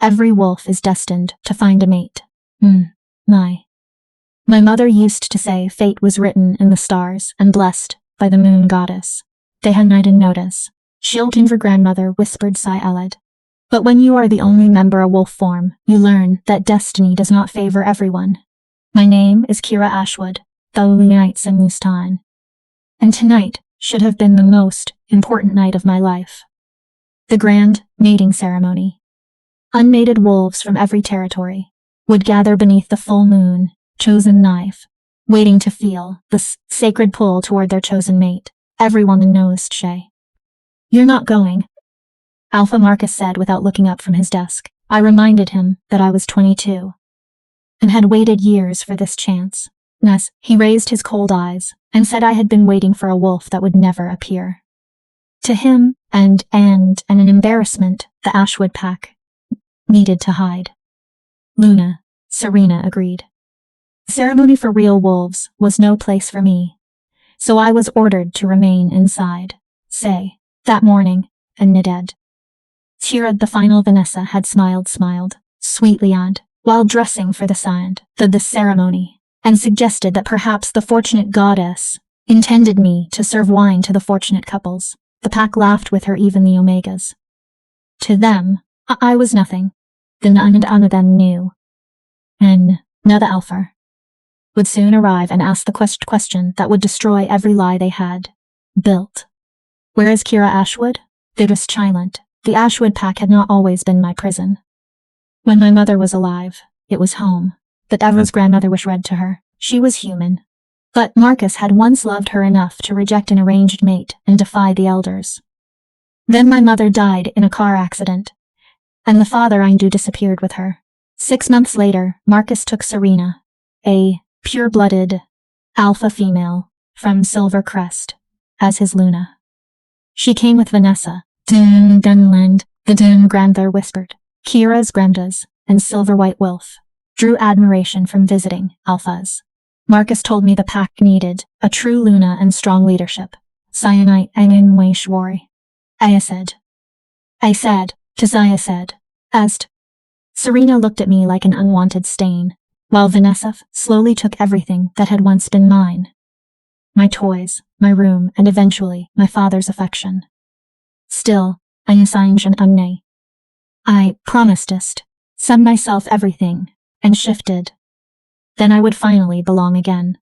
Every wolf is destined to find a mate. My mother used to say fate was written in the stars and blessed by the moon goddess. They had night and notice. Shilkinver grandmother whispered Sai Eled. But when you are the only member of wolf form, you learn that destiny does not favor everyone. My name is Kira Ashwood, the Nights in Mustan. And tonight should have been the most important night of my life. The grand mating ceremony. Unmated wolves from every territory would gather beneath the full moon, chosen knife, waiting to feel the sacred pull toward their chosen mate. Everyone knows Shay. You're not going, Alpha Marcus said without looking up from his desk. I reminded him that I was 22 and had waited years for this chance. Ness, he raised his cold eyes and said I had been waiting for a wolf that would never appear. To him, and an embarrassment the Ashwood pack needed to hide. Luna, Serena agreed. Ceremony for real wolves was no place for me, so I was ordered to remain inside. That morning, and Nided. Tirad the final Vanessa had smiled sweetly while dressing for the ceremony, and suggested that perhaps the fortunate goddess intended me to serve wine to the fortunate couples. The pack laughed with her, even the Omegas. To them, I was nothing. The none of them knew. And the Alpha would soon arrive and ask the question that would destroy every lie they had built. Where is Kira Ashwood? They were silent. The Ashwood pack had not always been my prison. When my mother was alive, it was home. But Evra's grandmother was read to her. She was human. But Marcus had once loved her enough to reject an arranged mate and defy the elders. Then my mother died in a car accident, and the father I knew disappeared with her. 6 months later, Marcus took Serena, a pure-blooded alpha female from Silver Crest, as his Luna. She came with Vanessa, Dunland, the Dun grandmother whispered. Kira's Grandas, and Silver White Wolf drew admiration from visiting alphas. Marcus told me the pack needed a true Luna and strong leadership. Cyanite and Waishwari. I said, Josiah said, Serena looked at me like an unwanted stain, while Vanessa slowly took everything that had once been mine. My toys, my room, and eventually my father's affection. Still, I assigned an unne. I promised send myself everything, and shifted. Then I would finally belong again.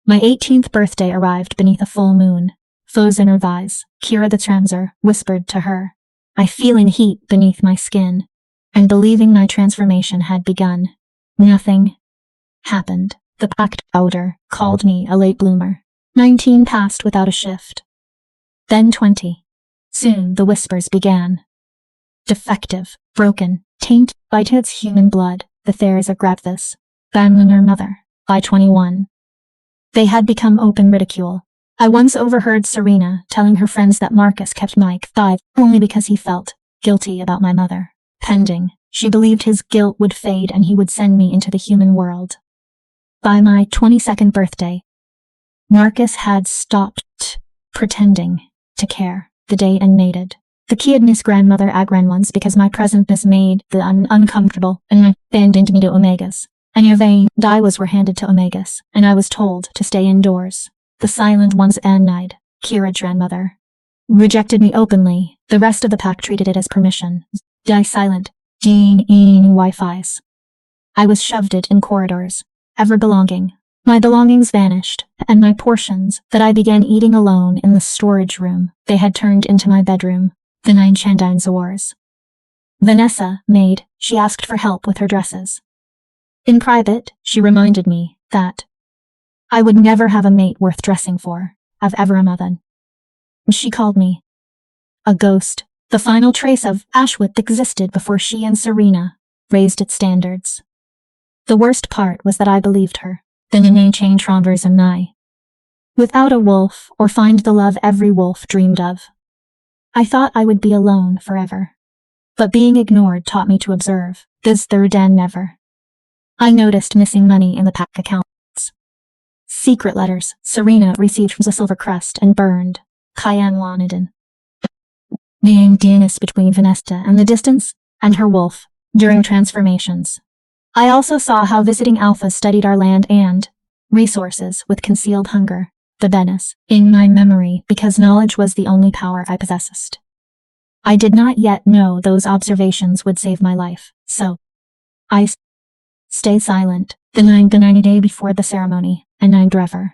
My 18th birthday arrived beneath a full moon. Foes in her eyes, Kira the Transer whispered to her. I feel in heat beneath my skin, and believing my transformation had begun. Nothing happened. The packed powder called me a late bloomer. 19 passed without a shift. Then 20. Soon the whispers began. Defective, broken, tainted by its human blood, the Thayers of Grabthus, Banlin her mother, by 21. They had become open ridicule. I once overheard Serena telling her friends that Marcus kept Mike 5 only because he felt guilty about my mother. Pending, she believed his guilt would fade and he would send me into the human world. By my 22nd birthday, Marcus had stopped pretending to care. The day and mated. The kid and his grandmother agran once because my presentness made the uncomfortable and abandoned me to Omegas. And your vain diwas were handed to Omegas, and I was told to stay indoors. The silent ones Annide, Kira's grandmother, rejected me openly. The rest of the pack treated it as permission. Die silent, Jean Wi-Fi's. I was shoved it in corridors, ever belonging. My belongings vanished, and my portions that I began eating alone in the storage room they had turned into my bedroom, the 9 Chandines Wars. Vanessa, maid, she asked for help with her dresses. In private, she reminded me that I would never have a mate worth dressing for, of ever a mother. She called me a ghost. The final trace of Ashwood existed before she and Serena raised its standards. The worst part was that I believed her. Then in chain trombers and I. Without a wolf or find the love every wolf dreamed of. I thought I would be alone forever. But being ignored taught me to observe. This third and never. I noticed missing money in the pack accounts. Secret letters Serena received from the Silver Crest and burned. Cayenne wanted in. The emptiness between Vanessa and the distance, and her wolf, during transformations. I also saw how visiting alphas studied our land and resources with concealed hunger, the Venice, in my memory because knowledge was the only power I possessed. I did not yet know those observations would save my life, so I stay silent the 90 day before the ceremony, and I Drever.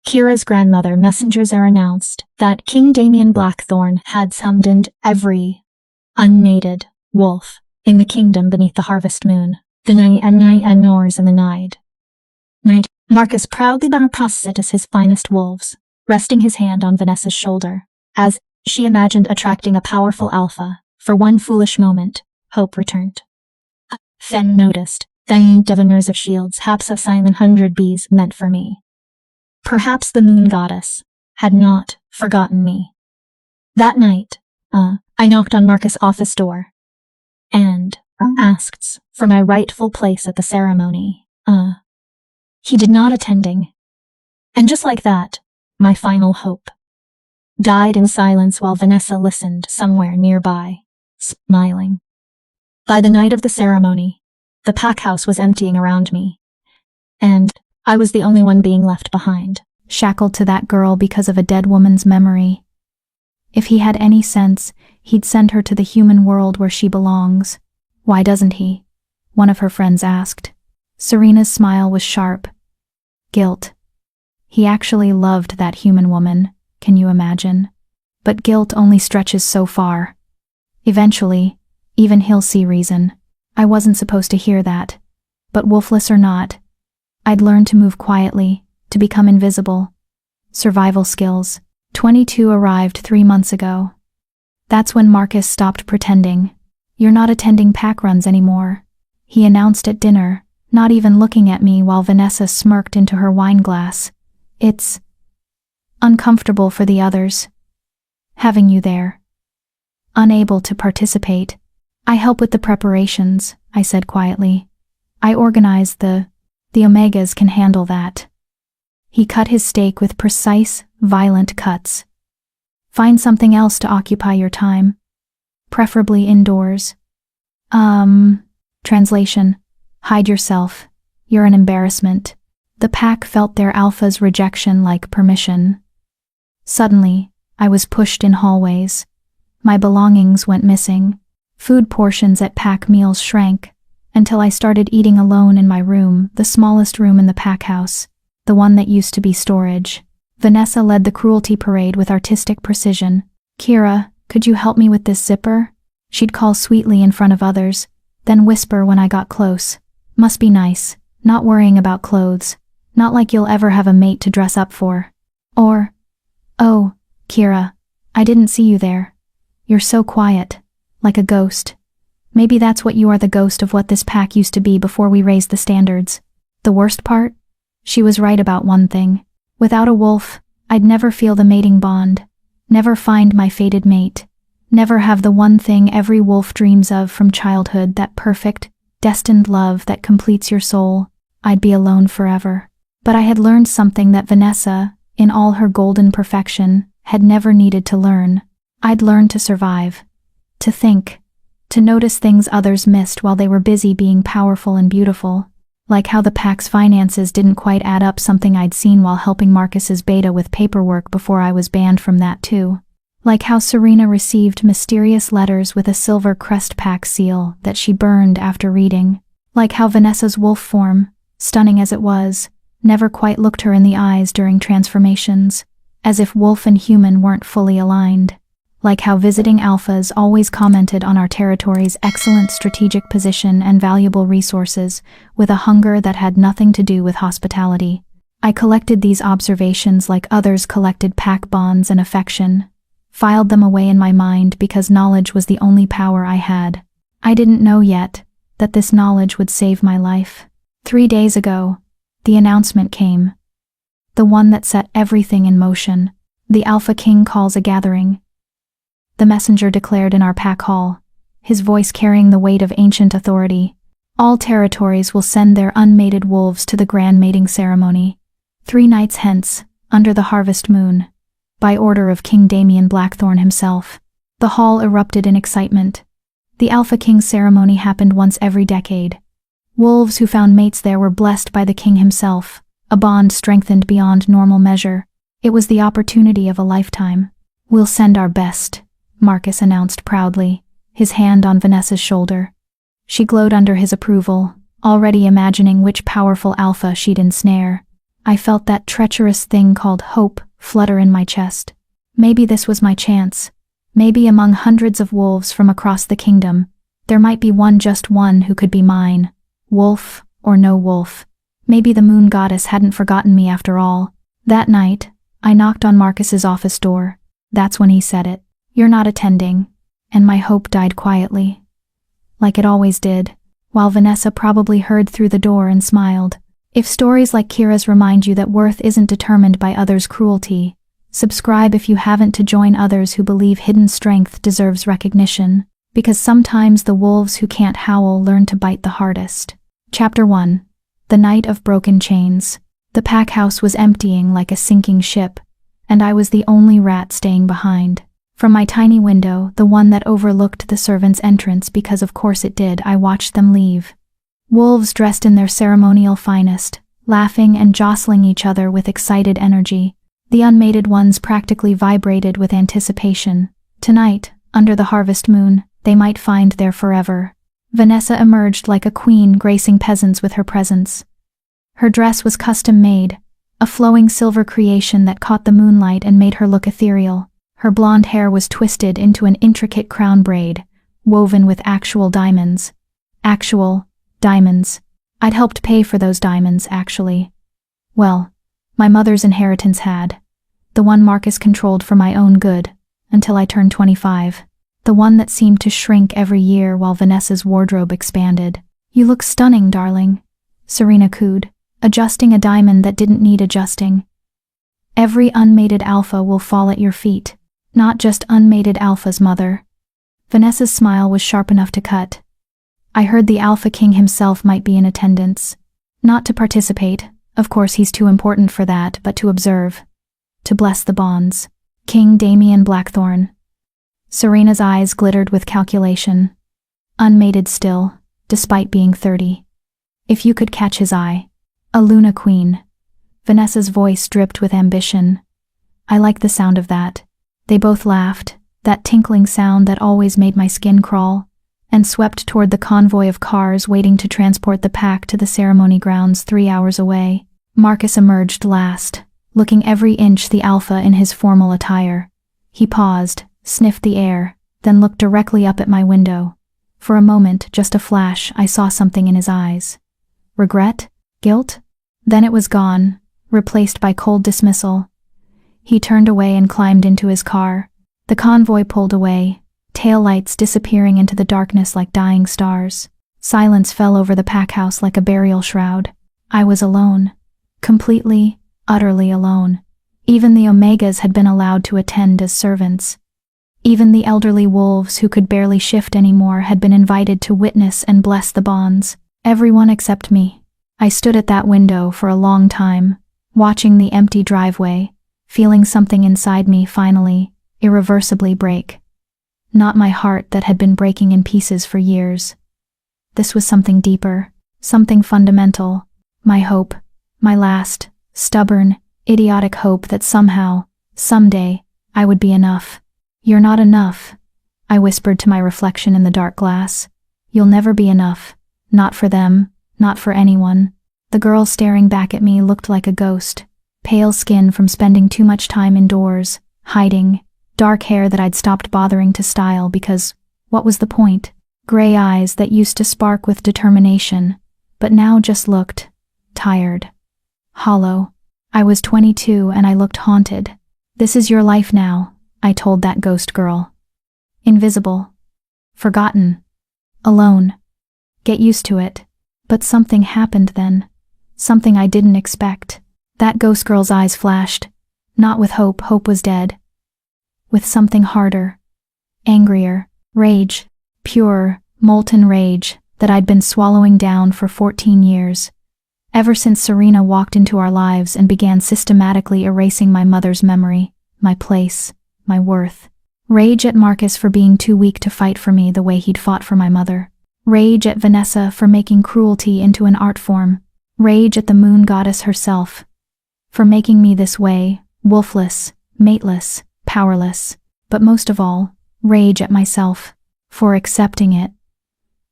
Kira's grandmother messengers are announced that King Damien Blackthorn had summoned every unmated wolf in the kingdom beneath the harvest moon, the night and Nors in the night. Marcus proudly processed as his finest wolves, resting his hand on Vanessa's shoulder, as she imagined attracting a powerful alpha. For one foolish moment, hope returned. Then noticed, the diviners of shields, perhaps a silent 100 bees meant for me. Perhaps the moon goddess had not forgotten me. That night, I knocked on Marcus' office door and asked for my rightful place at the ceremony. He did not attending. And just like that, my final hope died in silence while Vanessa listened somewhere nearby, smiling. By the night of the ceremony, the pack house was emptying around me, and I was the only one being left behind, shackled to that girl because of a dead woman's memory. If he had any sense, he'd send her to the human world where she belongs. Why doesn't he? One of her friends asked. Serena's smile was sharp. Guilt. He actually loved that human woman, can you imagine? But guilt only stretches so far. Eventually, even he'll see reason. I wasn't supposed to hear that. But wolfless or not, I'd learned to move quietly, to become invisible. Survival skills. 22 arrived 3 months ago. That's when Marcus stopped pretending. You're not attending pack runs anymore, he announced at dinner, not even looking at me while Vanessa smirked into her wine glass. It's uncomfortable for the others, having you there. Unable to participate. I help with the preparations, I said quietly. I organize the Omegas can handle that. He cut his steak with precise, violent cuts. Find something else to occupy your time. Preferably indoors. Translation. Hide yourself. You're an embarrassment. The pack felt their alpha's rejection like permission. Suddenly, I was pushed in hallways. My belongings went missing. Food portions at pack meals shrank, until I started eating alone in my room, the smallest room in the pack house, the one that used to be storage. Vanessa led the cruelty parade with artistic precision. Kira, could you help me with this zipper? She'd call sweetly in front of others, then whisper when I got close. Must be nice, not worrying about clothes. Not like you'll ever have a mate to dress up for. Or, oh, Kira, I didn't see you there. You're so quiet, like a ghost. Maybe that's what you are, the ghost of what this pack used to be before we raised the standards. The worst part? She was right about one thing. Without a wolf, I'd never feel the mating bond, never find my fated mate, never have the one thing every wolf dreams of from childhood, that perfect, destined love that completes your soul. I'd be alone forever. But I had learned something that Vanessa, in all her golden perfection, had never needed to learn. I'd learned to survive, to think, to notice things others missed while they were busy being powerful and beautiful. Like how the pack's finances didn't quite add up, something I'd seen while helping Marcus's beta with paperwork before I was banned from that too. Like how Serena received mysterious letters with a silver crest pack seal that she burned after reading. Like how Vanessa's wolf form, stunning as it was, never quite looked her in the eyes during transformations, as if wolf and human weren't fully aligned. Like how visiting alphas always commented on our territory's excellent strategic position and valuable resources, with a hunger that had nothing to do with hospitality. I collected these observations like others collected pack bonds and affection, filed them away in my mind because knowledge was the only power I had. I didn't know yet that this knowledge would save my life. 3 days ago, the announcement came. The one that set everything in motion. The Alpha King calls a gathering. The messenger declared in our pack hall, his voice carrying the weight of ancient authority. All territories will send their unmated wolves to the grand mating ceremony, 3 nights hence, under the harvest moon, by order of King Damien Blackthorn himself. The hall erupted in excitement. The Alpha King ceremony happened once every decade. Wolves who found mates there were blessed by the king himself, a bond strengthened beyond normal measure. It was the opportunity of a lifetime. "We'll send our best," Marcus announced proudly, his hand on Vanessa's shoulder. She glowed under his approval, already imagining which powerful alpha she'd ensnare. I felt that treacherous thing called hope flutter in my chest. Maybe this was my chance. Maybe among hundreds of wolves from across the kingdom, there might be just one who could be mine. Wolf or no wolf. Maybe the moon goddess hadn't forgotten me after all. That night, I knocked on Marcus's office door. That's when he said it. "You're not attending." And my hope died quietly. Like it always did, while Vanessa probably heard through the door and smiled. If stories like Kira's remind you that worth isn't determined by others' cruelty, subscribe if you haven't to join others who believe hidden strength deserves recognition, because sometimes the wolves who can't howl learn to bite the hardest. Chapter 1. The Night of Broken Chains. The pack house was emptying like a sinking ship, and I was the only rat staying behind. From my tiny window, the one that overlooked the servants' entrance because of course it did, I watched them leave. Wolves dressed in their ceremonial finest, laughing and jostling each other with excited energy. The unmated ones practically vibrated with anticipation. Tonight, under the harvest moon, they might find their forever. Vanessa emerged like a queen gracing peasants with her presence. Her dress was custom-made, a flowing silver creation that caught the moonlight and made her look ethereal. Her blonde hair was twisted into an intricate crown braid, woven with actual diamonds. Actual diamonds. I'd helped pay for those diamonds, actually. Well, my mother's inheritance had. The one Marcus controlled for my own good, until I turned 25. The one that seemed to shrink every year while Vanessa's wardrobe expanded. "You look stunning, darling," Serena cooed, adjusting a diamond that didn't need adjusting. "Every unmated alpha will fall at your feet, not just unmated alpha's mother." Vanessa's smile was sharp enough to cut. "I heard the Alpha King himself might be in attendance. Not to participate, of course he's too important for that, but to observe. To bless the bonds. King Damien Blackthorn." Serena's eyes glittered with calculation. Unmated still, despite being 30. If you could catch his eye. A Luna Queen. Vanessa's voice dripped with ambition. I like the sound of that. They both laughed, that tinkling sound that always made my skin crawl, and swept toward the convoy of cars waiting to transport the pack to the ceremony grounds 3 hours away. Marcus emerged last, looking every inch the alpha in his formal attire. He paused, sniffed the air, then looked directly up at my window. For a moment, just a flash, I saw something in his eyes. Regret? Guilt? Then it was gone, replaced by cold dismissal. He turned away and climbed into his car. The convoy pulled away, taillights disappearing into the darkness like dying stars. Silence fell over the pack house like a burial shroud. I was alone. Completely, utterly alone. Even the Omegas had been allowed to attend as servants. Even the elderly wolves who could barely shift anymore had been invited to witness and bless the bonds. Everyone except me. I stood at that window for a long time, watching the empty driveway, feeling something inside me finally, irreversibly break. Not my heart that had been breaking in pieces for years. This was something deeper, something fundamental. My hope, my last, stubborn, idiotic hope that somehow, someday, I would be enough. "You're not enough," I whispered to my reflection in the dark glass. "You'll never be enough. Not for them, not for anyone." The girl staring back at me looked like a ghost. Pale skin from spending too much time indoors, hiding, dark hair that I'd stopped bothering to style because, what was the point? Gray eyes that used to spark with determination, but now just looked tired. Hollow. I was 22 and I looked haunted. "This is your life now," I told that ghost girl. "Invisible. Forgotten. Alone. Get used to it." But something happened then. Something I didn't expect. That ghost girl's eyes flashed. Not with hope, hope was dead. With something harder. Angrier. Rage. Pure, molten rage that I'd been swallowing down for 14 years. Ever since Serena walked into our lives and began systematically erasing my mother's memory, my place, my worth. Rage at Marcus for being too weak to fight for me the way he'd fought for my mother. Rage at Vanessa for making cruelty into an art form. Rage at the moon goddess herself for making me this way, wolfless, mateless, powerless. But most of all, rage at myself for accepting it,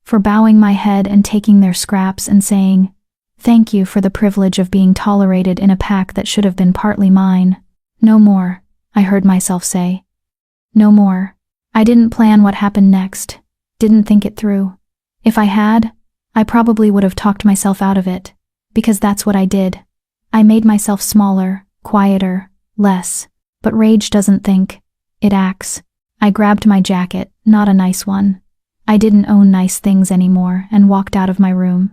for bowing my head and taking their scraps and saying, "Thank you for the privilege of being tolerated in a pack that should have been partly mine." No more, I heard myself say. No more. I didn't plan what happened next, didn't think it through. If I had, I probably would have talked myself out of it, because that's what I did. I made myself smaller, quieter, less. But rage doesn't think, it acts. I grabbed my jacket, not a nice one. I didn't own nice things anymore, and walked out of my room.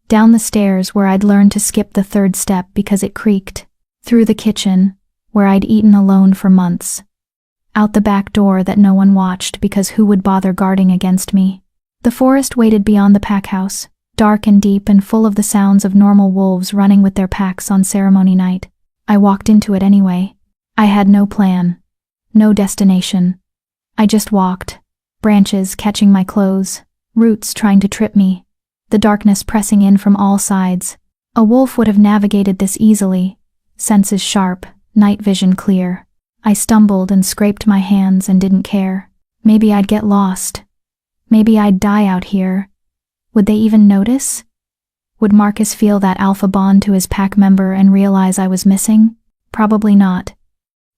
Down the stairs where I'd learned to skip the third step because it creaked. Through the kitchen, where I'd eaten alone for months. Out the back door that no one watched because who would bother guarding against me? The forest waited beyond the pack house, dark and deep and full of the sounds of normal wolves running with their packs on ceremony night. I walked into it anyway. I had no plan, no destination. I just walked, branches catching my clothes, roots trying to trip me, the darkness pressing in from all sides. A wolf would have navigated this easily, senses sharp, night vision clear. I stumbled and scraped my hands and didn't care. Maybe I'd get lost. Maybe I'd die out here. Would they even notice? Would Marcus feel that alpha bond to his pack member and realize I was missing? Probably not.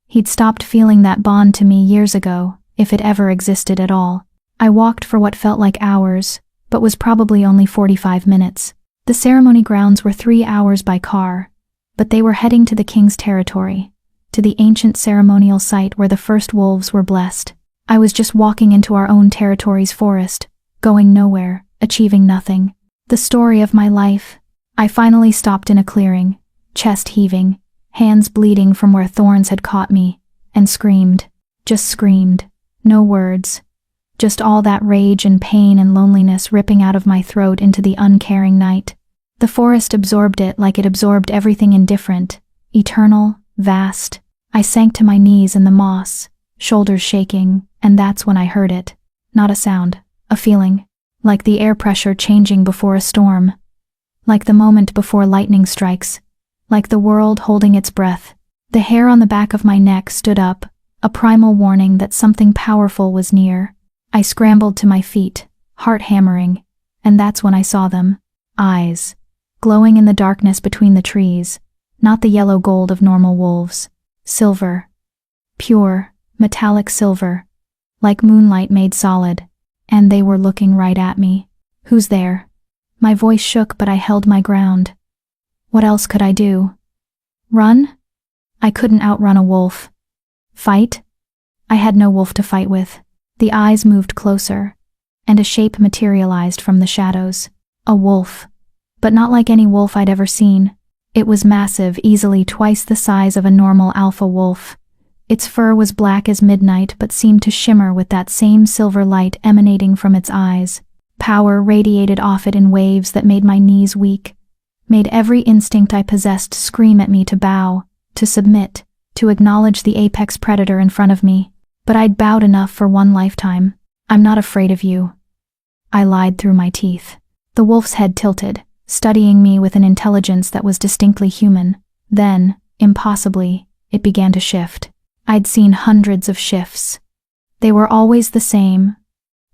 He'd stopped feeling that bond to me years ago, if it ever existed at all. I walked for what felt like hours, but was probably only 45 minutes. The ceremony grounds were 3 hours by car, but they were heading to the king's territory, to the ancient ceremonial site where the first wolves were blessed. I was just walking into our own territory's forest, going nowhere, achieving nothing. The story of my life. I finally stopped in a clearing, chest heaving, hands bleeding from where thorns had caught me, and screamed. Just screamed. No words. Just all that rage and pain and loneliness ripping out of my throat into the uncaring night. The forest absorbed it like it absorbed everything indifferent, eternal, vast. I sank to my knees in the moss, shoulders shaking, and that's when I heard it. Not a sound, a feeling. Like the air pressure changing before a storm. Like the moment before lightning strikes. Like the world holding its breath. The hair on the back of my neck stood up, a primal warning that something powerful was near. I scrambled to my feet, heart hammering, and that's when I saw them. Eyes. Glowing in the darkness between the trees. Not the yellow gold of normal wolves. Silver. Pure, metallic silver. Like moonlight made solid. And they were looking right at me. Who's there? My voice shook, but I held my ground. What else could I do? Run? I couldn't outrun a wolf. Fight? I had no wolf to fight with. The eyes moved closer, and a shape materialized from the shadows. A wolf. But not like any wolf I'd ever seen. It was massive, easily twice the size of a normal alpha wolf. Its fur was black as midnight but seemed to shimmer with that same silver light emanating from its eyes. Power radiated off it in waves that made my knees weak, made every instinct I possessed scream at me to bow, to submit, to acknowledge the apex predator in front of me. But I'd bowed enough for one lifetime. I'm not afraid of you. I lied through my teeth. The wolf's head tilted, studying me with an intelligence that was distinctly human. Then, impossibly, it began to shift. I'd seen hundreds of shifts. They were always the same.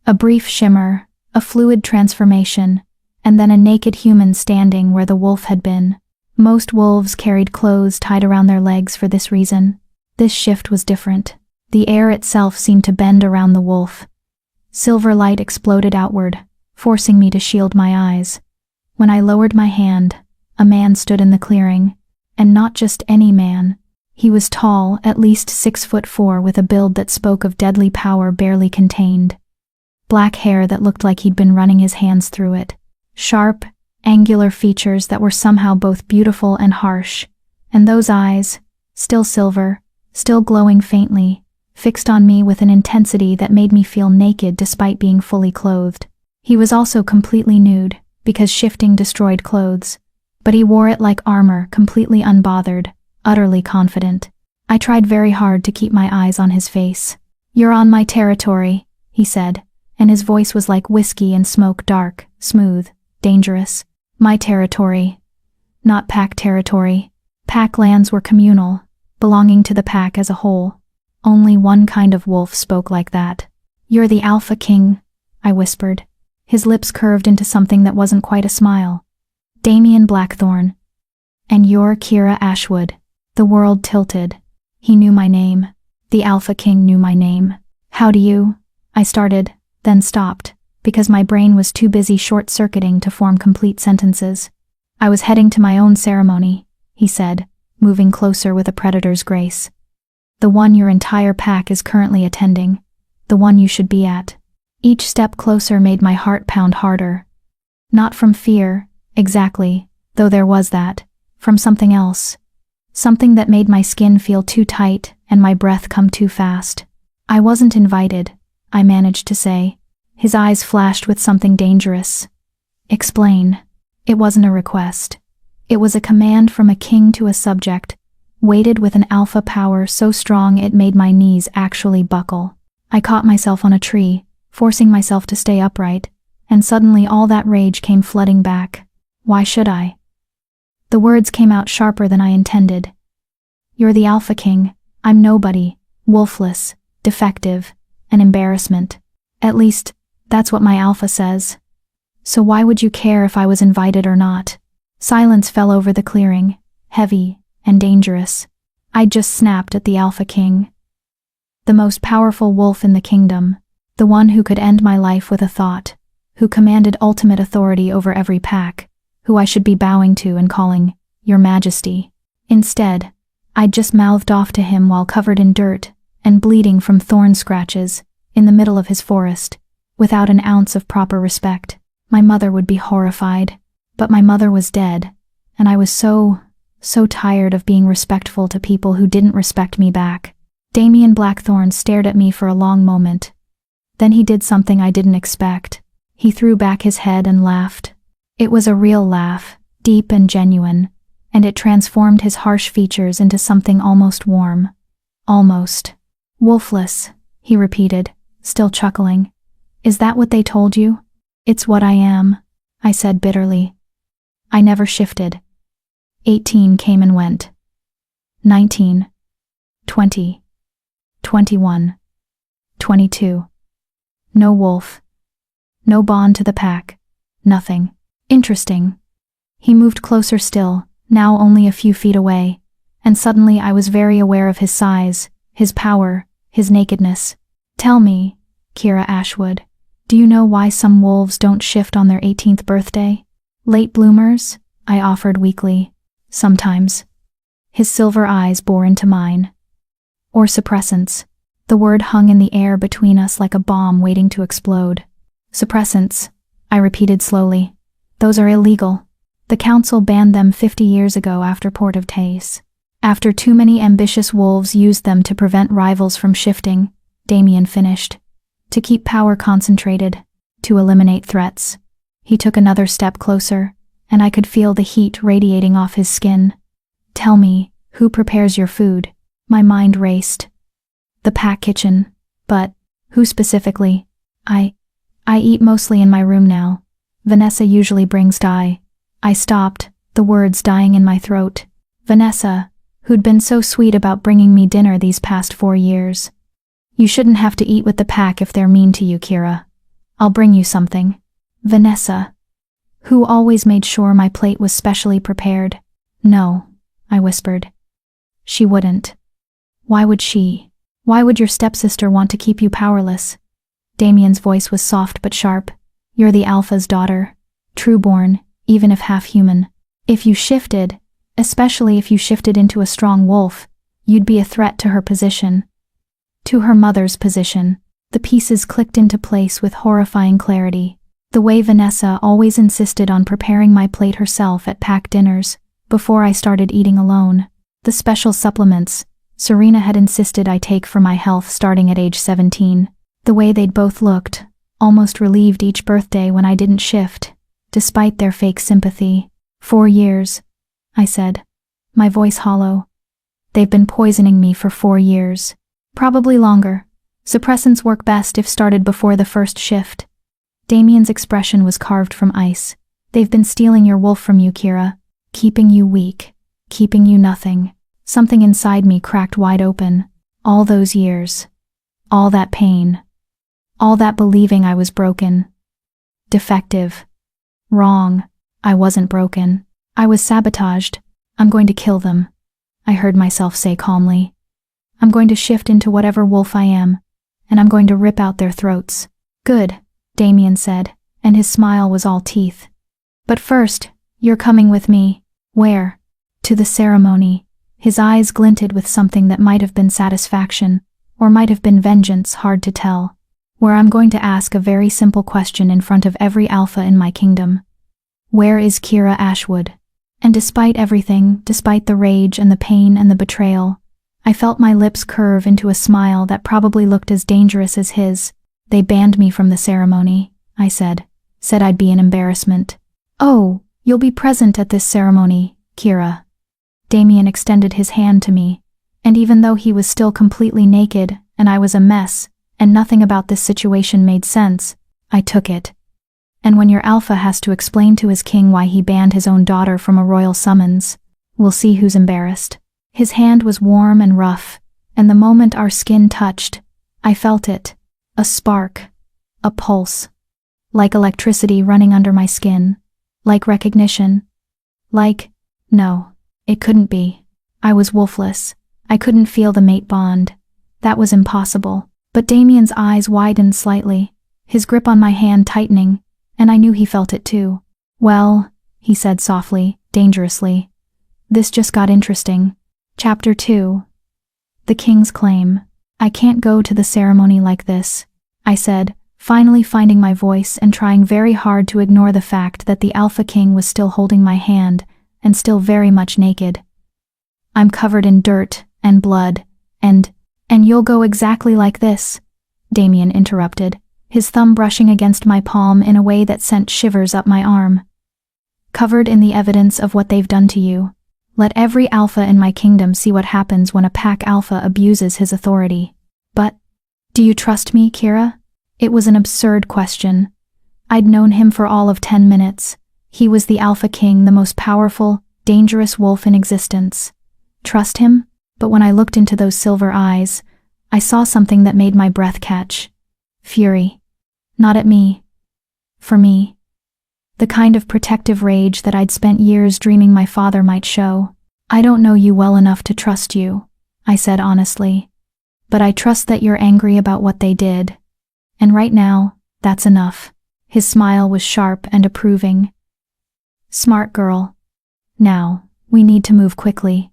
A brief shimmer, a fluid transformation, and then a naked human standing where the wolf had been. Most wolves carried clothes tied around their legs for this reason. This shift was different. The air itself seemed to bend around the wolf. Silver light exploded outward, forcing me to shield my eyes. When I lowered my hand, a man stood in the clearing, and not just any man. He was tall, at least 6'4", with a build that spoke of deadly power barely contained. Black hair that looked like he'd been running his hands through it. Sharp, angular features that were somehow both beautiful and harsh. And those eyes, still silver, still glowing faintly, fixed on me with an intensity that made me feel naked despite being fully clothed. He was also completely nude, because shifting destroyed clothes. But he wore it like armor, completely unbothered. Utterly confident. I tried very hard to keep my eyes on his face. You're on my territory, he said, and his voice was like whiskey and smoke, dark, smooth, dangerous. My territory. Not pack territory. Pack lands were communal, belonging to the pack as a whole. Only one kind of wolf spoke like that. You're the Alpha King, I whispered. His lips curved into something that wasn't quite a smile. Damien Blackthorn. And you're Kira Ashwood. The world tilted. He knew my name. The Alpha King knew my name. How do you? I started, then stopped, because my brain was too busy short-circuiting to form complete sentences. I was heading to my own ceremony, he said, moving closer with a predator's grace. The one your entire pack is currently attending. The one you should be at. Each step closer made my heart pound harder. Not from fear, exactly, though there was that. From something else. Something that made my skin feel too tight and my breath come too fast. I wasn't invited, I managed to say. His eyes flashed with something dangerous. Explain. It wasn't a request. It was a command from a king to a subject, weighted with an alpha power so strong it made my knees actually buckle. I caught myself on a tree, forcing myself to stay upright, and suddenly all that rage came flooding back. Why should I? The words came out sharper than I intended. You're the Alpha King. I'm nobody, wolfless, defective, an embarrassment. At least, that's what my alpha says. So why would you care if I was invited or not? Silence fell over the clearing, heavy and dangerous. I'd just snapped at the Alpha King. The most powerful wolf in the kingdom, the one who could end my life with a thought, who commanded ultimate authority over every pack, who I should be bowing to and calling, Your Majesty. Instead, I'd just mouthed off to him while covered in dirt and bleeding from thorn scratches in the middle of his forest, without an ounce of proper respect. My mother would be horrified, but my mother was dead, and I was so tired of being respectful to people who didn't respect me back. Damien Blackthorn stared at me for a long moment. Then he did something I didn't expect. He threw back his head and laughed. It was a real laugh, deep and genuine, and it transformed his harsh features into something almost warm. Almost. Wolfless, he repeated, still chuckling. Is that what they told you? It's what I am, I said bitterly. I never shifted. 18 came and went. 19. 20. 21. 22. No wolf. No bond to the pack. Nothing. Interesting. He moved closer still, now only a few feet away, and suddenly I was very aware of his size, his power, his nakedness. Tell me, Kira Ashwood, do you know why some wolves don't shift on their 18th birthday? Late bloomers? I offered weakly. Sometimes. His silver eyes bore into mine. Or suppressants. The word hung in the air between us like a bomb waiting to explode. Suppressants, I repeated slowly. Those are illegal. The council banned them 50 years ago after Port of Tace. After too many ambitious wolves used them to prevent rivals from shifting, Damien finished. To keep power concentrated, to eliminate threats. He took another step closer, and I could feel the heat radiating off his skin. Tell me, who prepares your food? My mind raced. The pack kitchen. But, who specifically? I eat mostly in my room now. Vanessa usually brings dye. I stopped, the words dying in my throat. Vanessa, who'd been so sweet about bringing me dinner these past 4 years. You shouldn't have to eat with the pack if they're mean to you, Kira. I'll bring you something. Vanessa, who always made sure my plate was specially prepared. No, I whispered. She wouldn't. Why would she? Why would your stepsister want to keep you powerless? Damien's voice was soft but sharp. You're the Alpha's daughter. True-born, even if half-human. If you shifted, especially if you shifted into a strong wolf, you'd be a threat to her position. To her mother's position. The pieces clicked into place with horrifying clarity. The way Vanessa always insisted on preparing my plate herself at pack dinners, before I started eating alone. The special supplements Serena had insisted I take for my health starting at age 17. The way they'd both looked, almost relieved each birthday when I didn't shift, despite their fake sympathy. 4 years, I said, my voice hollow. They've been poisoning me for 4 years. Probably longer, Suppressants work best if started before the first shift. Damien's expression was carved from ice. They've been stealing your wolf from you, Kira. Keeping you weak. Keeping you nothing. Something inside me cracked wide open. All those years. All that pain. All that believing I was broken. Defective. Wrong. I wasn't broken. I was sabotaged. I'm going to kill them. I heard myself say calmly. I'm going to shift into whatever wolf I am, and I'm going to rip out their throats. Good, Damien said, and his smile was all teeth. But first, you're coming with me. Where? To the ceremony. His eyes glinted with something that might have been satisfaction, or might have been vengeance, hard to tell. Where I'm going to ask a very simple question in front of every alpha in my kingdom. Where is Kira Ashwood? And despite everything, despite the rage and the pain and the betrayal, I felt my lips curve into a smile that probably looked as dangerous as his. They banned me from the ceremony, I said. Said I'd be an embarrassment. Oh, you'll be present at this ceremony, Kira. Damien extended his hand to me, and even though he was still completely naked and I was a mess, and nothing about this situation made sense, I took it. And when your alpha has to explain to his king why he banned his own daughter from a royal summons, we'll see who's embarrassed. His hand was warm and rough, and the moment our skin touched, I felt it. A spark. A pulse. Like electricity running under my skin. Like recognition. No, it couldn't be. I was wolfless. I couldn't feel the mate bond. That was impossible. But Damien's eyes widened slightly, his grip on my hand tightening, and I knew he felt it too. Well, he said softly, dangerously. This just got interesting. Chapter 2. The King's Claim. I can't go to the ceremony like this, I said, finally finding my voice and trying very hard to ignore the fact that the Alpha King was still holding my hand and still very much naked. I'm covered in dirt and blood, and you'll go exactly like this, Damien interrupted, his thumb brushing against my palm in a way that sent shivers up my arm. Covered in the evidence of what they've done to you. Let every alpha in my kingdom see what happens when a pack alpha abuses his authority. But, do you trust me, Kira? It was an absurd question. I'd known him for all of 10 minutes. He was the Alpha King, the most powerful, dangerous wolf in existence. Trust him? But when I looked into those silver eyes, I saw something that made my breath catch. Fury. Not at me. For me. The kind of protective rage that I'd spent years dreaming my father might show. I don't know you well enough to trust you, I said honestly. But I trust that you're angry about what they did. And right now, that's enough. His smile was sharp and approving. Smart girl. Now, we need to move quickly.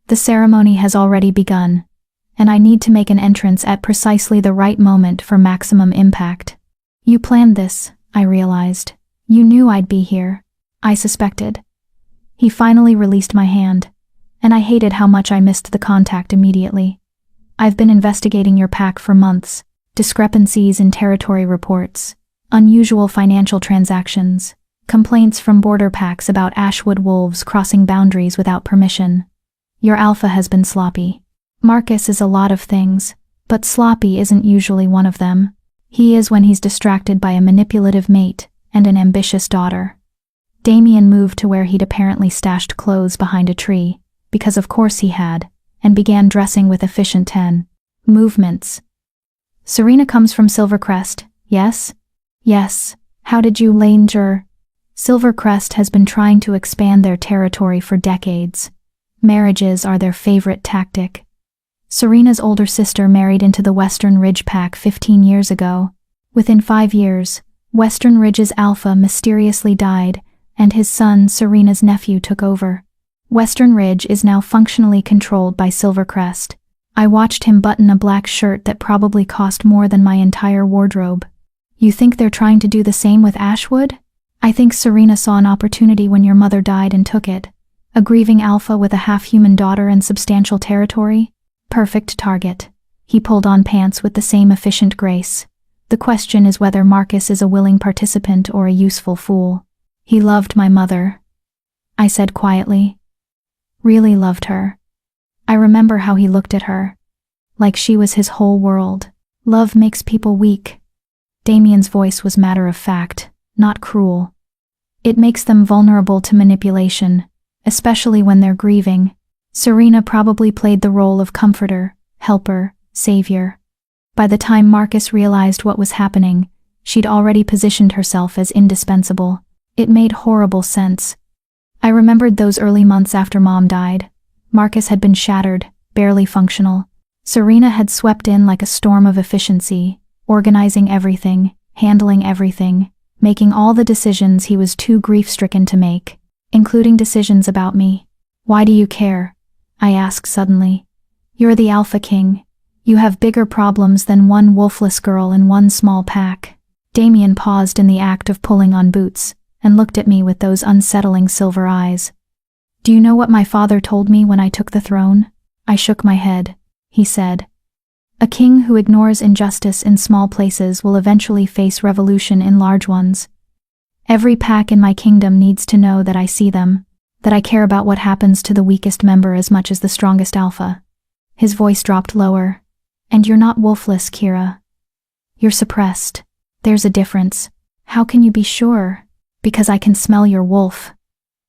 The ceremony has already begun, and I need to make an entrance at precisely the right moment for maximum impact. You planned this, I realized. You knew I'd be here. I suspected. He finally released my hand, and I hated how much I missed the contact immediately. I've been investigating your pack for months. Discrepancies in territory reports, unusual financial transactions, complaints from border packs about Ashwood wolves crossing boundaries without permission. Your alpha has been sloppy. Marcus is a lot of things, but sloppy isn't usually one of them. He is when he's distracted by a manipulative mate and an ambitious daughter. Damien moved to where he'd apparently stashed clothes behind a tree, because of course he had, and began dressing with efficient 10 movements. Serena comes from Silvercrest, yes? Yes. How did you langer? Silvercrest has been trying to expand their territory for decades. Marriages are their favorite tactic. Serena's older sister married into the Western Ridge Pack 15 years ago. Within 5 years, Western Ridge's alpha mysteriously died, and his son, Serena's nephew, took over. Western Ridge is now functionally controlled by Silvercrest. I watched him button a black shirt that probably cost more than my entire wardrobe. You think they're trying to do the same with Ashwood? I think Serena saw an opportunity when your mother died and took it. A grieving alpha with a half-human daughter and substantial territory? Perfect target. He pulled on pants with the same efficient grace. The question is whether Marcus is a willing participant or a useful fool. He loved my mother, I said quietly. Really loved her. I remember how he looked at her. Like she was his whole world. Love makes people weak. Damien's voice was matter of fact, not cruel. It makes them vulnerable to manipulation, especially when they're grieving. Serena probably played the role of comforter, helper, savior. By the time Marcus realized what was happening, she'd already positioned herself as indispensable. It made horrible sense. I remembered those early months after Mom died. Marcus had been shattered, barely functional. Serena had swept in like a storm of efficiency, organizing everything, handling everything, making all the decisions he was too grief-stricken to make, including decisions about me. "Why do you care?" I asked suddenly. "You're the Alpha King. You have bigger problems than one wolfless girl in one small pack." Damien paused in the act of pulling on boots, and looked at me with those unsettling silver eyes. "Do you know what my father told me when I took the throne?" I shook my head. He said, "A king who ignores injustice in small places will eventually face revolution in large ones. Every pack in my kingdom needs to know that I see them, that I care about what happens to the weakest member as much as the strongest alpha." His voice dropped lower. "And you're not wolfless, Kira. You're suppressed. There's a difference. How can you be sure?" "Because I can smell your wolf."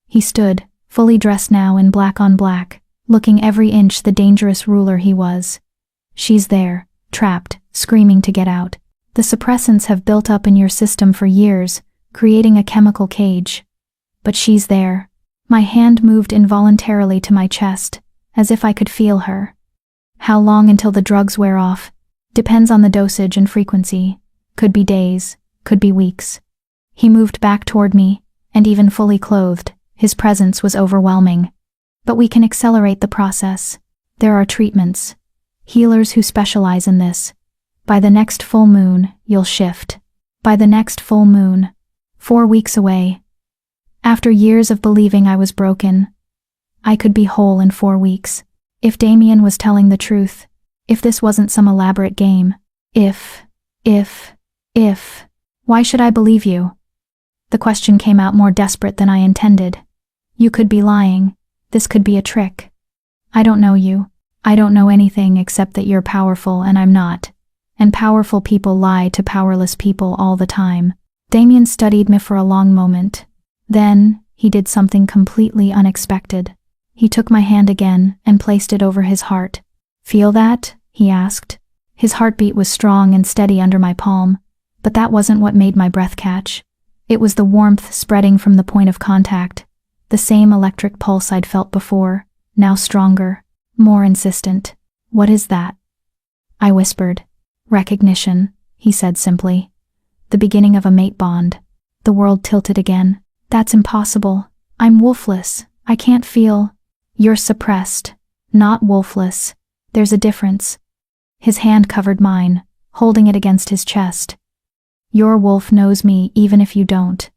He stood, fully dressed now in black on black, looking every inch the dangerous ruler he was. "She's there, trapped, screaming to get out. The suppressants have built up in your system for years, creating a chemical cage. But she's there." My hand moved involuntarily to my chest, as if I could feel her. "How long until the drugs wear off?" "Depends on the dosage and frequency. Could be days, could be weeks." He moved back toward me, and even fully clothed, his presence was overwhelming. "But we can accelerate the process. There are treatments. Healers who specialize in this. By the next full moon, you'll shift. By the next full moon. 4 weeks away." After years of believing I was broken, I could be whole in 4 weeks. If Damien was telling the truth, if this wasn't some elaborate game, if, why should I believe you? The question came out more desperate than I intended. "You could be lying. This could be a trick. I don't know you. I don't know anything except that you're powerful and I'm not. And powerful people lie to powerless people all the time." Damien studied me for a long moment. Then, he did something completely unexpected. He took my hand again and placed it over his heart. "Feel that?" he asked. His heartbeat was strong and steady under my palm, but that wasn't what made my breath catch. It was the warmth spreading from the point of contact, the same electric pulse I'd felt before, now stronger, more insistent. "What is that?" I whispered. "Recognition," he said simply. "The beginning of a mate bond." The world tilted again. "That's impossible. I'm wolfless. I can't feel." "You're suppressed, not wolfless. There's a difference." His hand covered mine, holding it against his chest. "Your wolf knows me even if you don't.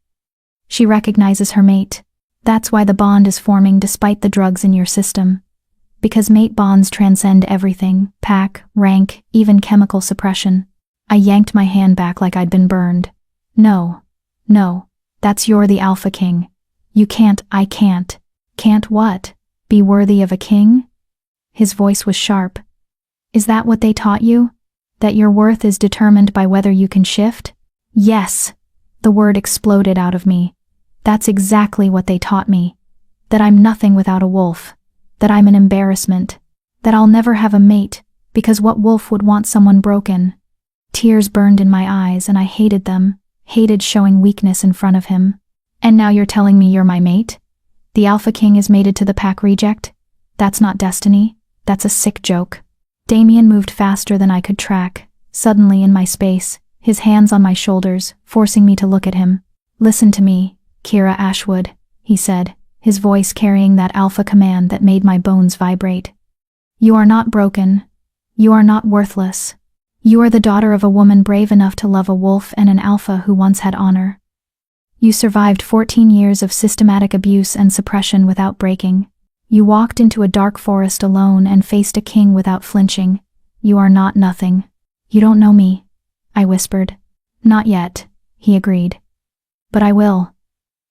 She recognizes her mate. That's why the bond is forming despite the drugs in your system. Because mate bonds transcend everything, pack, rank, even chemical suppression." I yanked my hand back like I'd been burned. No, that's you're the Alpha King. I can't. Can't what? Be worthy of a king? His voice was sharp. "Is that what they taught you? That your worth is determined by whether you can shift?" "Yes." The word exploded out of me. "That's exactly what they taught me. That I'm nothing without a wolf. That I'm an embarrassment. That I'll never have a mate, because what wolf would want someone broken?" Tears burned in my eyes and I hated them, hated showing weakness in front of him. "And now you're telling me you're my mate? The Alpha King is mated to the pack reject? That's not destiny. That's a sick joke." Damien moved faster than I could track, suddenly in my space, his hands on my shoulders, forcing me to look at him. "Listen to me, Kira Ashwood," he said, his voice carrying that alpha command that made my bones vibrate. "You are not broken. You are not worthless. You are the daughter of a woman brave enough to love a wolf and an alpha who once had honor. You survived 14 years of systematic abuse and suppression without breaking. You walked into a dark forest alone and faced a king without flinching. You are not nothing. You don't know me," I whispered. "Not yet," he agreed. "But I will.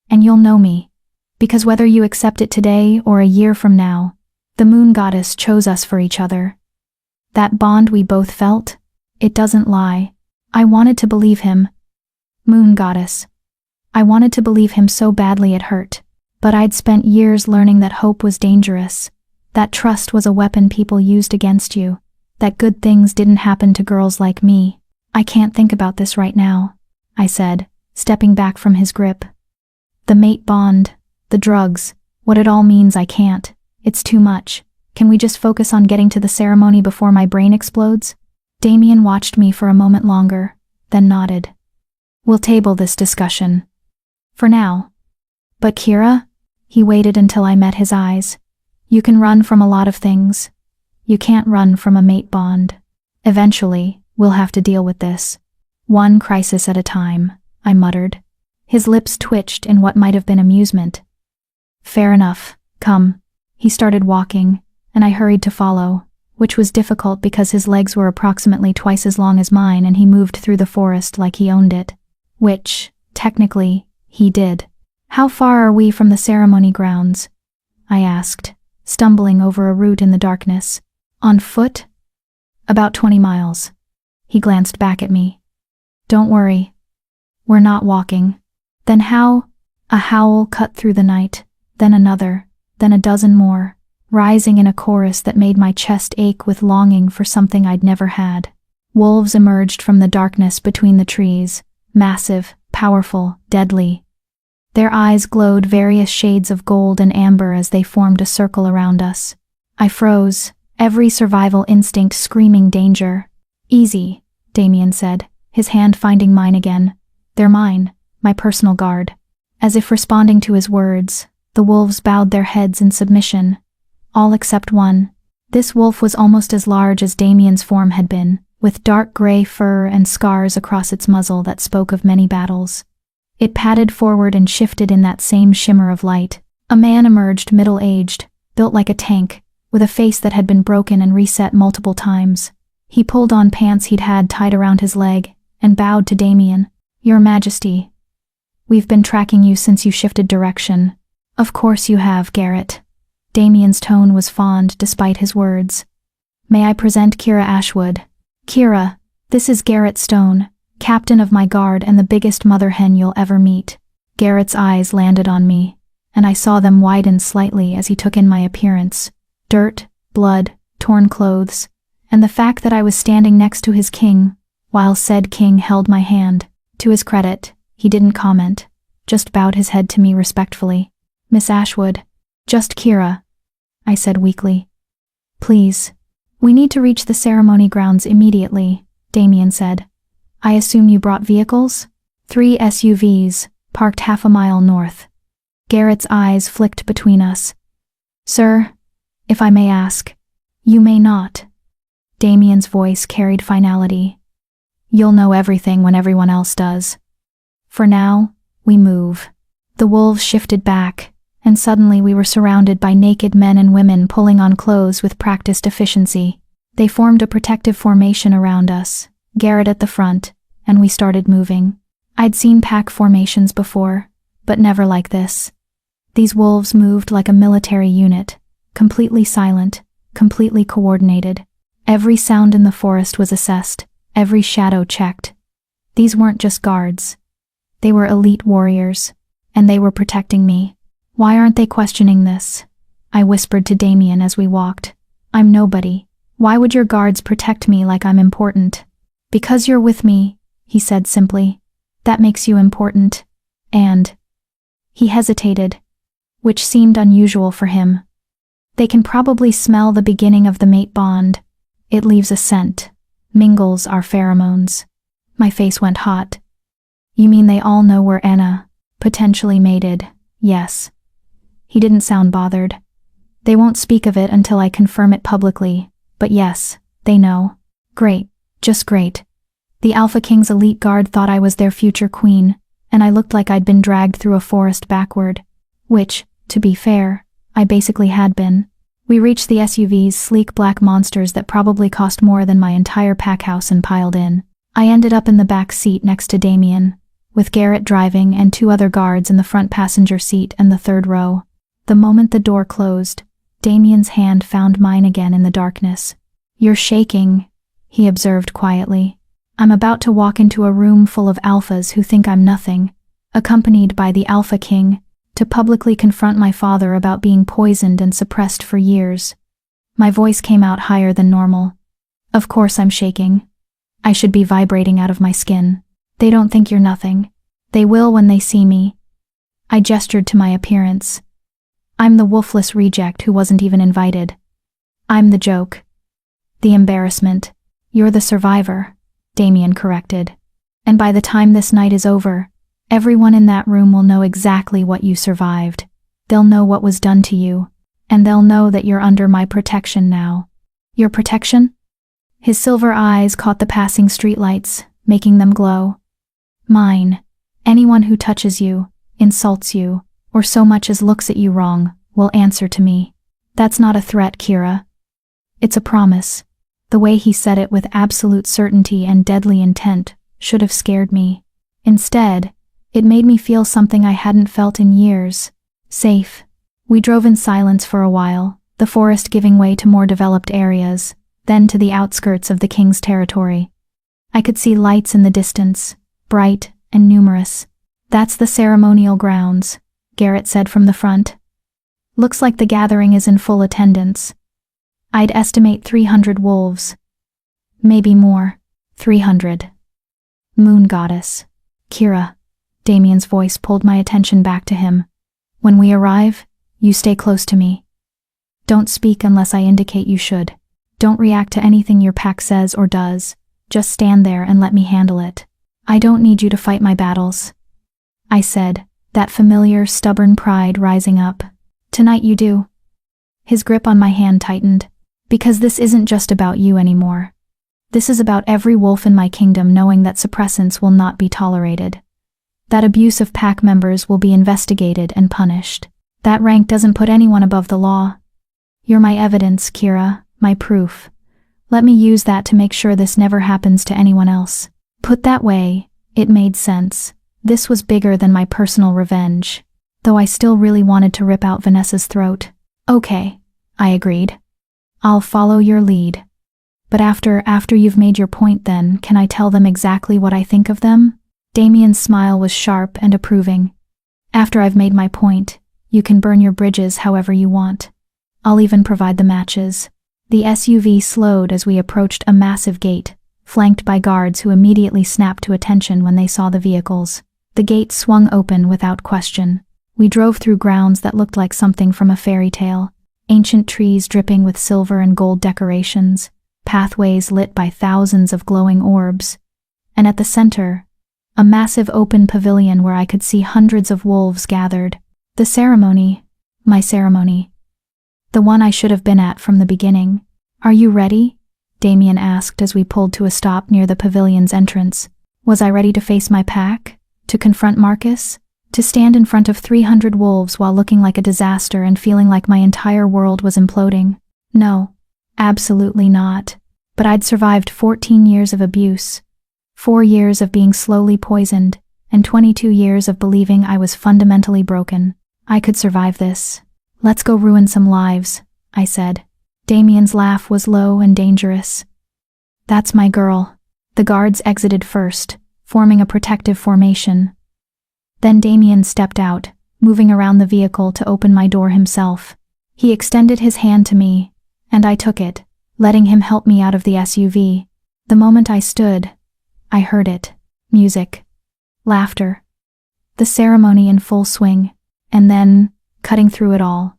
And you'll know me. Because whether you accept it today or a year from now, the moon goddess chose us for each other. That bond we both felt, It doesn't lie. I wanted to believe him. Moon goddess. I wanted to believe him so badly it hurt. But I'd spent years learning that hope was dangerous, that trust was a weapon people used against you, that good things didn't happen to girls like me. I can't think about this right now, I said, stepping back from his grip. The mate bond, the drugs, what it all means I can't. It's too much. Can we just focus on getting to the ceremony before my brain explodes? Damien watched me for a moment longer, then nodded. We'll table this discussion. For now. But Kira? He waited until I met his eyes. You can run from a lot of things. You can't run from a mate bond. Eventually, we'll have to deal with this. One crisis at a time, I muttered. His lips twitched in what might have been amusement. Fair enough, come. He started walking, and I hurried to follow, which was difficult because his legs were approximately twice as long as mine and he moved through the forest like he owned it. Which, technically, he did. How far are we from the ceremony grounds? I asked, stumbling over a route in the darkness. On foot? About 20 miles. He glanced back at me. Don't worry. We're not walking. Then how? A howl cut through the night, then another, then a dozen more, rising in a chorus that made my chest ache with longing for something I'd never had. Wolves emerged from the darkness between the trees, massive, powerful, deadly. Their eyes glowed various shades of gold and amber as they formed a circle around us. I froze, every survival instinct screaming danger. Easy, Damien said, his hand finding mine again. They're mine, my personal guard. As if responding to his words, the wolves bowed their heads in submission. All except one. This wolf was almost as large as Damien's form had been, with dark gray fur and scars across its muzzle that spoke of many battles. It padded forward and shifted in that same shimmer of light. A man emerged middle-aged, built like a tank, with a face that had been broken and reset multiple times. He pulled on pants he'd had tied around his leg, and bowed to Damien. Your Majesty. We've been tracking you since you shifted direction. Of course you have, Garrett. Damien's tone was fond despite his words. May I present Kira Ashwood? Kira, this is Garrett Stone, captain of my guard and the biggest mother hen you'll ever meet. Garrett's eyes landed on me, and I saw them widen slightly as he took in my appearance. Dirt, blood, torn clothes, and the fact that I was standing next to his king, while said king held my hand. To his credit, he didn't comment, just bowed his head to me respectfully. Miss Ashwood. Just Kira, I said weakly. Please. We need to reach the ceremony grounds immediately, Damien said. I assume you brought vehicles? 3 SUVs, parked half a mile north. Garrett's eyes flicked between us. Sir, if I may ask. You may not. Damien's voice carried finality. You'll know everything when everyone else does. For now, we move. The wolves shifted back, and suddenly we were surrounded by naked men and women pulling on clothes with practiced efficiency. They formed a protective formation around us, Garrett at the front, and we started moving. I'd seen pack formations before, but never like this. These wolves moved like a military unit, completely silent, completely coordinated. Every sound in the forest was assessed, every shadow checked. These weren't just guards. They were elite warriors, and they were protecting me. Why aren't they questioning this? I whispered to Damien as we walked. I'm nobody. Why would your guards protect me like I'm important? Because you're with me, he said simply. That makes you important. And he hesitated, which seemed unusual for him. They can probably smell the beginning of the mate bond. It leaves a scent, mingles our pheromones. My face went hot. You mean they all know we're Anna, potentially mated? Yes. He didn't sound bothered. They won't speak of it until I confirm it publicly, but yes, they know. Great, just great. The Alpha King's elite guard thought I was their future queen, and I looked like I'd been dragged through a forest backward, which, to be fair, I basically had been. We reached the SUVs, sleek black monsters that probably cost more than my entire pack house and piled in. I ended up in the back seat next to Damien, with Garrett driving and 2 other guards in the front passenger seat and the 3rd row. The moment the door closed, Damien's hand found mine again in the darkness. You're shaking, he observed quietly. I'm about to walk into a room full of alphas who think I'm nothing, accompanied by the Alpha King, to publicly confront my father about being poisoned and suppressed for years. My voice came out higher than normal. Of course I'm shaking. I should be vibrating out of my skin. They don't think you're nothing. They will when they see me. I gestured to my appearance. I'm the wolfless reject who wasn't even invited. I'm the joke. The embarrassment. You're the survivor, Damien corrected. And by the time this night is over, everyone in that room will know exactly what you survived. They'll know what was done to you, and they'll know that you're under my protection now. Your protection? His silver eyes caught the passing streetlights, making them glow. Mine. Anyone who touches you, insults you, or so much as looks at you wrong, will answer to me. That's not a threat, Kira. It's a promise. The way he said it with absolute certainty and deadly intent should have scared me. Instead, it made me feel something I hadn't felt in years. Safe. We drove in silence for a while, the forest giving way to more developed areas, then to the outskirts of the king's territory. I could see lights in the distance, bright and numerous. That's the ceremonial grounds, Garrett said from the front. Looks like the gathering is in full attendance. I'd estimate 300 wolves. Maybe more. 300. Moon goddess. Kira. Damien's voice pulled my attention back to him. When we arrive, you stay close to me. Don't speak unless I indicate you should. Don't react to anything your pack says or does. Just stand there and let me handle it. I don't need you to fight my battles. I said, that familiar, stubborn pride rising up. Tonight you do. His grip on my hand tightened. Because this isn't just about you anymore. This is about every wolf in my kingdom knowing that suppressants will not be tolerated. That abuse of pack members will be investigated and punished. That rank doesn't put anyone above the law. You're my evidence, Kira, my proof. Let me use that to make sure this never happens to anyone else. Put that way, it made sense. This was bigger than my personal revenge, though I still really wanted to rip out Vanessa's throat. Okay, I agreed. I'll follow your lead. But after you've made your point then, can I tell them exactly what I think of them? Damien's smile was sharp and approving. After I've made my point, you can burn your bridges however you want. I'll even provide the matches. The SUV slowed as we approached a massive gate, flanked by guards who immediately snapped to attention when they saw the vehicles. The gate swung open without question. We drove through grounds that looked like something from a fairy tale. Ancient trees dripping with silver and gold decorations, pathways lit by thousands of glowing orbs, and at the center, a massive open pavilion where I could see hundreds of wolves gathered. The ceremony, my ceremony. The one I should have been at from the beginning. Are you ready? Damien asked as we pulled to a stop near the pavilion's entrance. Was I ready to face my pack? To confront Marcus? To stand in front of 300 wolves while looking like a disaster and feeling like my entire world was imploding? No, absolutely not. But I'd survived 14 years of abuse, 4 years of being slowly poisoned, and 22 years of believing I was fundamentally broken. I could survive this. Let's go ruin some lives, I said. Damien's laugh was low and dangerous. That's my girl. The guards exited first, forming a protective formation. Then Damien stepped out, moving around the vehicle to open my door himself. He extended his hand to me, and I took it, letting him help me out of the SUV. The moment I stood, I heard it. Music. Laughter. The ceremony in full swing, and then, cutting through it all,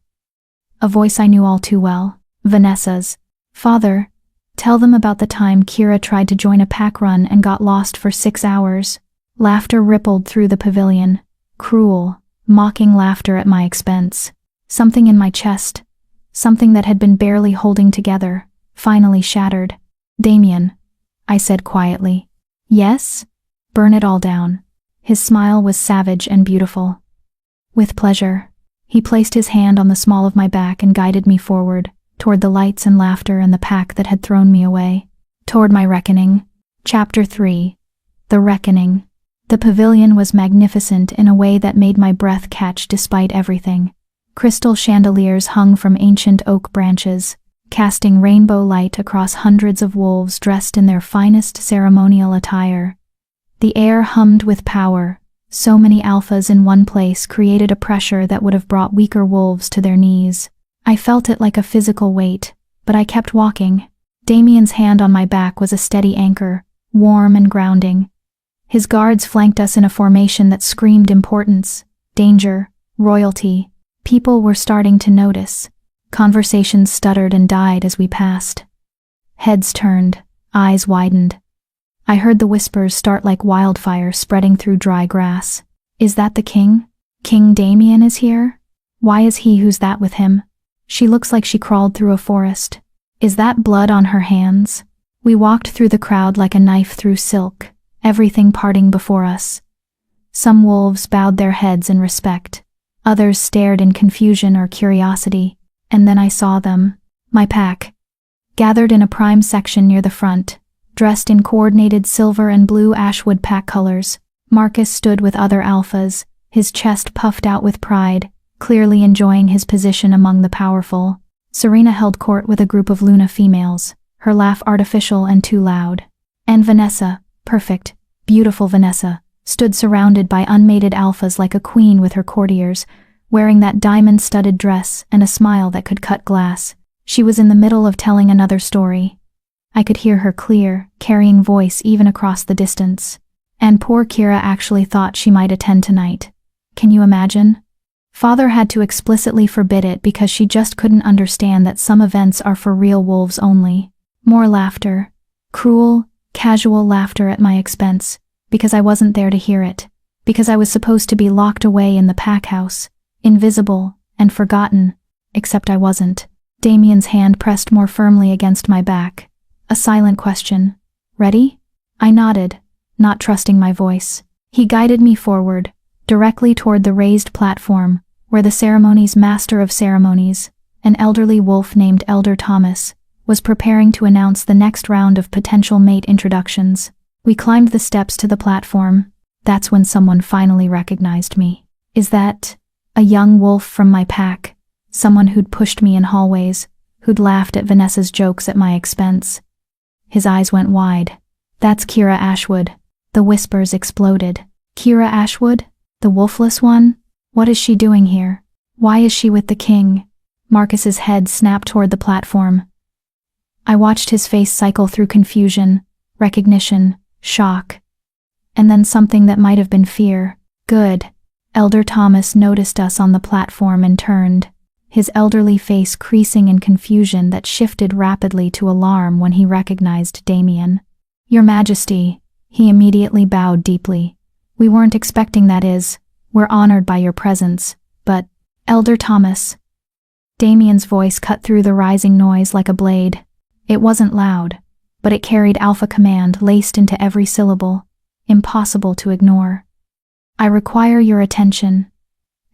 a voice I knew all too well, Vanessa's. Father, tell them about the time Kira tried to join a pack run and got lost for 6 hours. Laughter rippled through the pavilion, cruel, mocking laughter at my expense. Something in my chest, something that had been barely holding together, finally shattered. Damien, I said quietly. Yes? Burn it all down. His smile was savage and beautiful. With pleasure. He placed his hand on the small of my back and guided me forward, toward the lights and laughter and the pack that had thrown me away. Toward my reckoning. Chapter 3. The Reckoning. The pavilion was magnificent in a way that made my breath catch despite everything. Crystal chandeliers hung from ancient oak branches, casting rainbow light across hundreds of wolves dressed in their finest ceremonial attire. The air hummed with power. So many alphas in one place created a pressure that would have brought weaker wolves to their knees. I felt it like a physical weight, but I kept walking. Damien's hand on my back was a steady anchor, warm and grounding. His guards flanked us in a formation that screamed importance, danger, royalty. People were starting to notice. Conversations stuttered and died as we passed. Heads turned, eyes widened. I heard the whispers start like wildfire spreading through dry grass. Is that the king? King Damien is here? Why is he who's that with him? She looks like she crawled through a forest. Is that blood on her hands? We walked through the crowd like a knife through silk, everything parting before us. Some wolves bowed their heads in respect. Others stared in confusion or curiosity. And then I saw them, my pack, gathered in a prime section near the front. Dressed in coordinated silver and blue ashwood pack colors, Marcus stood with other alphas, his chest puffed out with pride, clearly enjoying his position among the powerful. Serena held court with a group of Luna females, her laugh artificial and too loud. And Vanessa, perfect, beautiful Vanessa, stood surrounded by unmated alphas like a queen with her courtiers, wearing that diamond-studded dress and a smile that could cut glass. She was in the middle of telling another story. I could hear her clear, carrying voice even across the distance. And poor Kira actually thought she might attend tonight. Can you imagine? Father had to explicitly forbid it because she just couldn't understand that some events are for real wolves only. More laughter. Cruel, casual laughter at my expense, because I wasn't there to hear it. Because I was supposed to be locked away in the pack house, invisible and forgotten, except I wasn't. Damien's hand pressed more firmly against my back. A silent question. Ready? I nodded, not trusting my voice. He guided me forward, directly toward the raised platform, where the ceremony's master of ceremonies, an elderly wolf named Elder Thomas, was preparing to announce the next round of potential mate introductions. We climbed the steps to the platform. That's when someone finally recognized me. Is that a young wolf from my pack? Someone who'd pushed me in hallways, who'd laughed at Vanessa's jokes at my expense. His eyes went wide. That's Kira Ashwood. The whispers exploded. Kira Ashwood? The wolfless one? What is she doing here? Why is she with the king? Marcus's head snapped toward the platform. I watched his face cycle through confusion, recognition, shock, and then something that might have been fear. Good. Elder Thomas noticed us on the platform and turned, his elderly face creasing in confusion that shifted rapidly to alarm when he recognized Damien. Your Majesty, he immediately bowed deeply. We weren't expecting that is. We're honored by your presence, but, Elder Thomas. Damien's voice cut through the rising noise like a blade. It wasn't loud, but it carried alpha command laced into every syllable, impossible to ignore. I require your attention,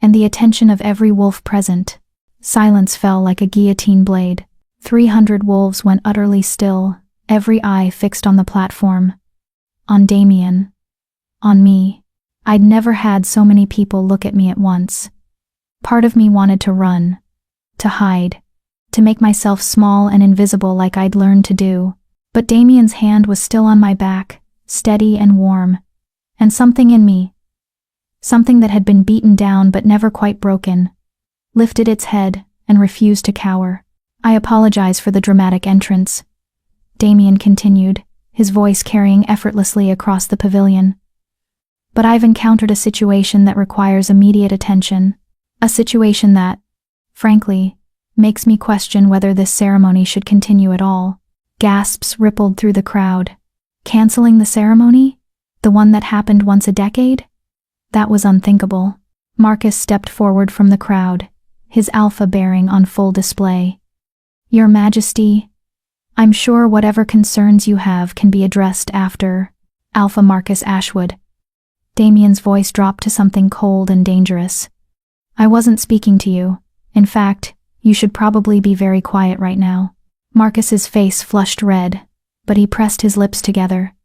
and the attention of every wolf present. Silence fell like a guillotine blade. 300 wolves went utterly still, every eye fixed on the platform. On Damien. On me. I'd never had so many people look at me at once. Part of me wanted to run, to hide, to make myself small and invisible like I'd learned to do. But Damien's hand was still on my back, steady and warm. And something in me, something that had been beaten down but never quite broken, lifted its head and refused to cower. I apologize for the dramatic entrance, Damien continued, his voice carrying effortlessly across the pavilion. But I've encountered a situation that requires immediate attention, a situation that, frankly, makes me question whether this ceremony should continue at all. Gasps rippled through the crowd. Canceling the ceremony? The one that happened once a decade? That was unthinkable. Marcus stepped forward from the crowd, his alpha bearing on full display. Your Majesty, I'm sure whatever concerns you have can be addressed after Alpha Marcus Ashwood. Damien's voice dropped to something cold and dangerous. I wasn't speaking to you. In fact, you should probably be very quiet right now. Marcus's face flushed red, but he pressed his lips together.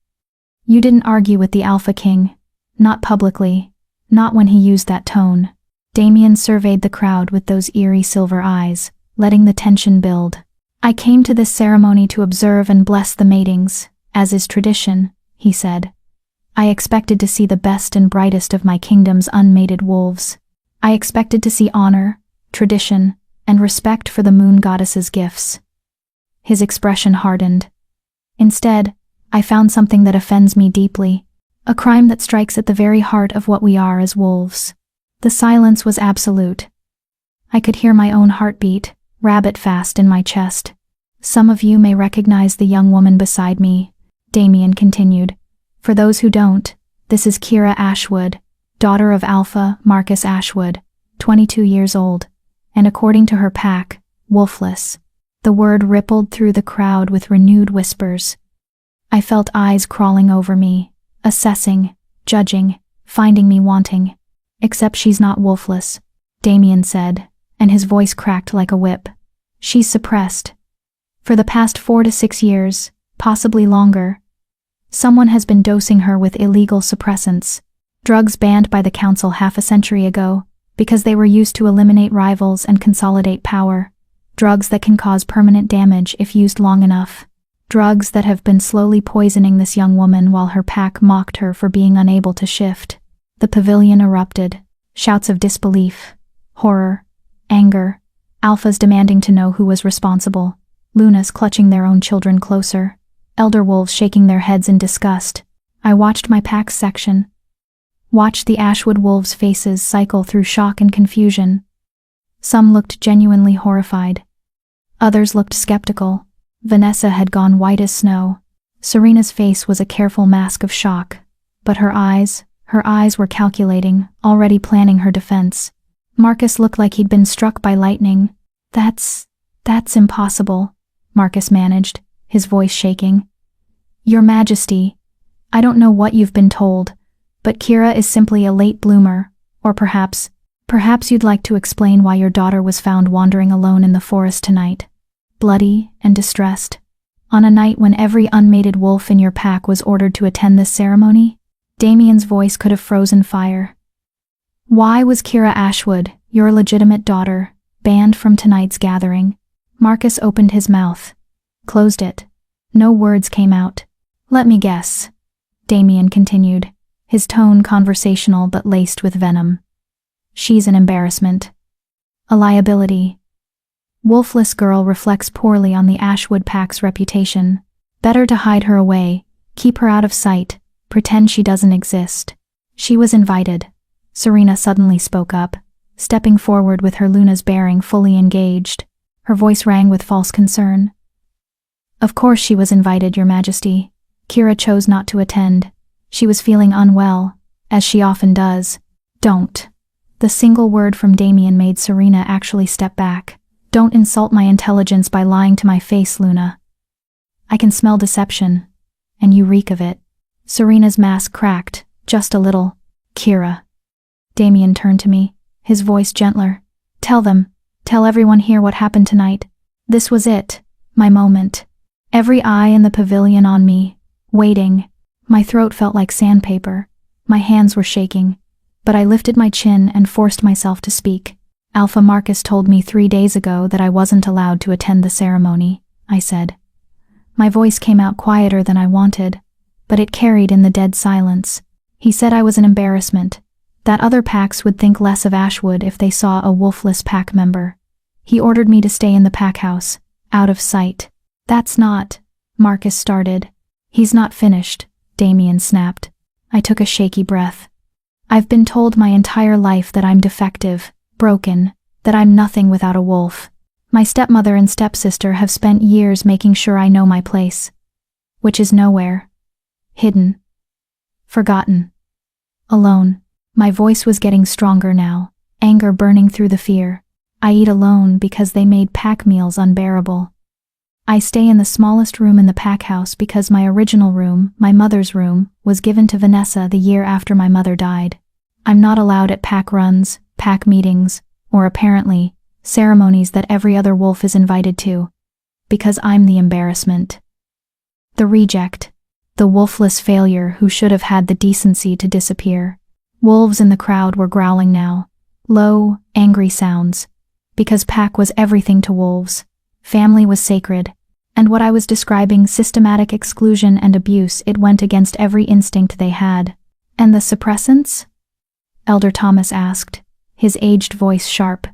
You didn't argue with the Alpha King. Not publicly. Not when he used that tone. Damien surveyed the crowd with those eerie silver eyes, letting the tension build. I came to this ceremony to observe and bless the matings, as is tradition, he said. I expected to see the best and brightest of my kingdom's unmated wolves. I expected to see honor, tradition, and respect for the moon goddess's gifts. His expression hardened. Instead, I found something that offends me deeply, a crime that strikes at the very heart of what we are as wolves. The silence was absolute. I could hear my own heartbeat, rabbit-fast in my chest. Some of you may recognize the young woman beside me, Damien continued. For those who don't, this is Kira Ashwood, daughter of Alpha Marcus Ashwood, 22 years old, and according to her pack, wolfless. The word rippled through the crowd with renewed whispers. I felt eyes crawling over me, assessing, judging, finding me wanting. Except she's not wolfless, Damien said, and his voice cracked like a whip. She's suppressed. For the past 4 to 6 years, possibly longer, someone has been dosing her with illegal suppressants, drugs banned by the council half a century ago, because they were used to eliminate rivals and consolidate power. Drugs that can cause permanent damage if used long enough. Drugs that have been slowly poisoning this young woman while her pack mocked her for being unable to shift. The pavilion erupted. Shouts of disbelief, horror, anger, alphas demanding to know who was responsible, Lunas clutching their own children closer, elder wolves shaking their heads in disgust. I watched my pack's section. Watched the Ashwood wolves' faces cycle through shock and confusion. Some looked genuinely horrified. Others looked skeptical. Vanessa had gone white as snow. Serena's face was a careful mask of shock, but her eyes were calculating, already planning her defense. Marcus looked like he'd been struck by lightning. That's impossible, Marcus managed, his voice shaking. Your Majesty, I don't know what you've been told, but Kira is simply a late bloomer, or perhaps you'd like to explain why your daughter was found wandering alone in the forest tonight, bloody and distressed, on a night when every unmated wolf in your pack was ordered to attend this ceremony? Damien's voice could have frozen fire. Why was Kira Ashwood, your legitimate daughter, banned from tonight's gathering? Marcus opened his mouth, closed it. No words came out. Let me guess, Damien continued, his tone conversational but laced with venom. She's an embarrassment. A liability. Wolfless girl reflects poorly on the Ashwood pack's reputation. Better to hide her away, keep her out of sight, pretend she doesn't exist. She was invited. Serena suddenly spoke up, stepping forward with her Luna's bearing fully engaged. Her voice rang with false concern. Of course she was invited, Your Majesty. Kira chose not to attend. She was feeling unwell, as she often does. Don't. The single word from Damien made Serena actually step back. Don't insult my intelligence by lying to my face, Luna. I can smell deception, and you reek of it. Serena's mask cracked, just a little. Kira. Damien turned to me, his voice gentler. Tell everyone here what happened tonight. This was it, my moment. Every eye in the pavilion on me, waiting. My throat felt like sandpaper. My hands were shaking. But I lifted my chin and forced myself to speak. Alpha Marcus told me 3 days ago that I wasn't allowed to attend the ceremony, I said. My voice came out quieter than I wanted, but it carried in the dead silence. He said I was an embarrassment, that other packs would think less of Ashwood if they saw a wolfless pack member. He ordered me to stay in the pack house, out of sight. That's not, Marcus started. He's not finished, Damien snapped. I took a shaky breath. I've been told my entire life that I'm defective, broken, that I'm nothing without a wolf. My stepmother and stepsister have spent years making sure I know my place, which is nowhere. Hidden. Forgotten. Alone. My voice was getting stronger now, anger burning through the fear. I eat alone because they made pack meals unbearable. I stay in the smallest room in the pack house because my original room, my mother's room, was given to Vanessa the year after my mother died. I'm not allowed at pack runs, pack meetings, or apparently, ceremonies that every other wolf is invited to, because I'm the embarrassment. The reject. The wolfless failure who should have had the decency to disappear. Wolves in the crowd were growling now. Low, angry sounds. Because pack was everything to wolves. Family was sacred. And what I was describing, systematic exclusion and abuse, it went against every instinct they had. And the suppressants? Elder Thomas asked, his aged voice sharp.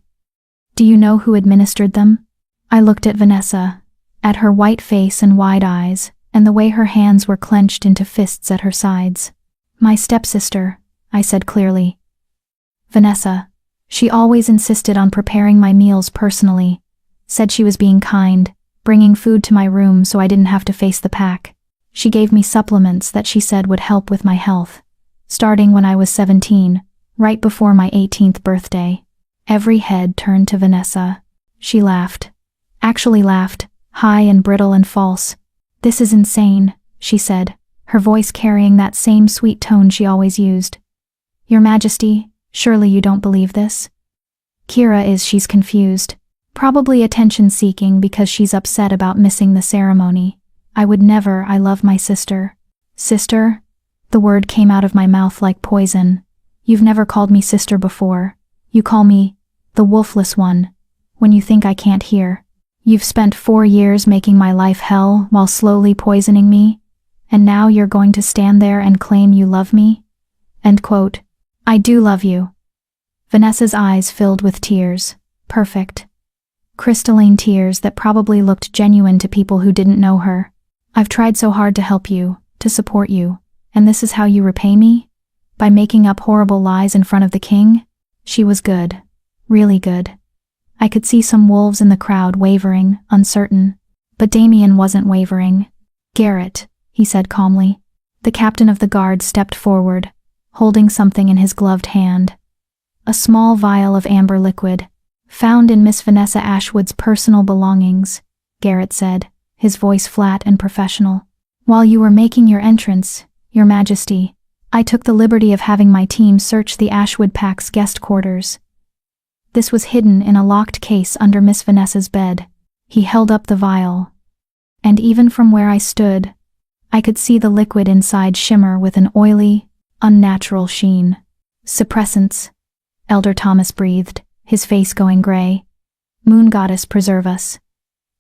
Do you know who administered them? I looked at Vanessa, at her white face and wide eyes, and the way her hands were clenched into fists at her sides. My stepsister, I said clearly. Vanessa. She always insisted on preparing my meals personally, said she was being kind, bringing food to my room so I didn't have to face the pack. She gave me supplements that she said would help with my health, starting when I was 17, right before my 18th birthday. Every head turned to Vanessa. She laughed. Actually laughed, high and brittle and false. This is insane, she said, her voice carrying that same sweet tone she always used. Your Majesty, surely you don't believe this? She's confused. Probably attention-seeking because she's upset about missing the ceremony. I would never, I love my sister. Sister? The word came out of my mouth like poison. You've never called me sister before. You call me the wolfless one, when you think I can't hear. You've spent 4 years making my life hell while slowly poisoning me, and now you're going to stand there and claim you love me? End quote. I do love you. Vanessa's eyes filled with tears. Perfect. Crystalline tears that probably looked genuine to people who didn't know her. I've tried so hard to help you, to support you, and this is how you repay me? By making up horrible lies in front of the king? She was good. Really good. I could see some wolves in the crowd wavering, uncertain. But Damien wasn't wavering. Garrett, he said calmly. The captain of the guard stepped forward, holding something in his gloved hand. A small vial of amber liquid, found in Miss Vanessa Ashwood's personal belongings, Garrett said, his voice flat and professional. While you were making your entrance, Your Majesty, I took the liberty of having my team search the Ashwood Pack's guest quarters. This was hidden in a locked case under Miss Vanessa's bed. He held up the vial. And even from where I stood, I could see the liquid inside shimmer with an oily, unnatural sheen. Suppressants, Elder Thomas breathed, his face going gray. Moon Goddess preserve us.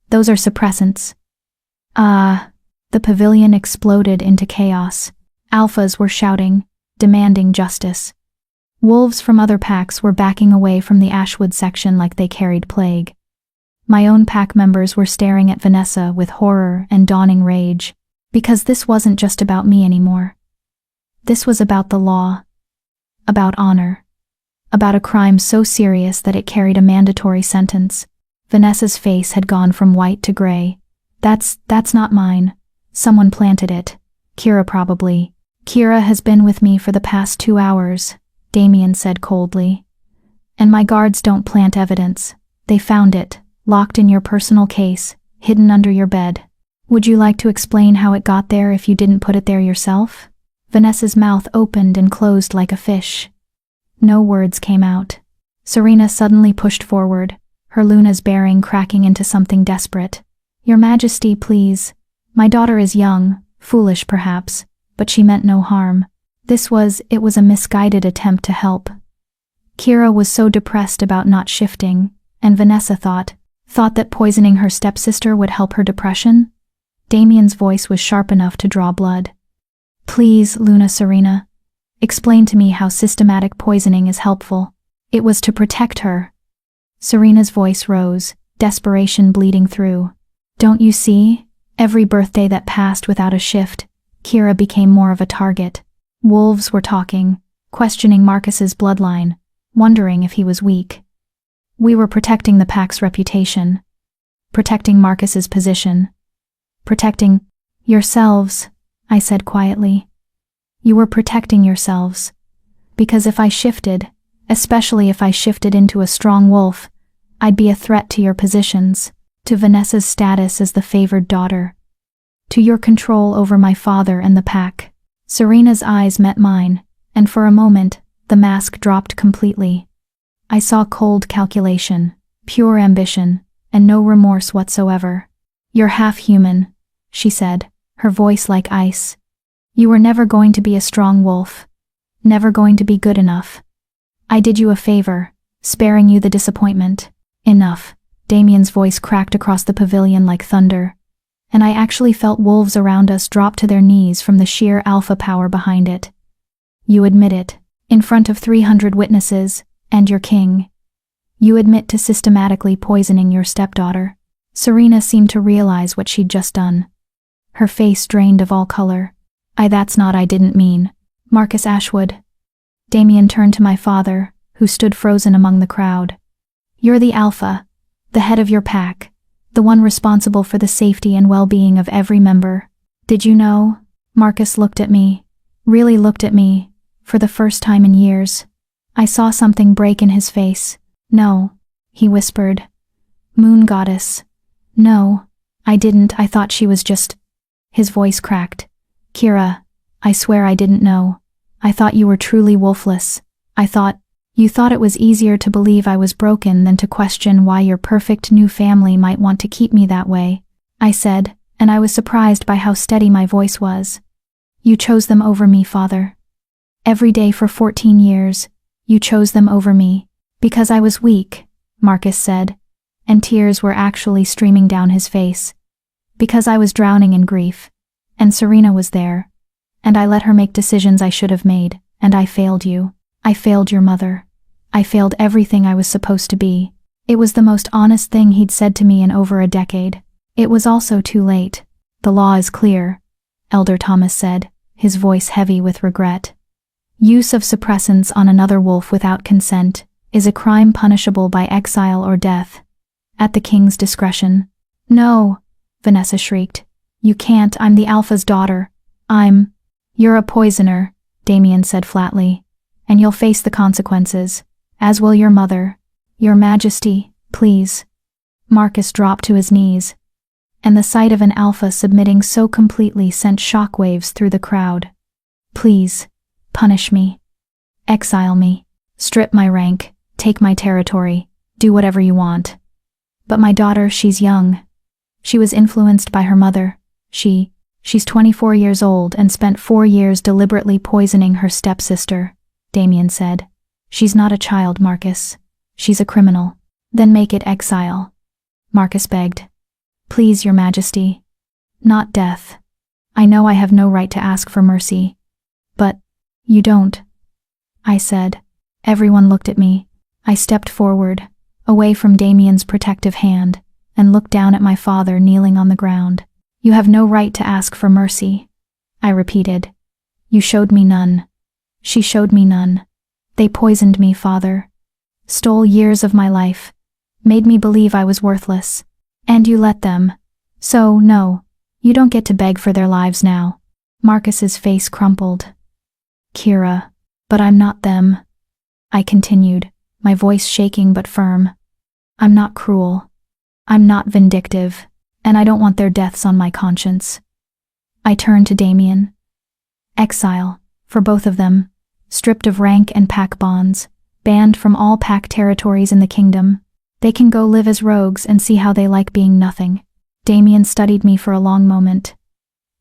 Those are suppressants. The pavilion exploded into chaos. Alphas were shouting, demanding justice. Wolves from other packs were backing away from the Ashwood section like they carried plague. My own pack members were staring at Vanessa with horror and dawning rage, because this wasn't just about me anymore. This was about the law, about honor, about a crime so serious that it carried a mandatory sentence. Vanessa's face had gone from white to gray. That's not mine. Someone planted it. Kira probably. Kira has been with me for the past 2 hours, Damien said coldly. And my guards don't plant evidence. They found it, locked in your personal case, hidden under your bed. Would you like to explain how it got there if you didn't put it there yourself? Vanessa's mouth opened and closed like a fish. No words came out. Serena suddenly pushed forward, her Luna's bearing cracking into something desperate. Your Majesty, please. My daughter is young, foolish perhaps, but she meant no harm. It was a misguided attempt to help. Kira was so depressed about not shifting, and Vanessa thought that poisoning her stepsister would help her depression? Damien's voice was sharp enough to draw blood. Please, Luna Serena. Explain to me how systematic poisoning is helpful. It was to protect her. Serena's voice rose, desperation bleeding through. Don't you see? Every birthday that passed without a shift, Kira became more of a target. Wolves were talking, questioning Marcus's bloodline, wondering if he was weak. We were protecting the pack's reputation, protecting Marcus's position, protecting yourselves, I said quietly. You were protecting yourselves. Because if I shifted, especially if I shifted into a strong wolf, I'd be a threat to your positions, to Vanessa's status as the favored daughter, to your control over my father and the pack. Serena's eyes met mine, and for a moment, the mask dropped completely. I saw cold calculation, pure ambition, and no remorse whatsoever. You're half human, she said, her voice like ice. You were never going to be a strong wolf, never going to be good enough. I did you a favor, sparing you the disappointment. Enough. Damien's voice cracked across the pavilion like thunder, and I actually felt wolves around us drop to their knees from the sheer alpha power behind it. You admit it, in front of 300 witnesses, and your king. You admit to systematically poisoning your stepdaughter. Serena seemed to realize what she'd just done. Her face drained of all color. That's not I didn't mean. Marcus Ashwood. Damien turned to my father, who stood frozen among the crowd. You're the alpha, the head of your pack, the one responsible for the safety and well-being of every member. Did you know? Marcus looked at me, really looked at me, for the first time in years. I saw something break in his face. No, he whispered. Moon goddess. No, I didn't. I thought she was just... His voice cracked. Kira, I swear I didn't know. I thought you were truly wolfless. You thought it was easier to believe I was broken than to question why your perfect new family might want to keep me that way, I said, and I was surprised by how steady my voice was. You chose them over me, father. Every day for 14 years, you chose them over me. Because I was weak, Marcus said, and tears were actually streaming down his face. Because I was drowning in grief, and Serena was there, and I let her make decisions I should have made, and I failed you. I failed your mother. I failed everything I was supposed to be. It was the most honest thing he'd said to me in over a decade. It was also too late. The law is clear, Elder Thomas said, his voice heavy with regret. Use of suppressants on another wolf without consent is a crime punishable by exile or death, at the king's discretion. No, Vanessa shrieked. You can't. I'm the alpha's daughter. You're a poisoner, Damien said flatly, and you'll face the consequences, as will your mother. Your Majesty, please. Marcus dropped to his knees, and the sight of an alpha submitting so completely sent shockwaves through the crowd. Please, punish me. Exile me. Strip my rank. Take my territory. Do whatever you want. But my daughter, she's young. She was influenced by her mother. She's 24 years old and spent 4 years deliberately poisoning her stepsister, Damien said. She's not a child, Marcus. She's a criminal. Then make it exile. Marcus begged. Please, Your Majesty. Not death. I know I have no right to ask for mercy. But you don't, I said. Everyone looked at me. I stepped forward, away from Damien's protective hand, and looked down at my father kneeling on the ground. You have no right to ask for mercy, I repeated. You showed me none. She showed me none. They poisoned me, father. Stole years of my life. Made me believe I was worthless. And you let them. So, no, you don't get to beg for their lives now. Marcus's face crumpled. Kira, but I'm not them, I continued, my voice shaking but firm. I'm not cruel. I'm not vindictive, and I don't want their deaths on my conscience. I turned to Damien. Exile, for both of them, stripped of rank and pack bonds, banned from all pack territories in the kingdom. They can go live as rogues and see how they like being nothing. Damien studied me for a long moment.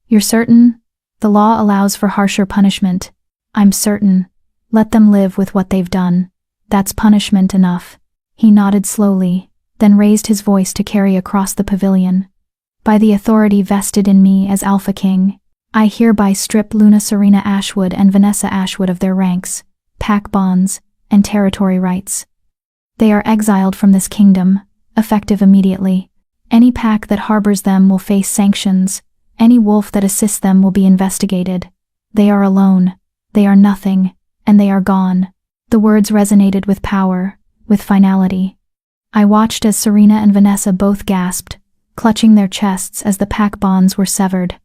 You're certain? The law allows for harsher punishment. I'm certain. Let them live with what they've done. That's punishment enough. He nodded slowly, then raised his voice to carry across the pavilion. By the authority vested in me as Alpha King, I hereby strip Luna Serena Ashwood and Vanessa Ashwood of their ranks, pack bonds, and territory rights. They are exiled from this kingdom, effective immediately. Any pack that harbors them will face sanctions. Any wolf that assists them will be investigated. They are alone. They are nothing, and they are gone. The words resonated with power, with finality. I watched as Serena and Vanessa both gasped, clutching their chests as the pack bonds were severed.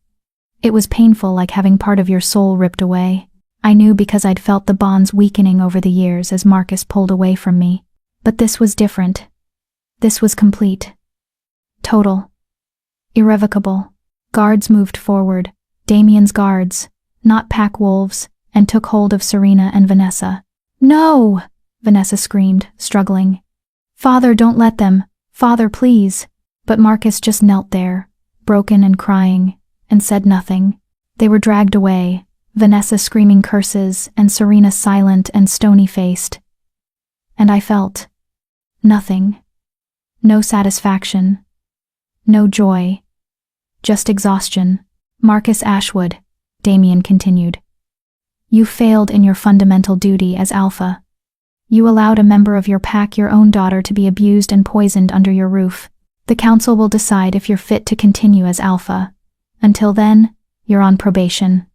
It was painful, like having part of your soul ripped away. I knew because I'd felt the bonds weakening over the years as Marcus pulled away from me. But this was different. This was complete. Total. Irrevocable. Guards moved forward, Damien's guards, not pack wolves, and took hold of Serena and Vanessa. No! Vanessa screamed, struggling. Father, don't let them. Father, please. But Marcus just knelt there, broken and crying, and said nothing. They were dragged away, Vanessa screaming curses and Serena silent and stony-faced. And I felt nothing. No satisfaction. No joy. Just exhaustion. Marcus Ashwood, Damien continued. You failed in your fundamental duty as Alpha. You allowed a member of your pack, your own daughter, to be abused and poisoned under your roof. The council will decide if you're fit to continue as Alpha. Until then, you're on probation.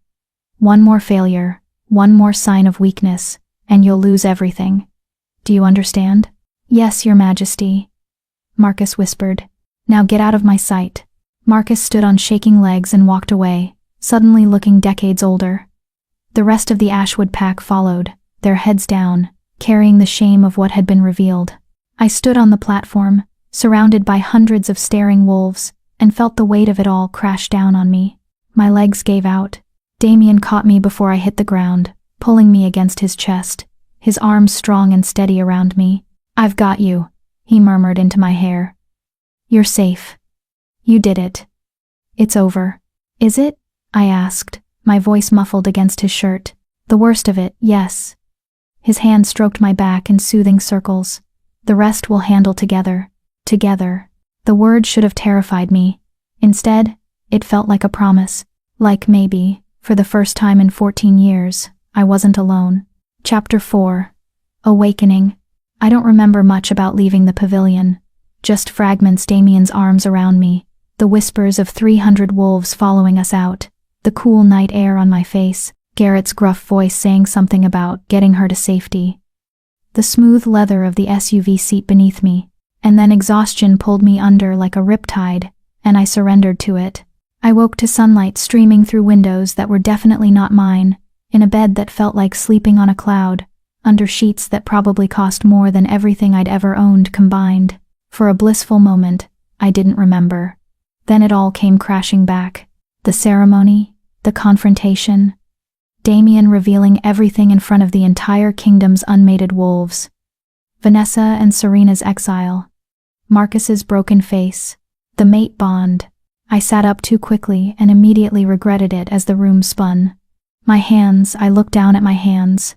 One more failure, one more sign of weakness, and you'll lose everything. Do you understand? Yes, Your Majesty, Marcus whispered. Now get out of my sight. Marcus stood on shaking legs and walked away, suddenly looking decades older. The rest of the Ashwood pack followed, their heads down, carrying the shame of what had been revealed. I stood on the platform, surrounded by hundreds of staring wolves, and felt the weight of it all crash down on me. My legs gave out. Damien caught me before I hit the ground, pulling me against his chest, his arms strong and steady around me. I've got you, he murmured into my hair. You're safe. You did it. It's over. Is it? I asked, my voice muffled against his shirt. The worst of it, yes. His hand stroked my back in soothing circles. The rest we'll handle together. Together. The word should have terrified me. Instead, it felt like a promise. Like maybe, for the first time in 14 years, I wasn't alone. Chapter 4. Awakening. I don't remember much about leaving the pavilion. Just fragments, Damien's arms around me, the whispers of 300 wolves following us out, the cool night air on my face, Garrett's gruff voice saying something about getting her to safety, the smooth leather of the SUV seat beneath me, and then exhaustion pulled me under like a riptide, and I surrendered to it. I woke to sunlight streaming through windows that were definitely not mine, in a bed that felt like sleeping on a cloud, under sheets that probably cost more than everything I'd ever owned combined. For a blissful moment, I didn't remember. Then it all came crashing back. The ceremony, the confrontation, Damien revealing everything in front of the entire kingdom's unmated wolves. Vanessa and Serena's exile. Marcus's broken face. The mate bond. I sat up too quickly and immediately regretted it as the room spun. My hands, I looked down at my hands.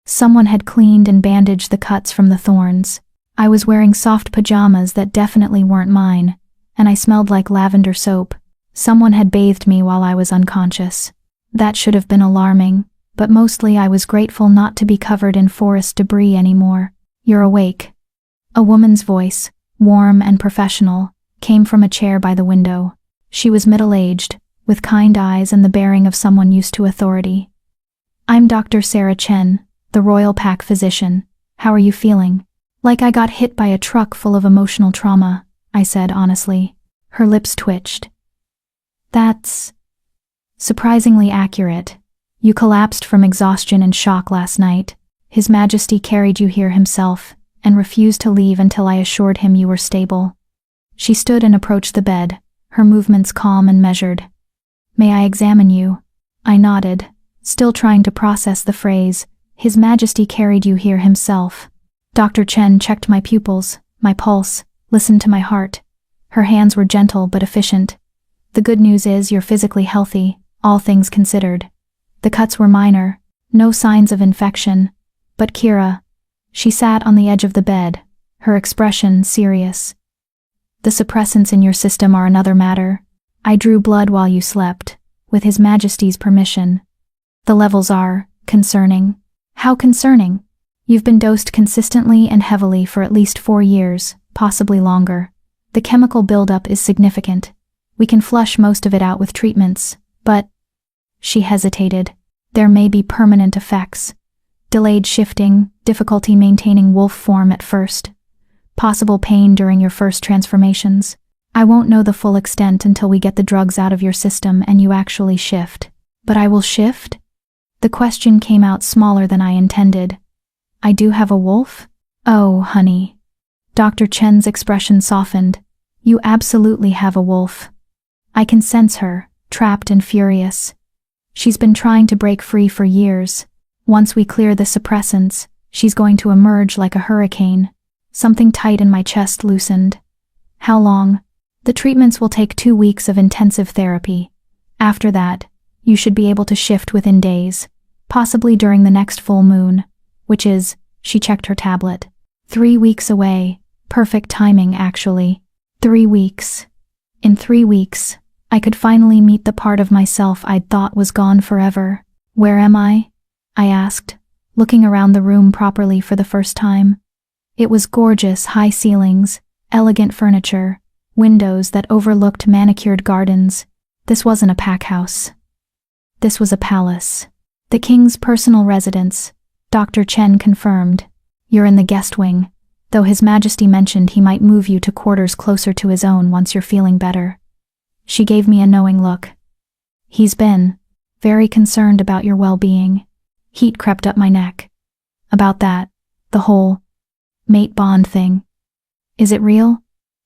Someone had cleaned and bandaged the cuts from the thorns. I was wearing soft pajamas that definitely weren't mine, and I smelled like lavender soap. Someone had bathed me while I was unconscious. That should have been alarming, but mostly I was grateful not to be covered in forest debris anymore. You're awake. A woman's voice, warm and professional, came from a chair by the window. She was middle-aged, with kind eyes and the bearing of someone used to authority. I'm Dr. Sarah Chen, the Royal Pack physician. How are you feeling? Like I got hit by a truck full of emotional trauma, I said honestly. Her lips twitched. That's surprisingly accurate. You collapsed from exhaustion and shock last night. His Majesty carried you here himself, and refused to leave until I assured him you were stable. She stood and approached the bed, her movements calm and measured. May I examine you? I nodded, still trying to process the phrase, His Majesty carried you here himself. Dr. Chen checked my pupils, my pulse, listened to my heart. Her hands were gentle but efficient. The good news is you're physically healthy, all things considered. The cuts were minor, no signs of infection. But Kira, she sat on the edge of the bed, her expression serious. The suppressants in your system are another matter. I drew blood while you slept, with His Majesty's permission. The levels are concerning. How concerning? You've been dosed consistently and heavily for at least 4 years, possibly longer. The chemical buildup is significant. We can flush most of it out with treatments, but... She hesitated. There may be permanent effects. Delayed shifting, difficulty maintaining wolf form at first. Possible pain during your first transformations. I won't know the full extent until we get the drugs out of your system and you actually shift. But I will shift? The question came out smaller than I intended. I do have a wolf? Oh, honey. Dr. Chen's expression softened. You absolutely have a wolf. I can sense her, trapped and furious. She's been trying to break free for years. Once we clear the suppressants, she's going to emerge like a hurricane. Something tight in my chest loosened. How long? The treatments will take 2 weeks of intensive therapy. After that, you should be able to shift within days, possibly during the next full moon, which is, she checked her tablet, 3 weeks away. Perfect timing, actually. 3 weeks. In 3 weeks, I could finally meet the part of myself I'd thought was gone forever. Where am I? I asked, looking around the room properly for the first time. It was gorgeous, high ceilings, elegant furniture, windows that overlooked manicured gardens. This wasn't a pack house. This was a palace. The king's personal residence, Dr. Chen confirmed. You're in the guest wing, though His Majesty mentioned he might move you to quarters closer to his own once you're feeling better. She gave me a knowing look. He's been very concerned about your well-being. Heat crept up my neck. About that, the whole mate bond thing. Is it real?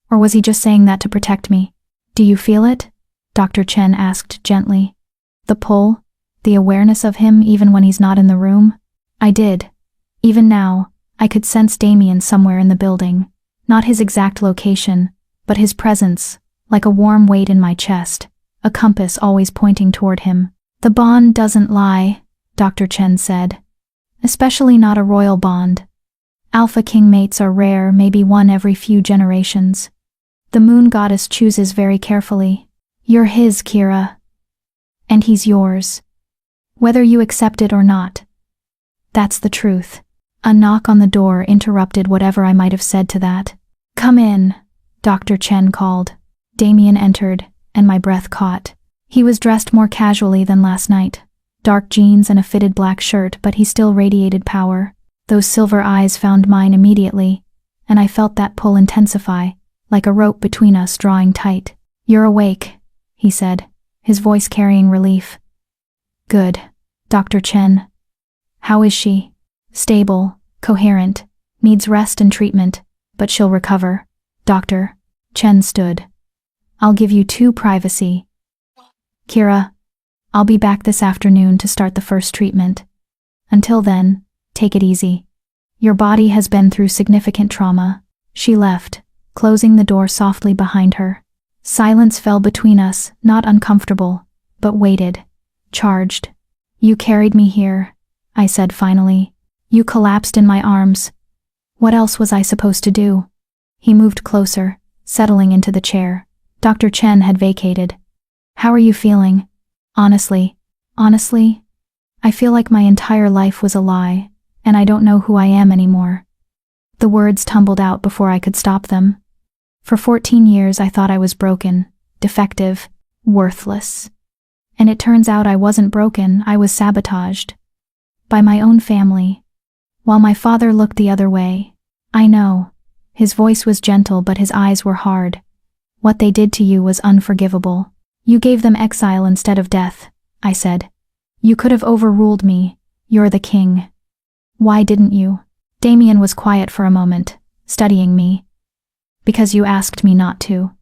Or was he just saying that to protect me? Do you feel it? Dr. Chen asked gently. The pull, the awareness of him even when he's not in the room? I did. Even now, I could sense Damien somewhere in the building. Not his exact location, but his presence, like a warm weight in my chest, a compass always pointing toward him. The bond doesn't lie, Dr. Chen said. Especially not a royal bond. Alpha king mates are rare, maybe one every few generations. The moon goddess chooses very carefully. You're his, Kira. And he's yours. Whether you accept it or not. That's the truth. A knock on the door interrupted whatever I might have said to that. Come in, Dr. Chen called. Damien entered, and my breath caught. He was dressed more casually than last night. Dark jeans and a fitted black shirt, but he still radiated power. Those silver eyes found mine immediately, and I felt that pull intensify, like a rope between us drawing tight. You're awake, he said, his voice carrying relief. Good, Dr. Chen. How is she? Stable, coherent, needs rest and treatment, but she'll recover. Doctor. Chen stood. I'll give you 2 privacy. Kira, I'll be back this afternoon to start the first treatment. Until then, take it easy. Your body has been through significant trauma. She left, closing the door softly behind her. Silence fell between us, not uncomfortable, but weighted, charged. You carried me here, I said finally. You collapsed in my arms. What else was I supposed to do? He moved closer, settling into the chair. Dr. Chen had vacated. How are you feeling? Honestly, I feel like my entire life was a lie, and I don't know who I am anymore. The words tumbled out before I could stop them. For 14 years I thought I was broken, defective, worthless. And it turns out I wasn't broken, I was sabotaged. By my own family. While my father looked the other way. I know. His voice was gentle but his eyes were hard. What they did to you was unforgivable. You gave them exile instead of death, I said. You could have overruled me. You're the king. Why didn't you? Damien was quiet for a moment, studying me. Because you asked me not to.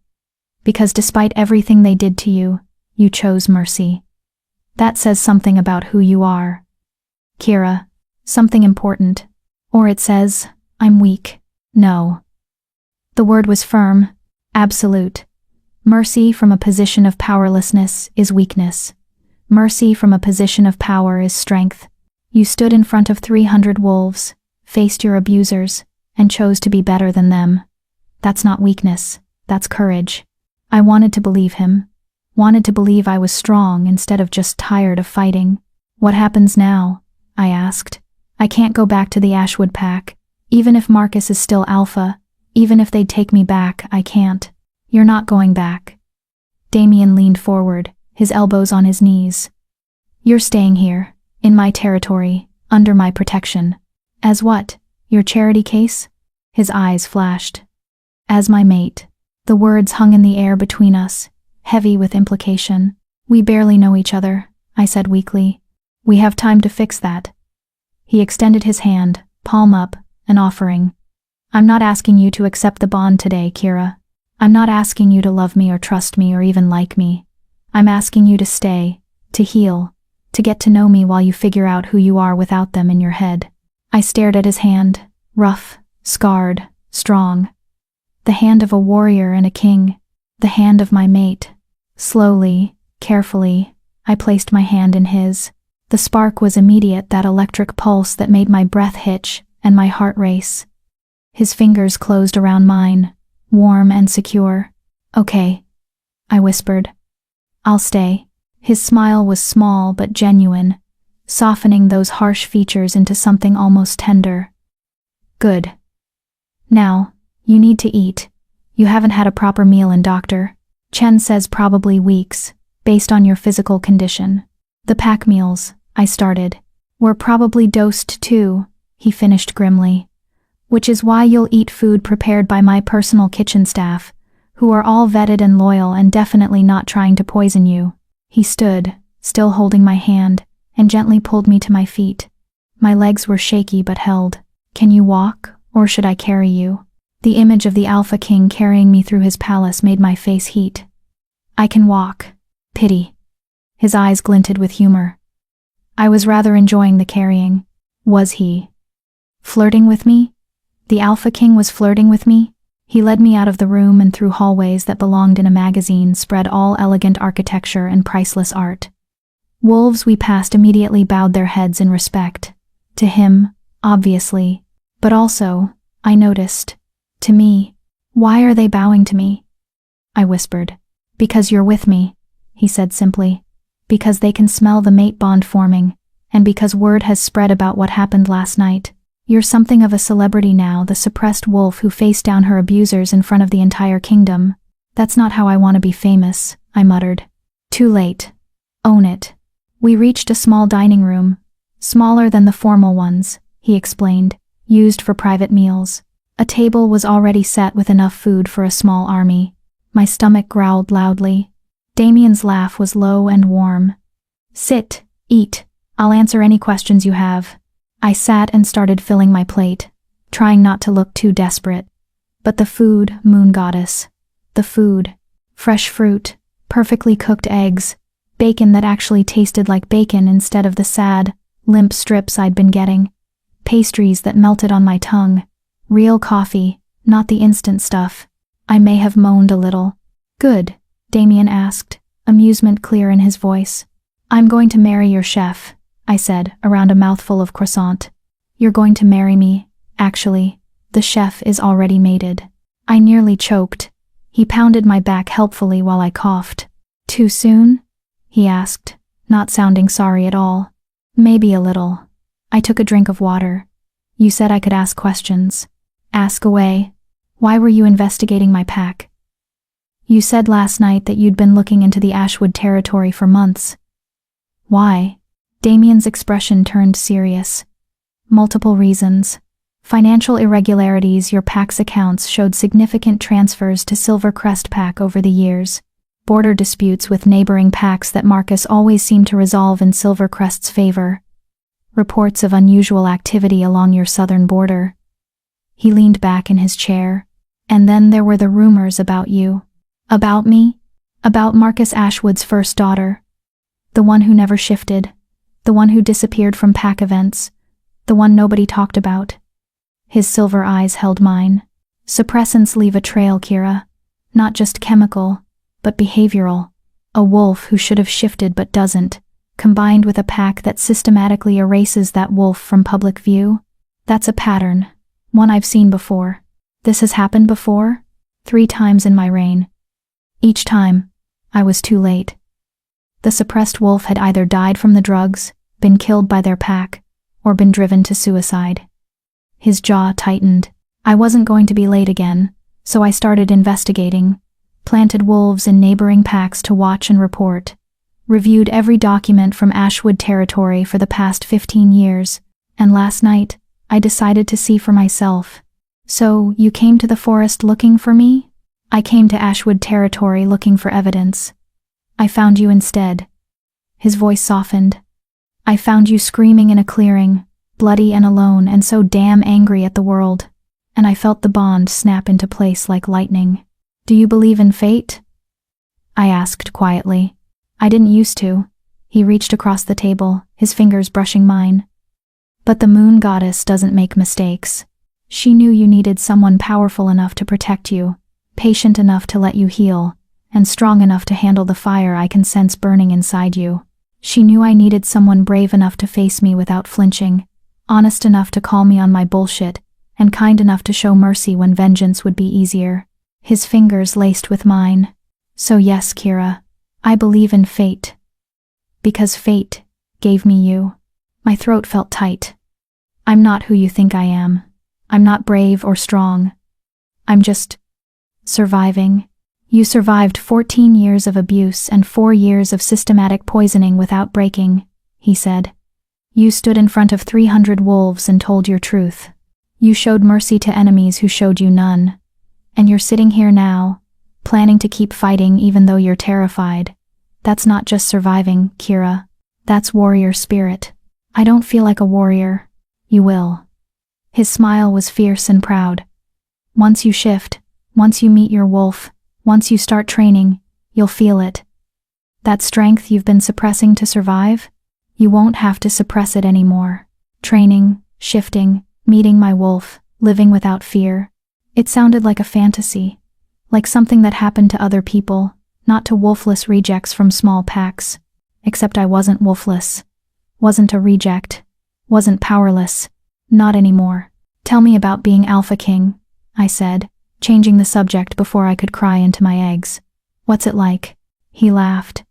Because despite everything they did to you, you chose mercy. That says something about who you are. Kira, something important. Or it says, I'm weak. No. The word was firm, absolute. Mercy from a position of powerlessness is weakness. Mercy from a position of power is strength. You stood in front of 300 wolves, faced your abusers, and chose to be better than them. That's not weakness, that's courage. I wanted to believe him. Wanted to believe I was strong instead of just tired of fighting. What happens now? I asked. I can't go back to the Ashwood pack. Even if Marcus is still alpha, even if they'd take me back, I can't. You're not going back. Damien leaned forward, his elbows on his knees. You're staying here, in my territory, under my protection. As what? Your charity case? His eyes flashed. As my mate. The words hung in the air between us, heavy with implication. We barely know each other, I said weakly. We have time to fix that. He extended his hand, palm up, an offering. I'm not asking you to accept the bond today, Kira. I'm not asking you to love me or trust me or even like me. I'm asking you to stay, to heal, to get to know me while you figure out who you are without them in your head. I stared at his hand, rough, scarred, strong. The hand of a warrior and a king, the hand of my mate. Slowly, carefully, I placed my hand in his. The spark was immediate, that electric pulse that made my breath hitch and my heart race. His fingers closed around mine, warm and secure. "Okay," I whispered. "I'll stay." His smile was small but genuine, softening those harsh features into something almost tender. "Good. Now, you need to eat. You haven't had a proper meal in Dr. Chen says probably weeks, based on your physical condition." "The pack meals," I started, "were probably dosed too," he finished grimly. "Which is why you'll eat food prepared by my personal kitchen staff, who are all vetted and loyal and definitely not trying to poison you." He stood, still holding my hand, and gently pulled me to my feet. My legs were shaky but held. "Can you walk, or should I carry you?" The image of the Alpha King carrying me through his palace made my face heat. "I can walk." "Pity." His eyes glinted with humor. I was rather enjoying the carrying. Was he flirting with me? The Alpha King was flirting with me? He led me out of the room and through hallways that belonged in a magazine spread all elegant architecture and priceless art. Wolves we passed immediately bowed their heads in respect. To him, obviously, but also, I noticed, to me. "Why are they bowing to me?" I whispered. "Because you're with me," he said simply. "Because they can smell the mate bond forming, and because word has spread about what happened last night. You're something of a celebrity now, the suppressed wolf who faced down her abusers in front of the entire kingdom." "That's not how I want to be famous," I muttered. "Too late. Own it." We reached a small dining room, smaller than the formal ones, he explained, used for private meals. A table was already set with enough food for a small army. My stomach growled loudly. Damien's laugh was low and warm. "Sit, eat. I'll answer any questions you have." I sat and started filling my plate, trying not to look too desperate. But the food, moon goddess. The food. Fresh fruit, perfectly cooked eggs, bacon that actually tasted like bacon instead of the sad, limp strips I'd been getting. Pastries that melted on my tongue. Real coffee, not the instant stuff. I may have moaned a little. "Good?" Damien asked, amusement clear in his voice. "I'm going to marry your chef," I said, around a mouthful of croissant. "You're going to marry me, actually. The chef is already mated." I nearly choked. He pounded my back helpfully while I coughed. "Too soon?" he asked, not sounding sorry at all. "Maybe a little." I took a drink of water. "You said I could ask questions." "Ask away. Why were you investigating my pack?" "You said last night that you'd been looking into the Ashwood territory for months." "Why?" Damien's expression turned serious. "Multiple reasons. Financial irregularities. Your pack's accounts showed significant transfers to Silvercrest pack over the years. Border disputes with neighboring packs that Marcus always seemed to resolve in Silvercrest's favor. Reports of unusual activity along your southern border." He leaned back in his chair. "And then there were the rumors about you." "About me?" "About Marcus Ashwood's first daughter. The one who never shifted. The one who disappeared from pack events. The one nobody talked about." His silver eyes held mine. "Suppressants leave a trail, Kira. Not just chemical, but behavioral. A wolf who should have shifted but doesn't, combined with a pack that systematically erases that wolf from public view. That's a pattern, one I've seen before. This has happened before? 3 times in my reign. Each time, I was too late. The suppressed wolf had either died from the drugs, been killed by their pack, or been driven to suicide." His jaw tightened. I wasn't going to be late again, so I started investigating, planted wolves in neighboring packs to watch and report, reviewed every document from Ashwood territory for the past 15 years, and last night, I decided to see for myself. "So, you came to the forest looking for me?" "I came to Ashwood territory looking for evidence. I found you instead." His voice softened. "I found you screaming in a clearing, bloody and alone and so damn angry at the world. And I felt the bond snap into place like lightning." "Do you believe in fate?" I asked quietly. "I didn't used to." He reached across the table, his fingers brushing mine. "But the moon goddess doesn't make mistakes. She knew you needed someone powerful enough to protect you, patient enough to let you heal, and strong enough to handle the fire I can sense burning inside you. She knew I needed someone brave enough to face me without flinching, honest enough to call me on my bullshit, and kind enough to show mercy when vengeance would be easier. His fingers laced with mine. So yes, Kira, I believe in fate. Because fate gave me you. My throat felt tight. I'm not who you think I am. I'm not brave or strong. I'm just surviving. You survived 14 years of abuse and 4 years of systematic poisoning without breaking, he said. You stood in front of 300 wolves and told your truth. You showed mercy to enemies who showed you none. And you're sitting here now, planning to keep fighting even though you're terrified. That's not just surviving, Kira. That's warrior spirit. I don't feel like a warrior. You will. His smile was fierce and proud. Once you shift, once you meet your wolf, once you start training, you'll feel it. That strength you've been suppressing to survive, you won't have to suppress it anymore. Training, shifting, meeting my wolf, living without fear. It sounded like a fantasy, like something that happened to other people, not to wolfless rejects from small packs. Except I wasn't wolfless, wasn't a reject, wasn't powerless, not anymore. Tell me about being Alpha King, I said, changing the subject before I could cry into my eggs. What's it like? He laughed.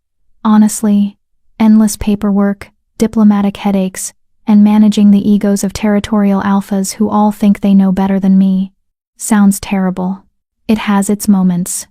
Honestly, endless paperwork, diplomatic headaches, and managing the egos of territorial alphas who all think they know better than me. Sounds terrible. It has its moments.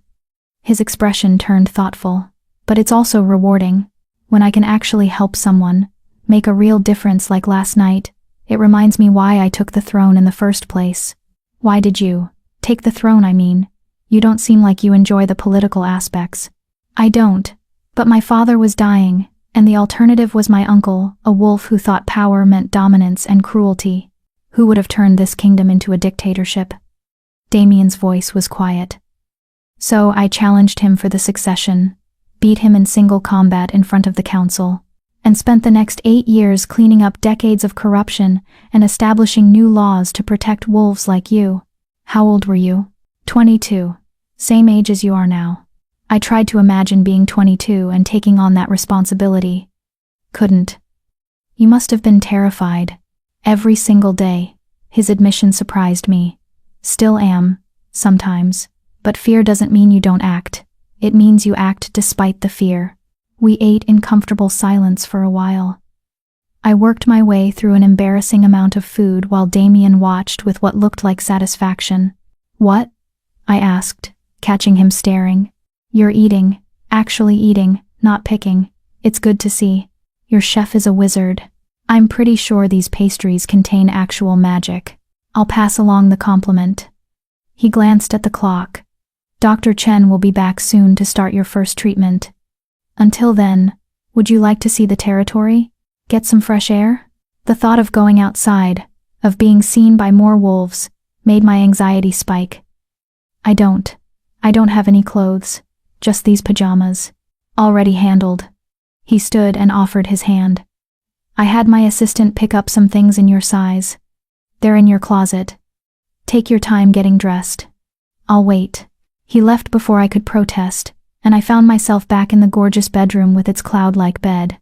His expression turned thoughtful. But it's also rewarding. When I can actually help someone, make a real difference like last night, it reminds me why I took the throne in the first place. Why did you take the throne, I mean? You don't seem like you enjoy the political aspects. I don't. But my father was dying, and the alternative was my uncle, a wolf who thought power meant dominance and cruelty. Who would have turned this kingdom into a dictatorship? Damien's voice was quiet. So I challenged him for the succession, beat him in single combat in front of the council, and spent the next 8 years cleaning up decades of corruption and establishing new laws to protect wolves like you. How old were you? 22. Same age as you are now. I tried to imagine being 22 and taking on that responsibility. Couldn't. You must have been terrified. Every single day. His admission surprised me. Still am, sometimes. But fear doesn't mean you don't act. It means you act despite the fear. We ate in comfortable silence for a while. I worked my way through an embarrassing amount of food while Damien watched with what looked like satisfaction. What? I asked, catching him staring. You're eating, actually eating, not picking. It's good to see. Your chef is a wizard. I'm pretty sure these pastries contain actual magic. I'll pass along the compliment. He glanced at the clock. Dr. Chen will be back soon to start your first treatment. Until then, would you like to see the territory? Get some fresh air? The thought of going outside, of being seen by more wolves, made my anxiety spike. I don't have any clothes, just these pajamas. Already handled. He stood and offered his hand. I had my assistant pick up some things in your size. They're in your closet. Take your time getting dressed. I'll wait. He left before I could protest, and I found myself back in the gorgeous bedroom with its cloud-like bed.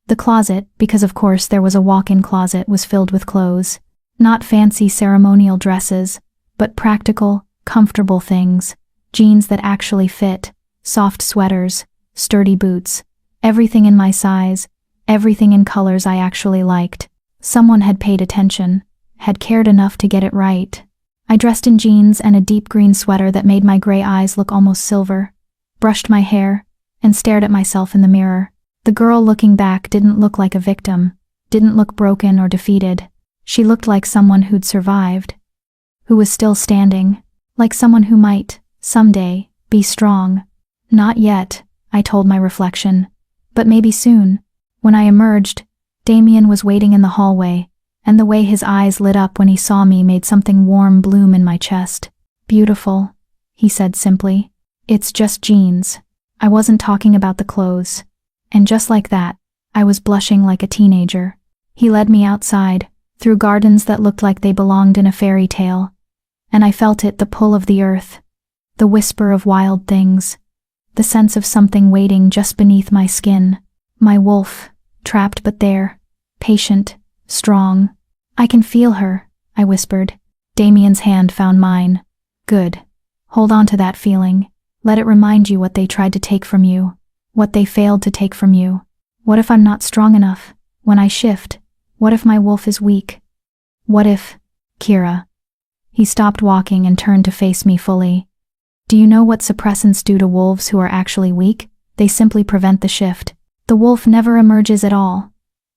The closet, because of course there was a walk-in closet, was filled with clothes. Not fancy ceremonial dresses, but practical, comfortable things. Jeans that actually fit, soft sweaters, sturdy boots. Everything in my size, everything in colors I actually liked. Someone had paid attention, had cared enough to get it right. I dressed in jeans and a deep green sweater that made my gray eyes look almost silver, brushed my hair, and stared at myself in the mirror. The girl looking back didn't look like a victim, didn't look broken or defeated. She looked like someone who'd survived, who was still standing, like someone who might, someday, be strong. Not yet, I told my reflection, but maybe soon. When I emerged, Damien was waiting in the hallway, and the way his eyes lit up when he saw me made something warm bloom in my chest. Beautiful, he said simply. It's just jeans. I wasn't talking about the clothes. And just like that, I was blushing like a teenager. He led me outside, through gardens that looked like they belonged in a fairy tale. And I felt it, the pull of the earth, the whisper of wild things, the sense of something waiting just beneath my skin. My wolf, trapped but there, patient, strong. I can feel her, I whispered. Damien's hand found mine. Good. Hold on to that feeling. Let it remind you what they tried to take from you. What they failed to take from you. What if I'm not strong enough? When I shift, what if my wolf is weak? What if… Kira. He stopped walking and turned to face me fully. Do you know what suppressants do to wolves who are actually weak? They simply prevent the shift. The wolf never emerges at all.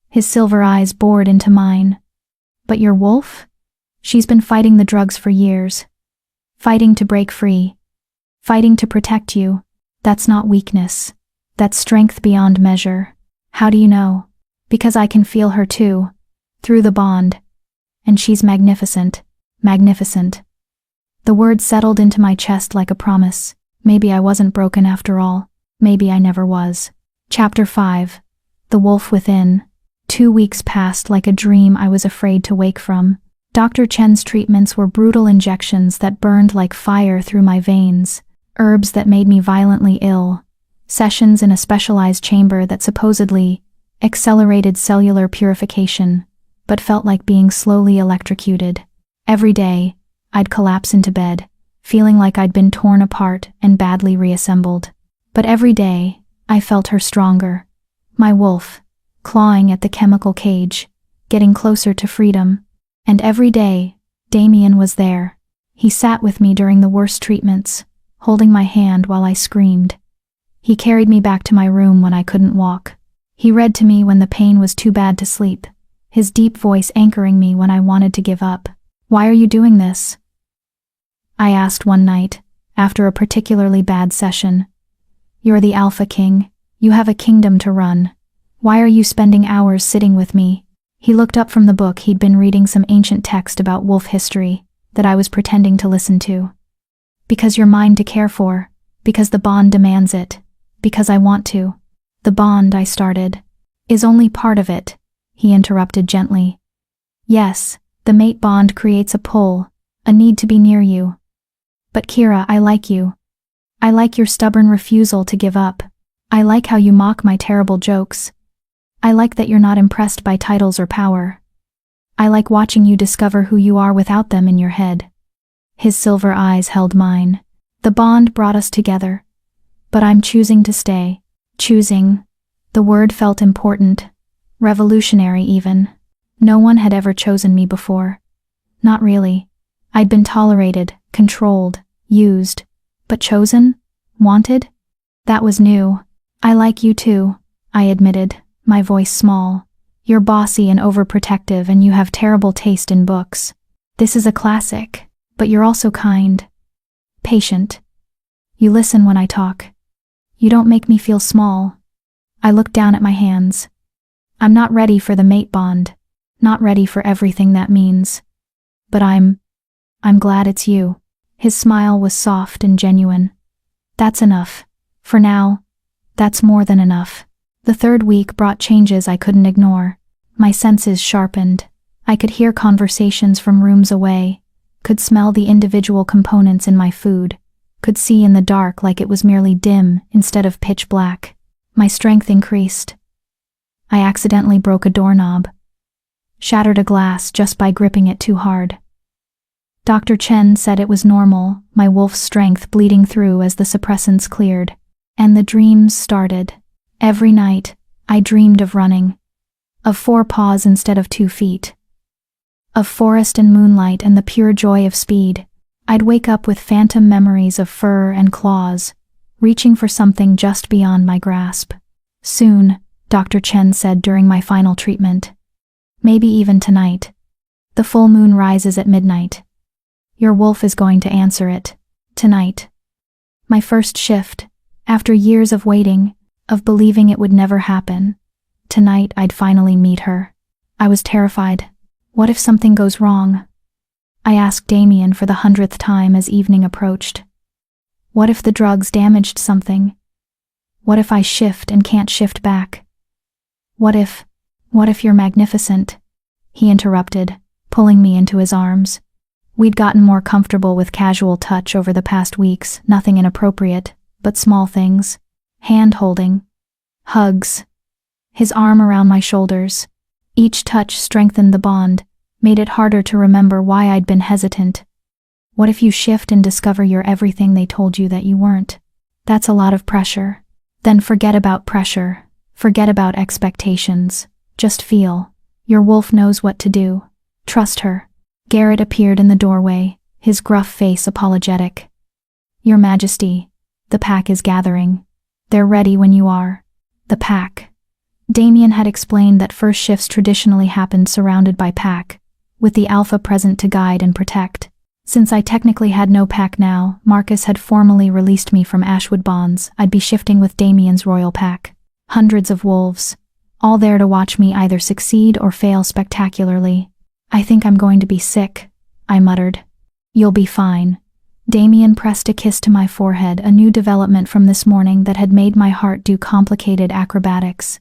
His silver eyes bored into mine. But your wolf? She's been fighting the drugs for years. Fighting to break free. Fighting to protect you. That's not weakness. That's strength beyond measure. How do you know? Because I can feel her too. Through the bond. And she's magnificent. Magnificent. The word settled into my chest like a promise. Maybe I wasn't broken after all. Maybe I never was. Chapter 5. The Wolf Within. 2 weeks passed like a dream I was afraid to wake from. Dr. Chen's treatments were brutal injections that burned like fire through my veins, herbs that made me violently ill, sessions in a specialized chamber that supposedly accelerated cellular purification, but felt like being slowly electrocuted. Every day, I'd collapse into bed, feeling like I'd been torn apart and badly reassembled. But every day, I felt her stronger. My wolf, clawing at the chemical cage, getting closer to freedom. And every day, Damien was there. He sat with me during the worst treatments, holding my hand while I screamed. He carried me back to my room when I couldn't walk. He read to me when the pain was too bad to sleep, his deep voice anchoring me when I wanted to give up. Why are you doing this? I asked one night, after a particularly bad session. You're the Alpha King. You have a kingdom to run. Why are you spending hours sitting with me? He looked up from the book he'd been reading, some ancient text about wolf history that I was pretending to listen to. Because you're mine to care for. Because the bond demands it. Because I want to. The bond, I started, is only part of it, he interrupted gently. Yes, the mate bond creates a pull, a need to be near you. But Kira, I like you. I like your stubborn refusal to give up. I like how you mock my terrible jokes. I like that you're not impressed by titles or power. I like watching you discover who you are without them in your head. His silver eyes held mine. The bond brought us together. But I'm choosing to stay. Choosing. The word felt important. Revolutionary even. No one had ever chosen me before. Not really. I'd been tolerated, controlled, used. But chosen? Wanted? That was new. I like you too, I admitted, my voice small. You're bossy and overprotective, and you have terrible taste in books. This is a classic, but you're also kind. Patient. You listen when I talk. You don't make me feel small. I looked down at my hands. I'm not ready for the mate bond. Not ready for everything that means. But I'm glad it's you. His smile was soft and genuine. That's enough. For now, that's more than enough. The 3rd week brought changes I couldn't ignore. My senses sharpened. I could hear conversations from rooms away, could smell the individual components in my food, could see in the dark like it was merely dim instead of pitch black. My strength increased. I accidentally broke a doorknob. Shattered a glass just by gripping it too hard. Dr. Chen said it was normal, my wolf's strength bleeding through as the suppressants cleared. And the dreams started. Every night, I dreamed of running. Of 4 paws instead of 2 feet. Of forest and moonlight and the pure joy of speed. I'd wake up with phantom memories of fur and claws, reaching for something just beyond my grasp. Soon, Dr. Chen said during my final treatment. Maybe even tonight. The full moon rises at midnight. Your wolf is going to answer it. Tonight. My first shift, after years of waiting, of believing it would never happen. Tonight I'd finally meet her. I was terrified. What if something goes wrong? I asked Damien for the 100th time as evening approached. What if the drugs damaged something? What if I shift and can't shift back? What if you're magnificent? He interrupted, pulling me into his arms. We'd gotten more comfortable with casual touch over the past weeks, nothing inappropriate, but small things. Hand-holding. Hugs. His arm around my shoulders. Each touch strengthened the bond, made it harder to remember why I'd been hesitant. What if you shift and discover you're everything they told you that you weren't? That's a lot of pressure. Then forget about pressure. Forget about expectations. Just feel. Your wolf knows what to do. Trust her. Garrett appeared in the doorway, his gruff face apologetic. Your Majesty, the pack is gathering. They're ready when you are. The pack. Damien had explained that first shifts traditionally happened surrounded by pack, with the alpha present to guide and protect. Since I technically had no pack now, Marcus had formally released me from Ashwood bonds. I'd be shifting with Damien's royal pack. Hundreds of wolves, all there to watch me either succeed or fail spectacularly. I think I'm going to be sick, I muttered. You'll be fine. Damien pressed a kiss to my forehead, a new development from this morning that had made my heart do complicated acrobatics.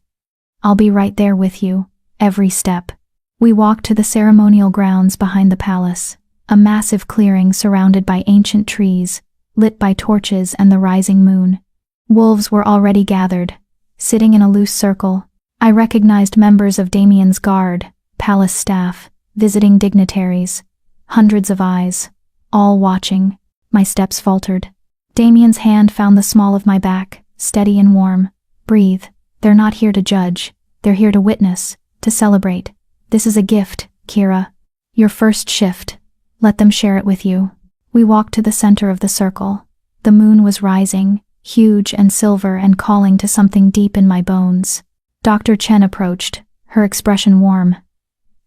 I'll be right there with you, every step. We walked to the ceremonial grounds behind the palace, a massive clearing surrounded by ancient trees, lit by torches and the rising moon. Wolves were already gathered, sitting in a loose circle. I recognized members of Damien's guard, palace staff, visiting dignitaries, hundreds of eyes, all watching. My steps faltered. Damien's hand found the small of my back, steady and warm. Breathe. They're not here to judge. They're here to witness, to celebrate. This is a gift, Kira. Your first shift. Let them share it with you. We walked to the center of the circle. The moon was rising, huge and silver and calling to something deep in my bones. Dr. Chen approached, her expression warm.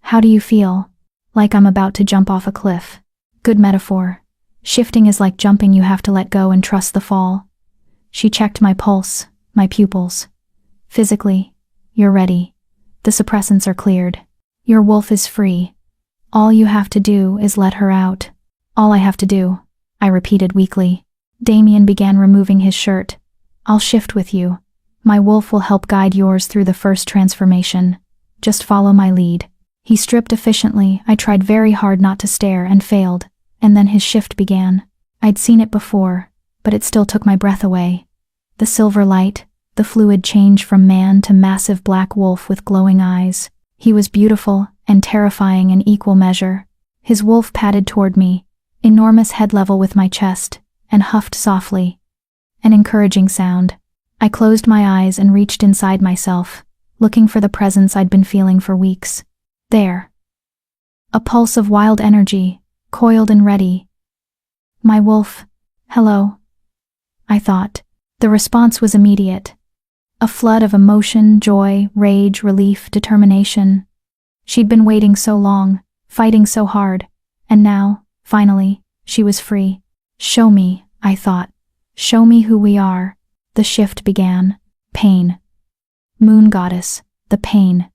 How do you feel? Like I'm about to jump off a cliff. Good metaphor. Shifting is like jumping, you have to let go and trust the fall. She checked my pulse, my pupils. Physically, you're ready. The suppressants are cleared. Your wolf is free. All you have to do is let her out. All I have to do, I repeated weakly. Damien began removing his shirt. I'll shift with you. My wolf will help guide yours through the first transformation. Just follow my lead. He stripped efficiently. I tried very hard not to stare and failed. And then his shift began. I'd seen it before, but it still took my breath away. The silver light, the fluid change from man to massive black wolf with glowing eyes. He was beautiful and terrifying in equal measure. His wolf padded toward me, enormous head level with my chest, and huffed softly. An encouraging sound. I closed my eyes and reached inside myself, looking for the presence I'd been feeling for weeks. There. A pulse of wild energy, coiled and ready. My wolf. Hello. I thought. The response was immediate. A flood of emotion, joy, rage, relief, determination. She'd been waiting so long, fighting so hard, and now, finally, she was free. Show me, I thought. Show me who we are. The shift began. Pain. Moon goddess, the pain.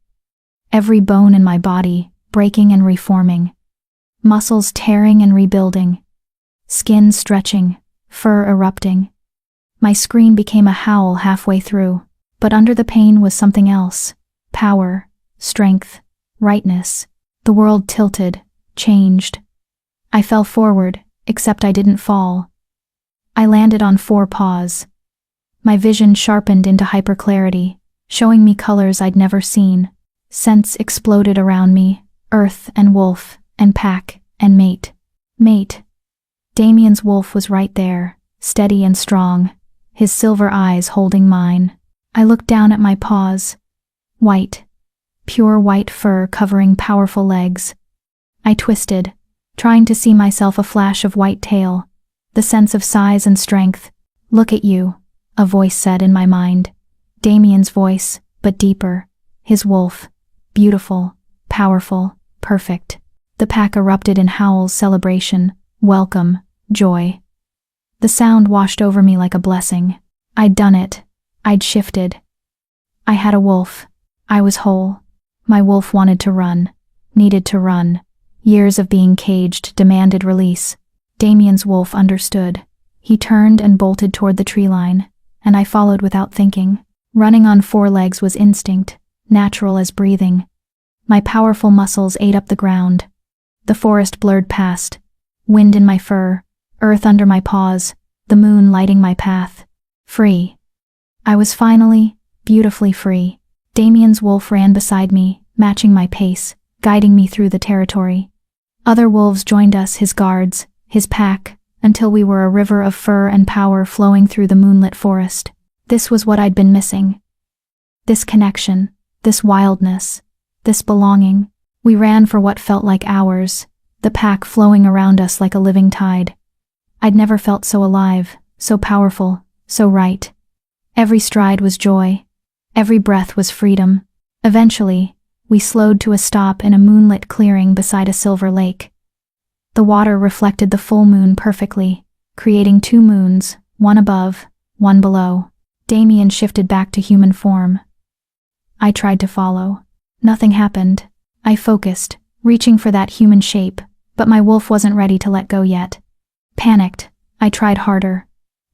Every bone in my body, breaking and reforming. Muscles tearing and rebuilding. Skin stretching, fur erupting. My scream became a howl halfway through, but under the pain was something else. Power, strength, rightness. The world tilted, changed. I fell forward, except I didn't fall. I landed on 4 paws. My vision sharpened into hyperclarity, showing me colors I'd never seen. Scents exploded around me, earth and wolf, and pack, and mate. Mate. Damien's wolf was right there, steady and strong, his silver eyes holding mine. I looked down at my paws. White. Pure white fur covering powerful legs. I twisted, trying to see myself a flash of white tail, the sense of size and strength. Look at you, a voice said in my mind. Damien's voice, but deeper. His wolf. Beautiful, powerful, perfect. The pack erupted in howls, celebration, welcome, joy. The sound washed over me like a blessing. I'd done it. I'd shifted. I had a wolf. I was whole. My wolf wanted to run, needed to run. Years of being caged demanded release. Damien's wolf understood. He turned and bolted toward the tree line, and I followed without thinking. Running on 4 legs was instinct, natural as breathing. My powerful muscles ate up the ground. The forest blurred past. Wind in my fur, earth under my paws, the moon lighting my path. Free. I was finally, beautifully free. Damien's wolf ran beside me, matching my pace, guiding me through the territory. Other wolves joined us, his guards, his pack, until we were a river of fur and power flowing through the moonlit forest. This was what I'd been missing. This connection, this wildness, this belonging. We ran for what felt like hours, the pack flowing around us like a living tide. I'd never felt so alive, so powerful, so right. Every stride was joy. Every breath was freedom. Eventually, we slowed to a stop in a moonlit clearing beside a silver lake. The water reflected the full moon perfectly, creating two moons, one above, one below. Damien shifted back to human form. I tried to follow. Nothing happened. I focused, reaching for that human shape, but my wolf wasn't ready to let go yet. Panicked, I tried harder.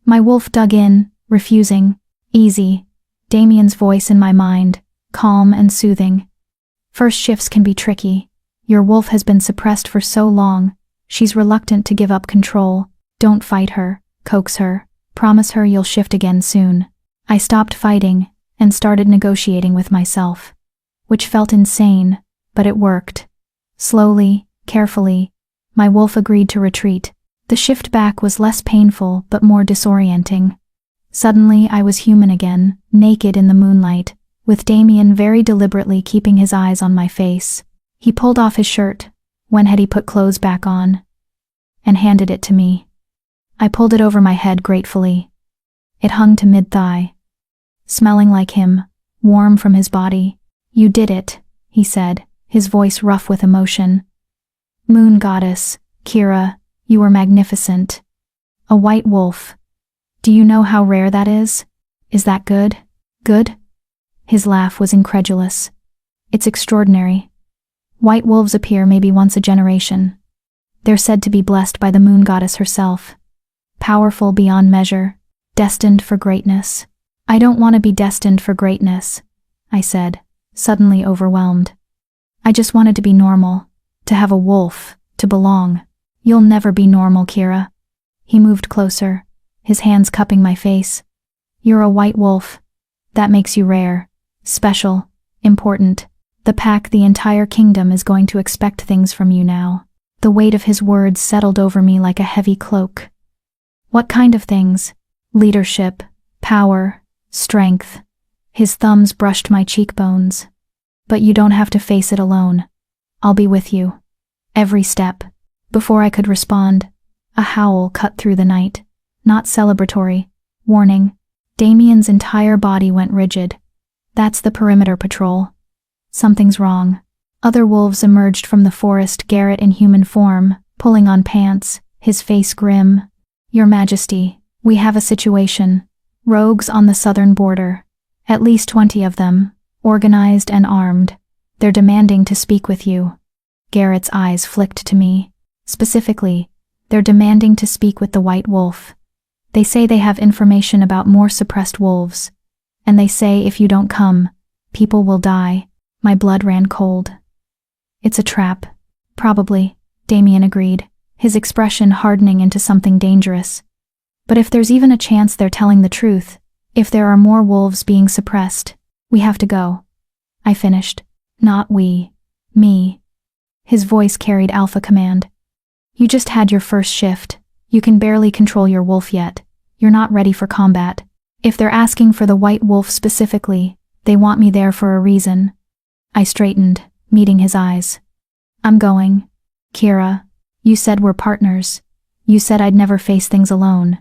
My wolf dug in, refusing. Easy. Damien's voice in my mind, calm and soothing. First shifts can be tricky. Your wolf has been suppressed for so long. She's reluctant to give up control. Don't fight her, coax her, promise her you'll shift again soon. I stopped fighting and started negotiating with myself, which felt insane, but it worked. Slowly, carefully, my wolf agreed to retreat. The shift back was less painful but more disorienting. Suddenly I was human again, naked in the moonlight, with Damien very deliberately keeping his eyes on my face. He pulled off his shirt, when had he put clothes back on, and handed it to me. I pulled it over my head gratefully. It hung to mid-thigh. Smelling like him, warm from his body. You did it, he said, his voice rough with emotion. Moon goddess, Kira, you were magnificent. A white wolf. Do you know how rare that is? Is that good? Good? His laugh was incredulous. It's extraordinary. White wolves appear maybe once a generation. They're said to be blessed by the moon goddess herself. Powerful beyond measure, destined for greatness. I don't want to be destined for greatness, I said, suddenly overwhelmed. I just wanted to be normal, to have a wolf, to belong. You'll never be normal, Kira. He moved closer, his hands cupping my face. You're a white wolf. That makes you rare, special, important. The pack, the entire kingdom is going to expect things from you now. The weight of his words settled over me like a heavy cloak. What kind of things? Leadership, power, strength. His thumbs brushed my cheekbones. But you don't have to face it alone. I'll be with you. Every step. Before I could respond, a howl cut through the night. Not celebratory. Warning. Damien's entire body went rigid. That's the perimeter patrol. Something's wrong. Other wolves emerged from the forest, Garrett in human form, pulling on pants, his face grim. Your Majesty, we have a situation. Rogues on the southern border. At least 20 of them, organized and armed. They're demanding to speak with you. Garrett's eyes flicked to me. Specifically, they're demanding to speak with the white wolf. They say they have information about more suppressed wolves. And they say if you don't come, people will die. My blood ran cold. It's a trap. Probably, Damien agreed, his expression hardening into something dangerous. But if there's even a chance they're telling the truth, if there are more wolves being suppressed, we have to go. I finished. Not we. Me. His voice carried alpha command. You just had your first shift. You can barely control your wolf yet. You're not ready for combat. If they're asking for the white wolf specifically, they want me there for a reason. I straightened, meeting his eyes. I'm going. Kira, you said we're partners. You said I'd never face things alone.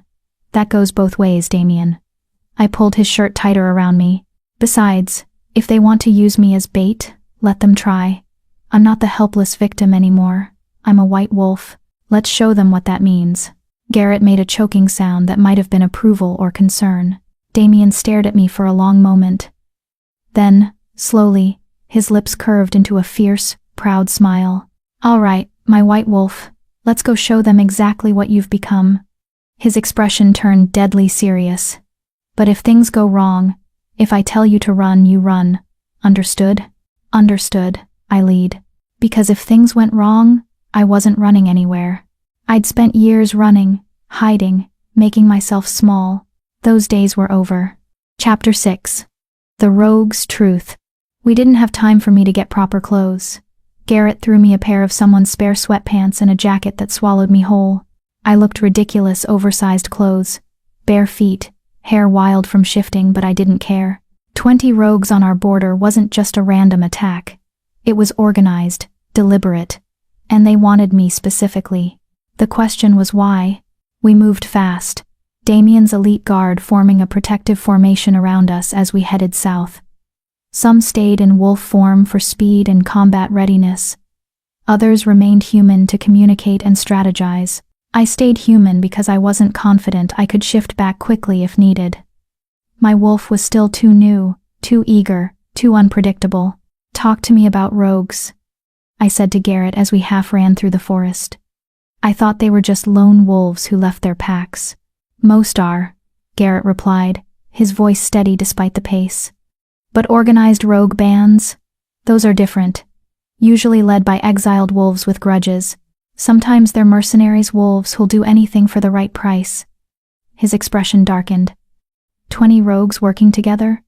That goes both ways, Damien. I pulled his shirt tighter around me. Besides, if they want to use me as bait, let them try. I'm not the helpless victim anymore. I'm a white wolf. Let's show them what that means. Garrett made a choking sound that might have been approval or concern. Damien stared at me for a long moment. Then, slowly, his lips curved into a fierce, proud smile. All right, my white wolf, let's go show them exactly what you've become. His expression turned deadly serious. But if things go wrong, if I tell you to run, you run. Understood? Understood, I lead. Because if things went wrong, I wasn't running anywhere. I'd spent years running, hiding, making myself small. Those days were over. Chapter 6. The Rogue's Truth. We didn't have time for me to get proper clothes. Garrett threw me a pair of someone's spare sweatpants and a jacket that swallowed me whole. I looked ridiculous, oversized clothes, bare feet, hair wild from shifting, but I didn't care. 20 rogues on our border wasn't just a random attack. It was organized, deliberate, and they wanted me specifically. The question was why. We moved fast, Damien's elite guard forming a protective formation around us as we headed south. Some stayed in wolf form for speed and combat readiness. Others remained human to communicate and strategize. I stayed human because I wasn't confident I could shift back quickly if needed. My wolf was still too new, too eager, too unpredictable. "Talk to me about rogues," I said to Garrett as we half ran through the forest. "I thought they were just lone wolves who left their packs." "Most are," Garrett replied, his voice steady despite the pace. "But organized rogue bands? Those are different. Usually led by exiled wolves with grudges. Sometimes they're mercenaries wolves who'll do anything for the right price." His expression darkened. 20 rogues working together?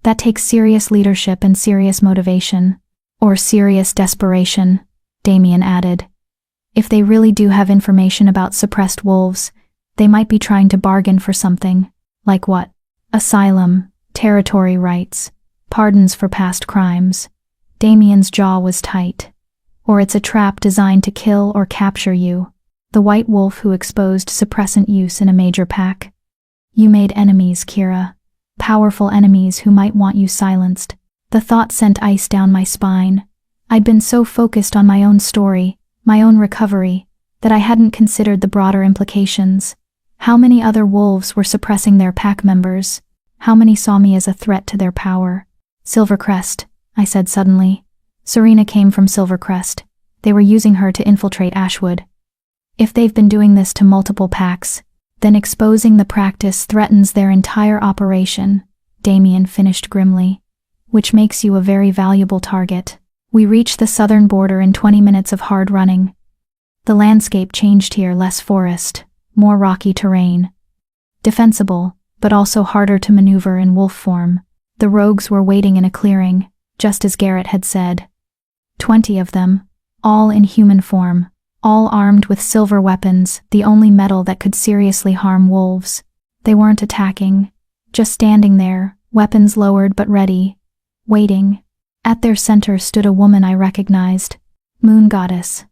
That takes serious leadership and serious motivation. Or serious desperation, Damien added. If they really do have information about suppressed wolves, they might be trying to bargain for something. Like what? Asylum, territory rights, pardons for past crimes. Damien's jaw was tight. Or it's a trap designed to kill or capture you. The white wolf who exposed suppressant use in a major pack. You made enemies, Kira. Powerful enemies who might want you silenced. The thought sent ice down my spine. I'd been so focused on my own story, my own recovery, that I hadn't considered the broader implications. How many other wolves were suppressing their pack members? How many saw me as a threat to their power? "Silvercrest," I said suddenly. "Serena came from Silvercrest. They were using her to infiltrate Ashwood. If they've been doing this to multiple packs, then exposing the practice threatens their entire operation," Damien finished grimly. "Which makes you a very valuable target." We reached the southern border in 20 minutes of hard running. The landscape changed here, less forest, more rocky terrain. Defensible, but also harder to maneuver in wolf form. The rogues were waiting in a clearing, just as Garrett had said. 20 of them, all in human form, all armed with silver weapons, the only metal that could seriously harm wolves. They weren't attacking, just standing there, weapons lowered but ready, waiting. At their center stood a woman I recognized. "Moon Goddess,"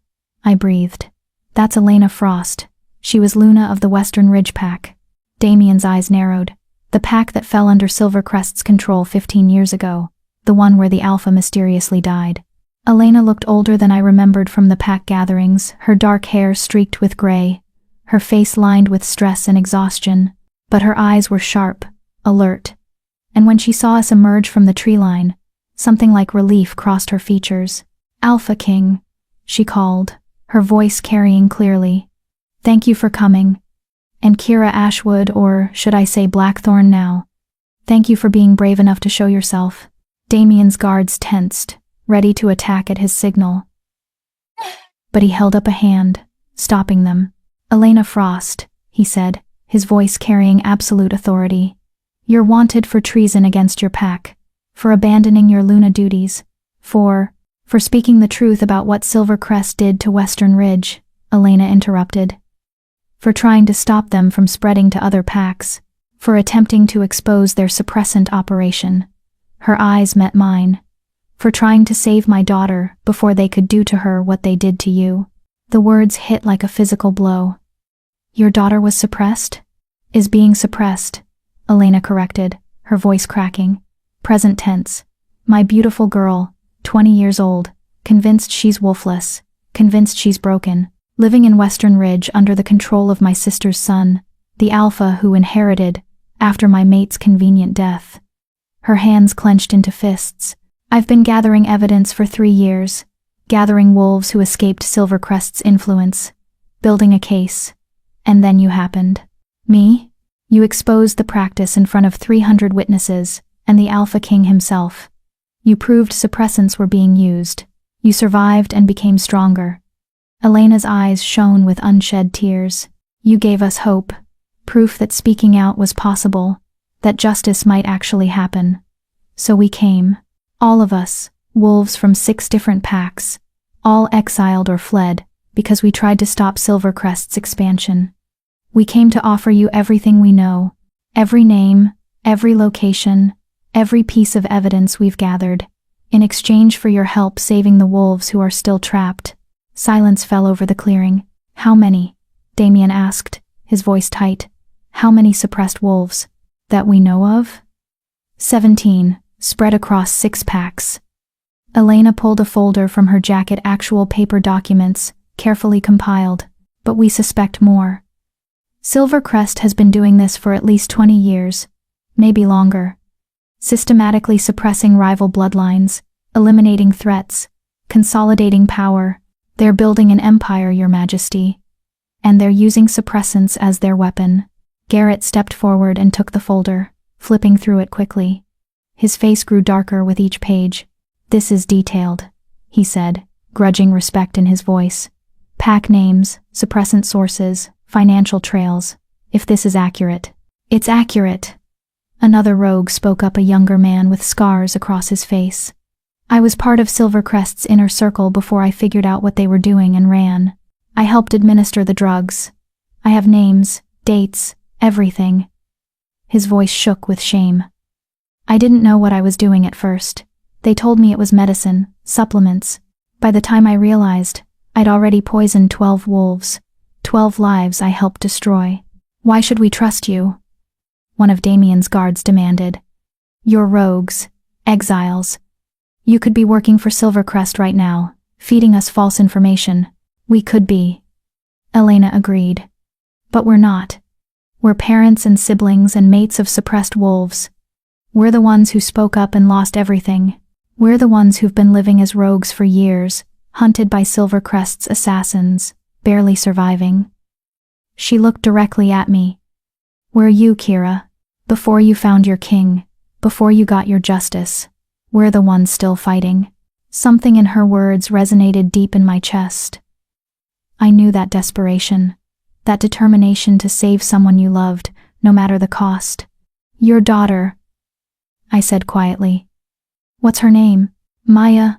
I breathed. "That's Elena Frost. She was Luna of the Western Ridge Pack." Damien's eyes narrowed. "The pack that fell under Silvercrest's control 15 years ago. The one where the Alpha mysteriously died." Elena looked older than I remembered from the pack gatherings, her dark hair streaked with gray, her face lined with stress and exhaustion, but her eyes were sharp, alert. And when she saw us emerge from the tree line, something like relief crossed her features. "Alpha King," she called, her voice carrying clearly. "Thank you for coming. And Kira Ashwood, or should I say Blackthorn now. Thank you for being brave enough to show yourself." Damien's guards tensed, ready to attack at his signal. But he held up a hand, stopping them. "Elena Frost," he said, his voice carrying absolute authority. "You're wanted for treason against your pack, for abandoning your Luna duties, for speaking the truth about what Silvercrest did to Western Ridge," Elena interrupted. "For trying to stop them from spreading to other packs, for attempting to expose their suppressant operation." Her eyes met mine. "For trying to save my daughter before they could do to her what they did to you." The words hit like a physical blow. "Your daughter was suppressed?" "Is being suppressed," Elena corrected, her voice cracking. Present tense. "My beautiful girl, 20 years old, convinced she's wolfless, convinced she's broken, living in Western Ridge under the control of my sister's son, the Alpha who inherited, after my mate's convenient death." Her hands clenched into fists. "I've been gathering evidence for 3 years, gathering wolves who escaped Silvercrest's influence, building a case. And then you happened." "Me? You exposed the practice in front of 300 witnesses, and the Alpha King himself. You proved suppressants were being used. You survived and became stronger." Elena's eyes shone with unshed tears. "You gave us hope, proof that speaking out was possible, that justice might actually happen. So we came. All of us, wolves from 6 different packs, all exiled or fled, because we tried to stop Silvercrest's expansion. We came to offer you everything we know, every name, every location, every piece of evidence we've gathered, in exchange for your help saving the wolves who are still trapped. Silence fell over the clearing. How many? Damien asked, his voice tight. How many suppressed wolves? That we know of? 17, spread across 6 packs. Elena pulled a folder from her jacket, actual paper documents, carefully compiled, but we suspect more. Silvercrest has been doing this for at least 20 years, maybe longer. Systematically suppressing rival bloodlines, eliminating threats, consolidating power. They're building an empire, Your Majesty. And they're using suppressants as their weapon. Garrett stepped forward and took the folder, flipping through it quickly. His face grew darker with each page. This is detailed, he said, grudging respect in his voice. Pack names, suppressant sources, financial trails. If this is accurate. It's accurate. Another rogue spoke up, a younger man with scars across his face. I was part of Silvercrest's inner circle before I figured out what they were doing and ran. I helped administer the drugs. I have names, dates, everything. His voice shook with shame. I didn't know what I was doing at first. They told me it was medicine, supplements. By the time I realized, I'd already poisoned 12 wolves. 12 lives I helped destroy. Why should we trust you? One of Damien's guards demanded. You're rogues, exiles. You could be working for Silvercrest right now, feeding us false information. We could be. Elena agreed. But we're not. We're parents and siblings and mates of suppressed wolves. We're the ones who spoke up and lost everything. We're the ones who've been living as rogues for years, hunted by Silvercrest's assassins, barely surviving. She looked directly at me. We're you, Kira. Before you found your king, before you got your justice, we're the ones still fighting. Something in her words resonated deep in my chest. I knew that desperation, that determination to save someone you loved, no matter the cost. Your daughter, I said quietly. What's her name? Maya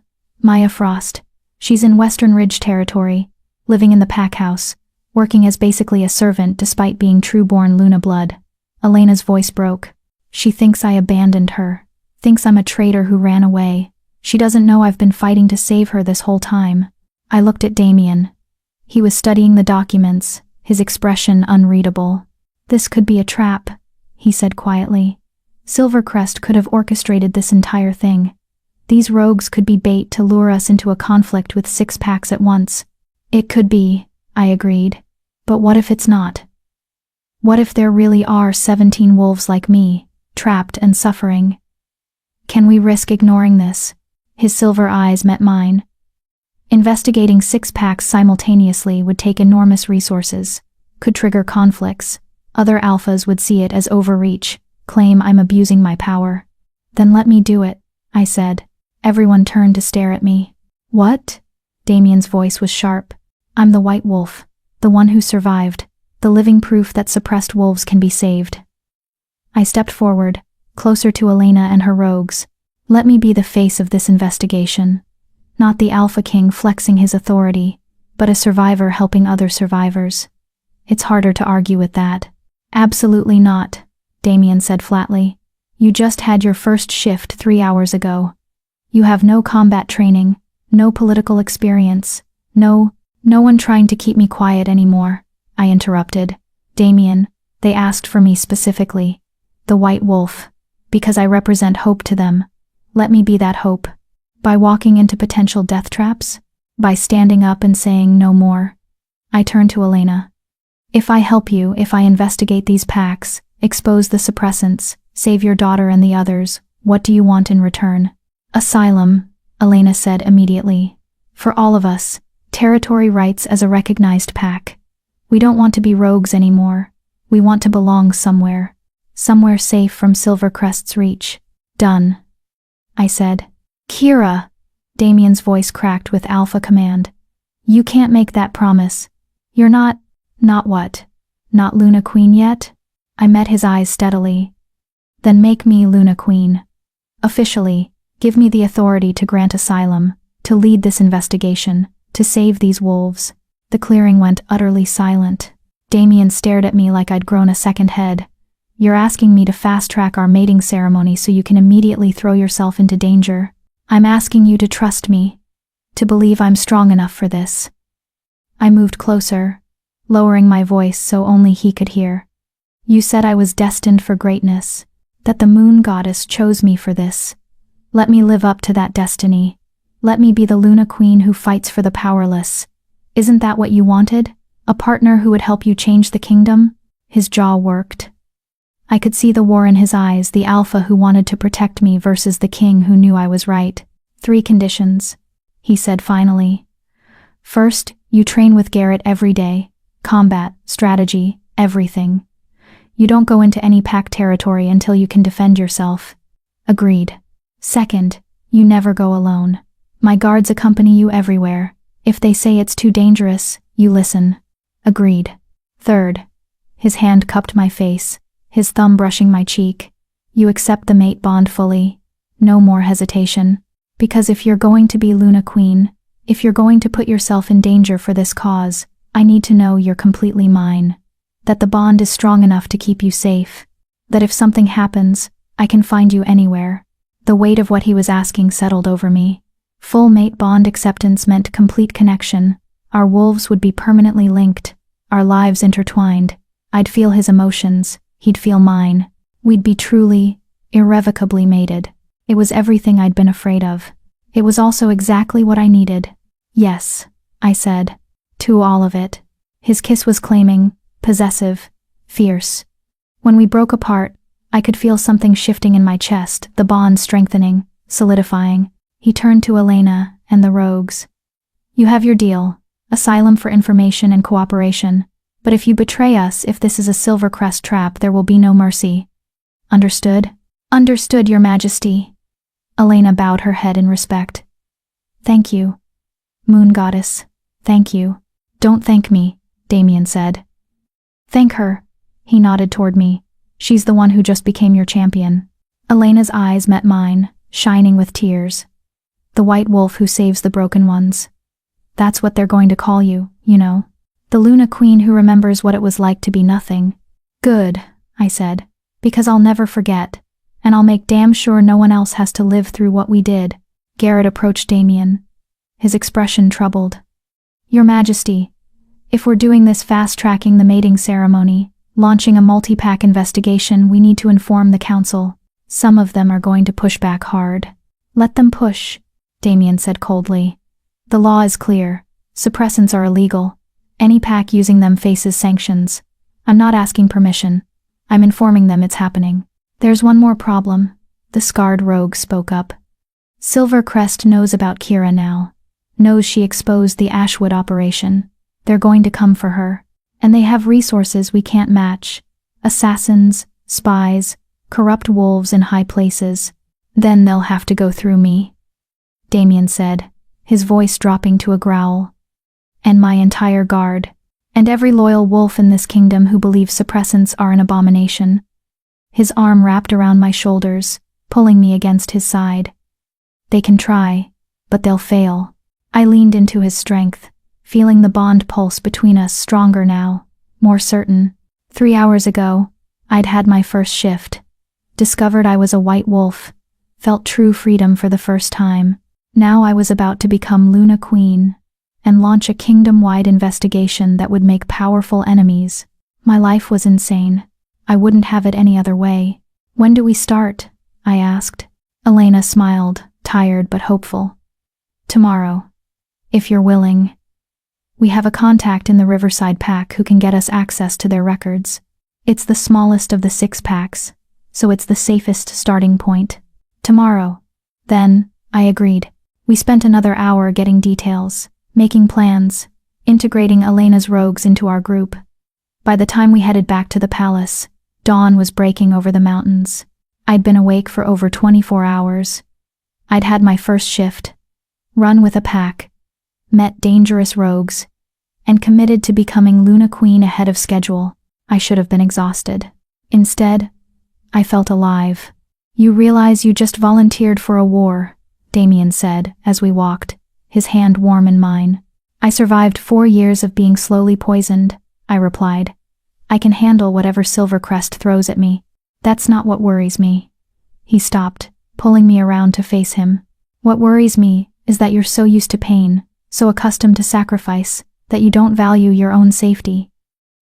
Frost. She's in Western Ridge territory, living in the pack house, working as basically a servant despite being true-born Luna blood. Elena's voice broke. She thinks I abandoned her, thinks I'm a traitor who ran away. She doesn't know I've been fighting to save her this whole time. I looked at Damien. He was studying the documents, his expression unreadable. This could be a trap, he said quietly. Silvercrest could have orchestrated this entire thing. These rogues could be bait to lure us into a conflict with 6 packs at once. It could be, I agreed. But what if it's not? What if there really are 17 wolves like me, trapped and suffering? Can we risk ignoring this? His silver eyes met mine. Investigating 6 packs simultaneously would take enormous resources, could trigger conflicts. Other alphas would see it as overreach, claim I'm abusing my power. Then let me do it, I said. Everyone turned to stare at me. What? Damien's voice was sharp. I'm the White Wolf, the one who survived, the living proof that suppressed wolves can be saved. I stepped forward, closer to Elena and her rogues. Let me be the face of this investigation. Not the Alpha King flexing his authority, but a survivor helping other survivors. It's harder to argue with that. Absolutely not, Damien said flatly. You just had your first shift 3 hours ago. You have no combat training, no political experience, no one trying to keep me quiet anymore, I interrupted. Damien, they asked for me specifically. The White Wolf, because I represent hope to them. Let me be that hope. By walking into potential death traps? By standing up and saying no more? I turned to Elena. If I help you, if I investigate these packs, expose the suppressants, save your daughter and the others, what do you want in return? Asylum, Elena said immediately. For all of us, territory rights as a recognized pack. We don't want to be rogues anymore. We want to belong somewhere. Somewhere safe from Silvercrest's reach. Done, I said. Kira, Damien's voice cracked with alpha command. You can't make that promise. You're not what? Not Luna Queen yet? I met his eyes steadily. Then make me Luna Queen. Officially, give me the authority to grant asylum, to lead this investigation, to save these wolves. The clearing went utterly silent. Damien stared at me like I'd grown a second head. You're asking me to fast-track our mating ceremony so you can immediately throw yourself into danger. I'm asking you to trust me, to believe I'm strong enough for this. I moved closer, lowering my voice so only he could hear. You said I was destined for greatness, that the moon goddess chose me for this. Let me live up to that destiny. Let me be the Luna Queen who fights for the powerless. Isn't that what you wanted? A partner who would help you change the kingdom? His jaw worked. I could see the war in his eyes, the alpha who wanted to protect me versus the king who knew I was right. 3 conditions, he said finally. First, you train with Garrett every day. Combat, strategy, everything. You don't go into any pack territory until you can defend yourself. Agreed. Second, you never go alone. My guards accompany you everywhere. If they say it's too dangerous, you listen. Agreed. Third, his hand cupped my face, his thumb brushing my cheek. You accept the mate bond fully. No more hesitation. Because if you're going to be Luna Queen, if you're going to put yourself in danger for this cause, I need to know you're completely mine. That the bond is strong enough to keep you safe. That if something happens, I can find you anywhere. The weight of what he was asking settled over me. Full mate bond acceptance meant complete connection. Our wolves would be permanently linked, our lives intertwined. I'd feel his emotions, he'd feel mine. We'd be truly, irrevocably mated. It was everything I'd been afraid of. It was also exactly what I needed. Yes, I said. To all of it. His kiss was claiming, possessive, fierce. When we broke apart, I could feel something shifting in my chest, the bond strengthening, solidifying. He turned to Elena and the rogues. You have your deal, asylum for information and cooperation. But if you betray us, if this is a Silvercrest trap, there will be no mercy. Understood? Understood, Your Majesty. Elena bowed her head in respect. Thank you. Moon Goddess, thank you. Don't thank me, Damien said. Thank her. He nodded toward me. She's the one who just became your champion. Elena's eyes met mine, shining with tears. The white wolf who saves the broken ones. That's what they're going to call you, you know. The Luna Queen who remembers what it was like to be nothing. Good, I said, because I'll never forget, and I'll make damn sure no one else has to live through what we did. Garrett approached Damien, his expression troubled. Your Majesty, if we're doing this fast-tracking the mating ceremony, launching a multi-pack investigation, we need to inform the council. Some of them are going to push back hard. Let them push, Damien said coldly. The law is clear. Suppressants are illegal. Any pack using them faces sanctions. I'm not asking permission. I'm informing them it's happening. There's one more problem, the scarred rogue spoke up. Silvercrest knows about Kira now. Knows she exposed the Ashwood operation. They're going to come for her. And they have resources we can't match. Assassins, spies, corrupt wolves in high places. Then they'll have to go through me. Damien said, his voice dropping to a growl. And my entire guard. And every loyal wolf in this kingdom who believes suppressants are an abomination. His arm wrapped around my shoulders, pulling me against his side. They can try, but they'll fail. I leaned into his strength, feeling the bond pulse between us stronger now, more certain. 3 hours ago, I'd had my first shift. Discovered I was a white wolf. Felt true freedom for the first time. Now I was about to become Luna Queen and launch a kingdom-wide investigation that would make powerful enemies. My life was insane. I wouldn't have it any other way. When do we start? I asked. Elena smiled, tired but hopeful. Tomorrow, if you're willing. We have a contact in the Riverside Pack who can get us access to their records. It's the smallest of the 6 packs, so it's the safest starting point. Tomorrow. Then, I agreed. We spent another hour getting details, making plans, integrating Elena's rogues into our group. By the time we headed back to the palace, dawn was breaking over the mountains. I'd been awake for over 24 hours. I'd had my first shift, run with a pack, met dangerous rogues, and committed to becoming Luna Queen ahead of schedule. I should have been exhausted. Instead, I felt alive. You realize you just volunteered for a war, Damien said as we walked, his hand warm in mine. I survived 4 years of being slowly poisoned, I replied. I can handle whatever Silvercrest throws at me. That's not what worries me. He stopped, pulling me around to face him. What worries me is that you're so used to pain, so accustomed to sacrifice, that you don't value your own safety.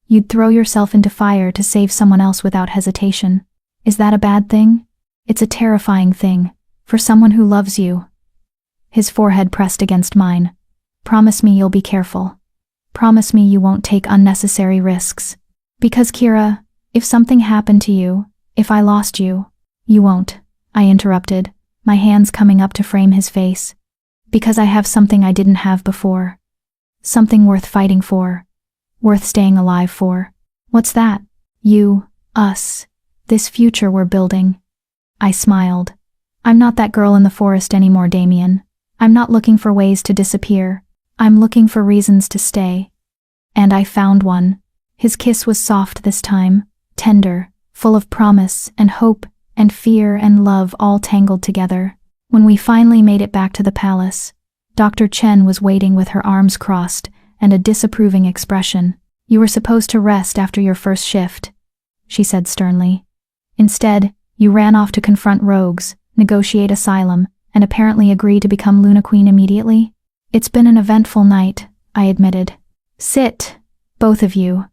You'd throw yourself into fire to save someone else without hesitation. Is that a bad thing? It's a terrifying thing, for someone who loves you. His forehead pressed against mine. Promise me you'll be careful. Promise me you won't take unnecessary risks. Because Kira, if something happened to you, if I lost you, you won't, I interrupted, my hands coming up to frame his face. Because I have something I didn't have before. Something worth fighting for. Worth staying alive for. What's that? You, us, this future we're building. I smiled. I'm not that girl in the forest anymore, Damien. I'm not looking for ways to disappear. I'm looking for reasons to stay. And I found one. His kiss was soft this time, tender, full of promise and hope and fear and love all tangled together. When we finally made it back to the palace, Dr. Chen was waiting with her arms crossed and a disapproving expression. You were supposed to rest after your first shift, she said sternly. Instead, you ran off to confront rogues, negotiate asylum, and apparently agree to become Luna Queen immediately. It's been an eventful night, I admitted. Sit, both of you.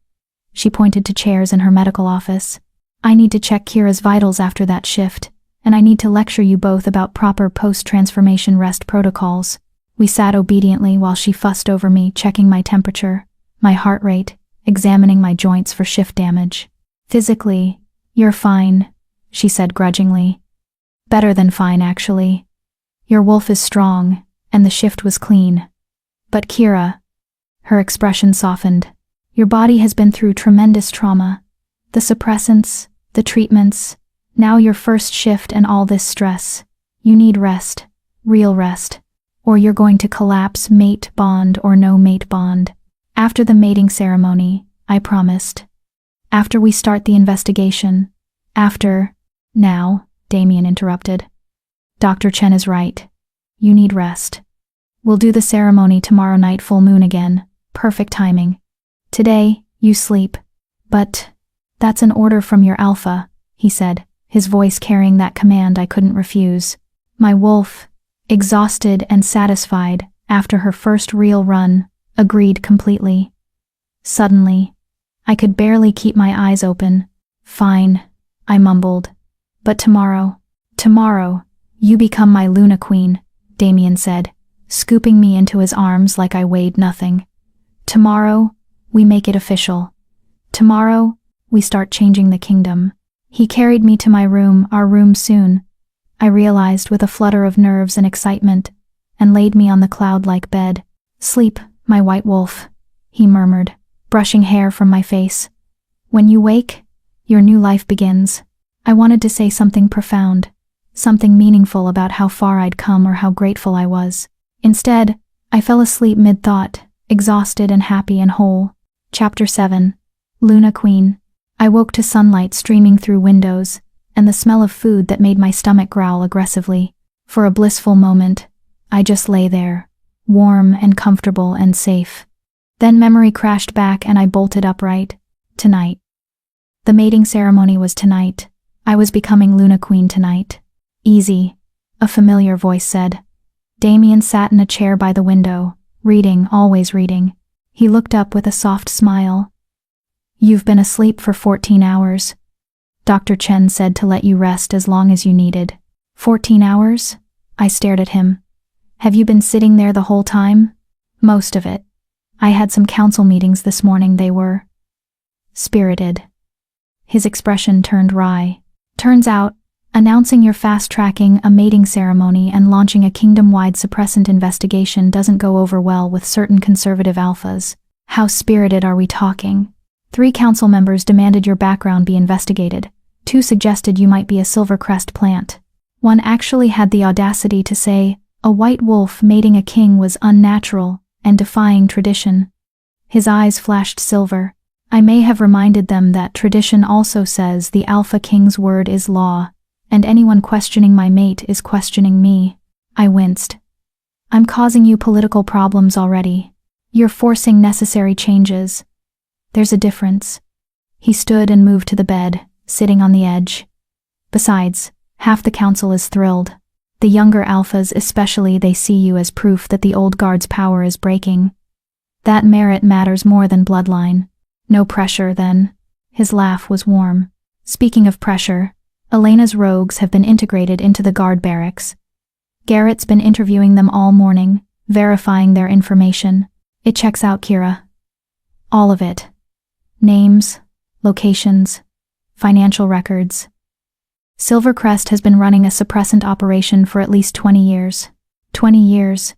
She pointed to chairs in her medical office. I need to check Kira's vitals after that shift, and I need to lecture you both about proper post-transformation rest protocols. We sat obediently while she fussed over me, checking my temperature, my heart rate, examining my joints for shift damage. Physically, you're fine, she said grudgingly. Better than fine, actually. Your wolf is strong, and the shift was clean. But Kira, her expression softened. Your body has been through tremendous trauma. The suppressants, the treatments, now your first shift and all this stress. You need rest, real rest, or you're going to collapse, mate bond or no mate bond. After the mating ceremony, I promised. After we start the investigation. After. Now, Damien interrupted. Dr. Chen is right. You need rest. We'll do the ceremony tomorrow night, full moon again. Perfect timing. Today, you sleep. But that's an order from your alpha, he said, his voice carrying that command I couldn't refuse. My wolf, exhausted and satisfied after her first real run, agreed completely. Suddenly, I could barely keep my eyes open. Fine, I mumbled. But tomorrow, you become my Luna Queen, Damien said, scooping me into his arms like I weighed nothing. Tomorrow, we make it official. Tomorrow, we start changing the kingdom. He carried me to my room, our room soon, I realized with a flutter of nerves and excitement, and laid me on the cloud-like bed. Sleep, my white wolf, he murmured, brushing hair from my face. When you wake, your new life begins. I wanted to say something profound, something meaningful about how far I'd come or how grateful I was. Instead, I fell asleep mid-thought, exhausted and happy and whole. Chapter 7. Luna Queen. I woke to sunlight streaming through windows, and the smell of food that made my stomach growl aggressively. For a blissful moment, I just lay there, warm and comfortable and safe. Then memory crashed back and I bolted upright. Tonight. The mating ceremony was tonight. I was becoming Luna Queen tonight. Easy, a familiar voice said. Damien sat in a chair by the window, reading, always reading. He looked up with a soft smile. You've been asleep for 14 hours. Dr. Chen said to let you rest as long as you needed. 14 hours? I stared at him. Have you been sitting there the whole time? Most of it. I had some council meetings this morning. They were spirited. His expression turned wry. Turns out, announcing you're fast-tracking a mating ceremony and launching a kingdom-wide suppressant investigation doesn't go over well with certain conservative alphas. How spirited are we talking? 3 council members demanded your background be investigated. 2 suggested you might be a Silvercrest plant. 1 actually had the audacity to say a white wolf mating a king was unnatural and defying tradition. His eyes flashed silver. I may have reminded them that tradition also says the Alpha King's word is law, and anyone questioning my mate is questioning me. I winced. I'm causing you political problems already. You're forcing necessary changes. There's a difference. He stood and moved to the bed, sitting on the edge. Besides, half the council is thrilled. The younger alphas especially, they see you as proof that the old guard's power is breaking. That merit matters more than bloodline. No pressure, then. His laugh was warm. Speaking of pressure, Elena's rogues have been integrated into the guard barracks. Garrett's been interviewing them all morning, verifying their information. It checks out, Kira. All of it. Names, locations, financial records. Silvercrest has been running a suppressant operation for at least 20 years. 20 years.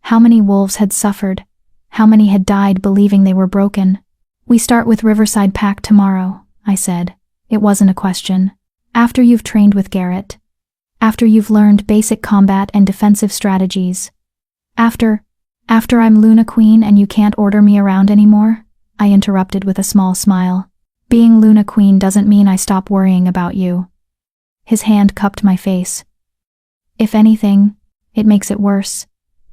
How many wolves had suffered? How many had died believing they were broken? We start with Riverside Pack tomorrow, I said. It wasn't a question. After you've trained with Garrett. After you've learned basic combat and defensive strategies. After I'm Luna Queen and you can't order me around anymore? I interrupted with a small smile. Being Luna Queen doesn't mean I stop worrying about you. His hand cupped my face. If anything, it makes it worse.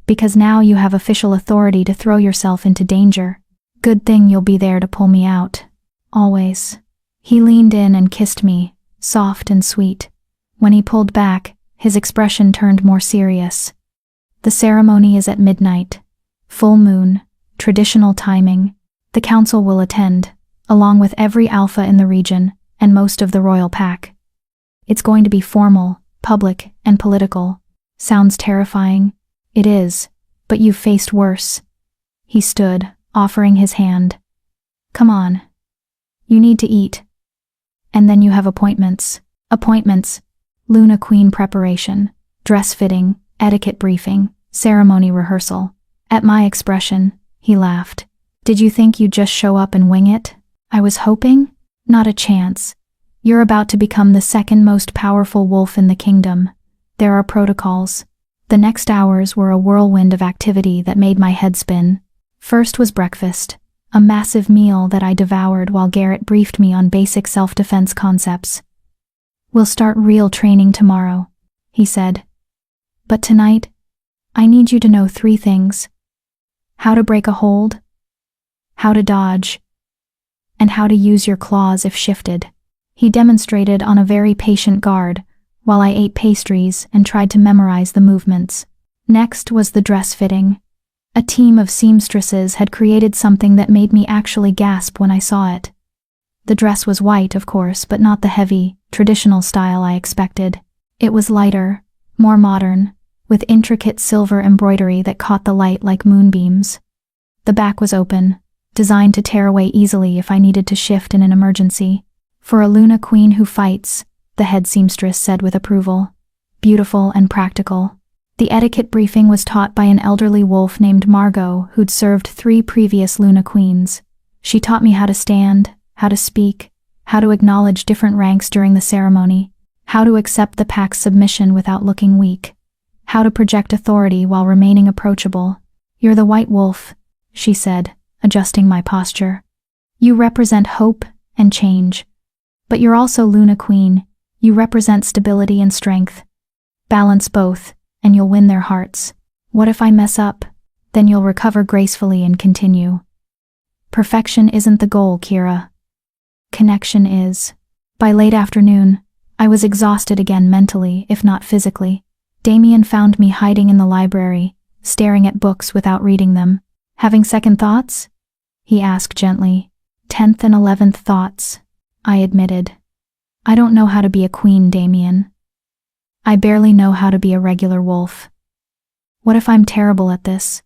Because now you have official authority to throw yourself into danger. Good thing you'll be there to pull me out. Always. He leaned in and kissed me, soft and sweet. When he pulled back, his expression turned more serious. The ceremony is at midnight. Full moon, traditional timing. The council will attend, along with every alpha in the region, and most of the royal pack. It's going to be formal, public, and political. Sounds terrifying. It is, but you've faced worse. He stood, offering his hand. Come on. You need to eat. And then you have appointments. Appointments. Luna Queen preparation, dress fitting, etiquette briefing, ceremony rehearsal. At my expression, he laughed. Did you think you'd just show up and wing it? I was hoping? Not a chance. You're about to become the second most powerful wolf in the kingdom. There are protocols. The next hours were a whirlwind of activity that made my head spin. First was breakfast, a massive meal that I devoured while Garrett briefed me on basic self-defense concepts. We'll start real training tomorrow, he said. But tonight, I need you to know 3 things. How to break a hold, how to dodge, and how to use your claws if shifted. He demonstrated on a very patient guard, while I ate pastries and tried to memorize the movements. Next was the dress fitting. A team of seamstresses had created something that made me actually gasp when I saw it. The dress was white, of course, but not the heavy, traditional style I expected. It was lighter, more modern, with intricate silver embroidery that caught the light like moonbeams. The back was open, designed to tear away easily if I needed to shift in an emergency. For a Luna Queen who fights, the head seamstress said with approval. Beautiful and practical. The etiquette briefing was taught by an elderly wolf named Margot who'd served 3 previous Luna Queens. She taught me how to stand, how to speak, how to acknowledge different ranks during the ceremony, how to accept the pack's submission without looking weak, how to project authority while remaining approachable. You're the white wolf, she said, adjusting my posture. You represent hope and change. But you're also Luna Queen. You represent stability and strength. Balance both, and you'll win their hearts. What if I mess up? Then you'll recover gracefully and continue. Perfection isn't the goal, Kira. Connection is. By late afternoon, I was exhausted again mentally, if not physically. Damien found me hiding in the library, staring at books without reading them. Having second thoughts? He asked gently. 10th and 11th thoughts, I admitted. I don't know how to be a queen, Damien. I barely know how to be a regular wolf. What if I'm terrible at this?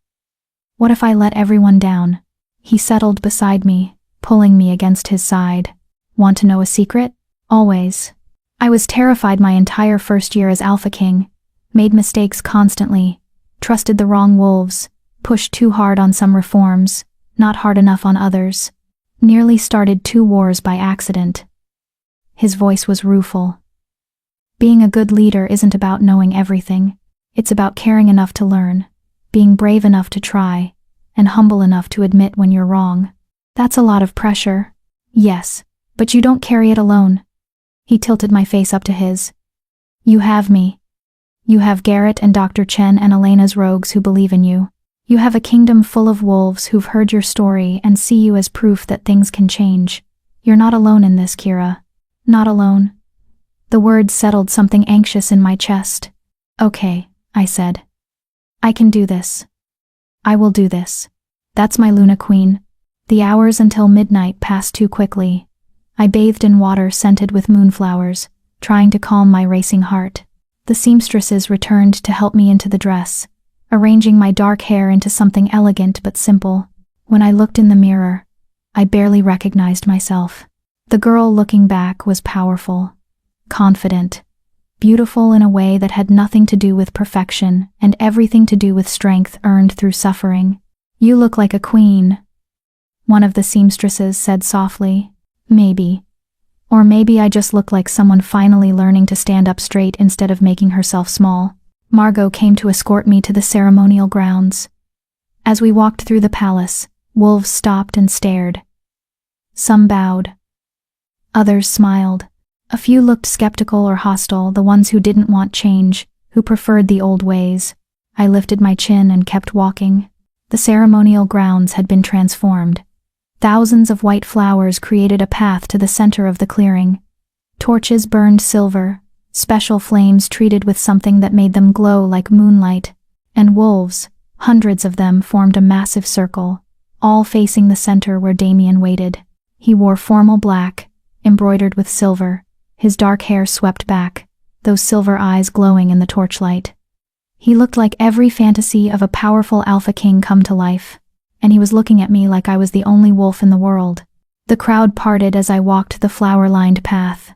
What if I let everyone down? He settled beside me, pulling me against his side. Want to know a secret? Always. I was terrified my entire first year as Alpha King, made mistakes constantly, trusted the wrong wolves, pushed too hard on some reforms, not hard enough on others. Nearly started 2 wars by accident. His voice was rueful. Being a good leader isn't about knowing everything. It's about caring enough to learn, being brave enough to try, and humble enough to admit when you're wrong. That's a lot of pressure. Yes, but you don't carry it alone. He tilted my face up to his. You have me. You have Garrett and Dr. Chen and Elena's rogues who believe in you. You have a kingdom full of wolves who've heard your story and see you as proof that things can change. You're not alone in this, Kira. Not alone. The words settled something anxious in my chest. Okay, I said. I can do this. I will do this. That's my Luna Queen. The hours until midnight passed too quickly. I bathed in water scented with moonflowers, trying to calm my racing heart. The seamstresses returned to help me into the dress, arranging my dark hair into something elegant but simple. When I looked in the mirror, I barely recognized myself. The girl looking back was powerful, confident, beautiful in a way that had nothing to do with perfection and everything to do with strength earned through suffering. You look like a queen, one of the seamstresses said softly. Maybe. Or maybe I just look like someone finally learning to stand up straight instead of making herself small. Margot came to escort me to the ceremonial grounds. As we walked through the palace, wolves stopped and stared. Some bowed. Others smiled. A few looked skeptical or hostile, the ones who didn't want change, who preferred the old ways. I lifted my chin and kept walking. The ceremonial grounds had been transformed. Thousands of white flowers created a path to the center of the clearing. Torches burned silver, special flames treated with something that made them glow like moonlight, and wolves, hundreds of them, formed a massive circle, all facing the center where Damien waited. He wore formal black, embroidered with silver, his dark hair swept back, those silver eyes glowing in the torchlight. He looked like every fantasy of a powerful alpha king come to life, and he was looking at me like I was the only wolf in the world. The crowd parted as I walked the flower-lined path.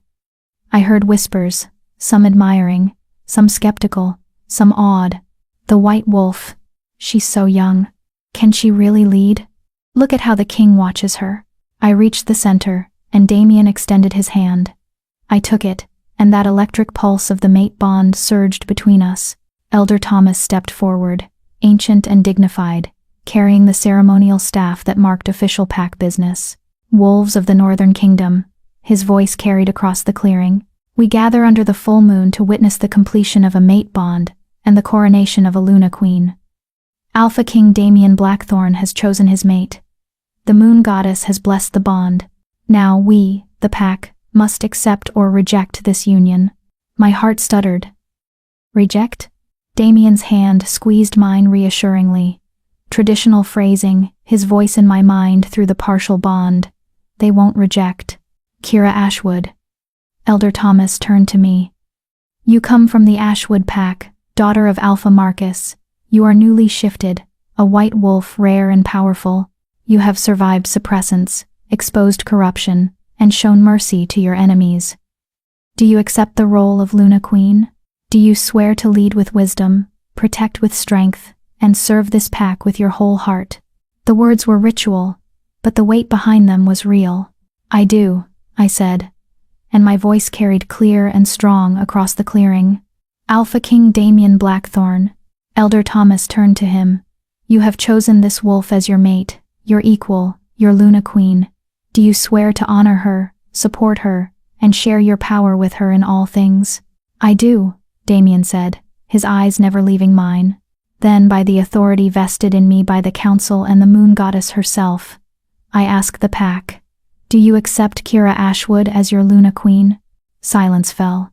I heard whispers, some admiring, some skeptical, some awed. The white wolf. She's so young. Can she really lead? Look at how the king watches her. I reached the center, and Damien extended his hand. I took it, and that electric pulse of the mate bond surged between us. Elder Thomas stepped forward, ancient and dignified, carrying the ceremonial staff that marked official pack business. Wolves of the Northern Kingdom, his voice carried across the clearing. We gather under the full moon to witness the completion of a mate bond and the coronation of a Luna Queen. Alpha King Damien Blackthorn has chosen his mate. The moon goddess has blessed the bond. Now we, the pack, must accept or reject this union. My heart stuttered. Reject? Damien's hand squeezed mine reassuringly. Traditional phrasing, his voice in my mind through the partial bond. They won't reject. Kira Ashwood. Elder Thomas turned to me. You come from the Ashwood pack, daughter of Alpha Marcus. You are newly shifted, a white wolf rare and powerful. You have survived suppressants, exposed corruption, and shown mercy to your enemies. Do you accept the role of Luna Queen? Do you swear to lead with wisdom, protect with strength, and serve this pack with your whole heart? The words were ritual, but the weight behind them was real. I do, I said, and my voice carried clear and strong across the clearing. Alpha King Damien Blackthorn. Elder Thomas turned to him. You have chosen this wolf as your mate, your equal, your Luna Queen. Do you swear to honor her, support her, and share your power with her in all things? I do, Damien said, his eyes never leaving mine. Then, by the authority vested in me by the council and the moon goddess herself, I ask the pack, do you accept Kira Ashwood as your Luna Queen? Silence fell.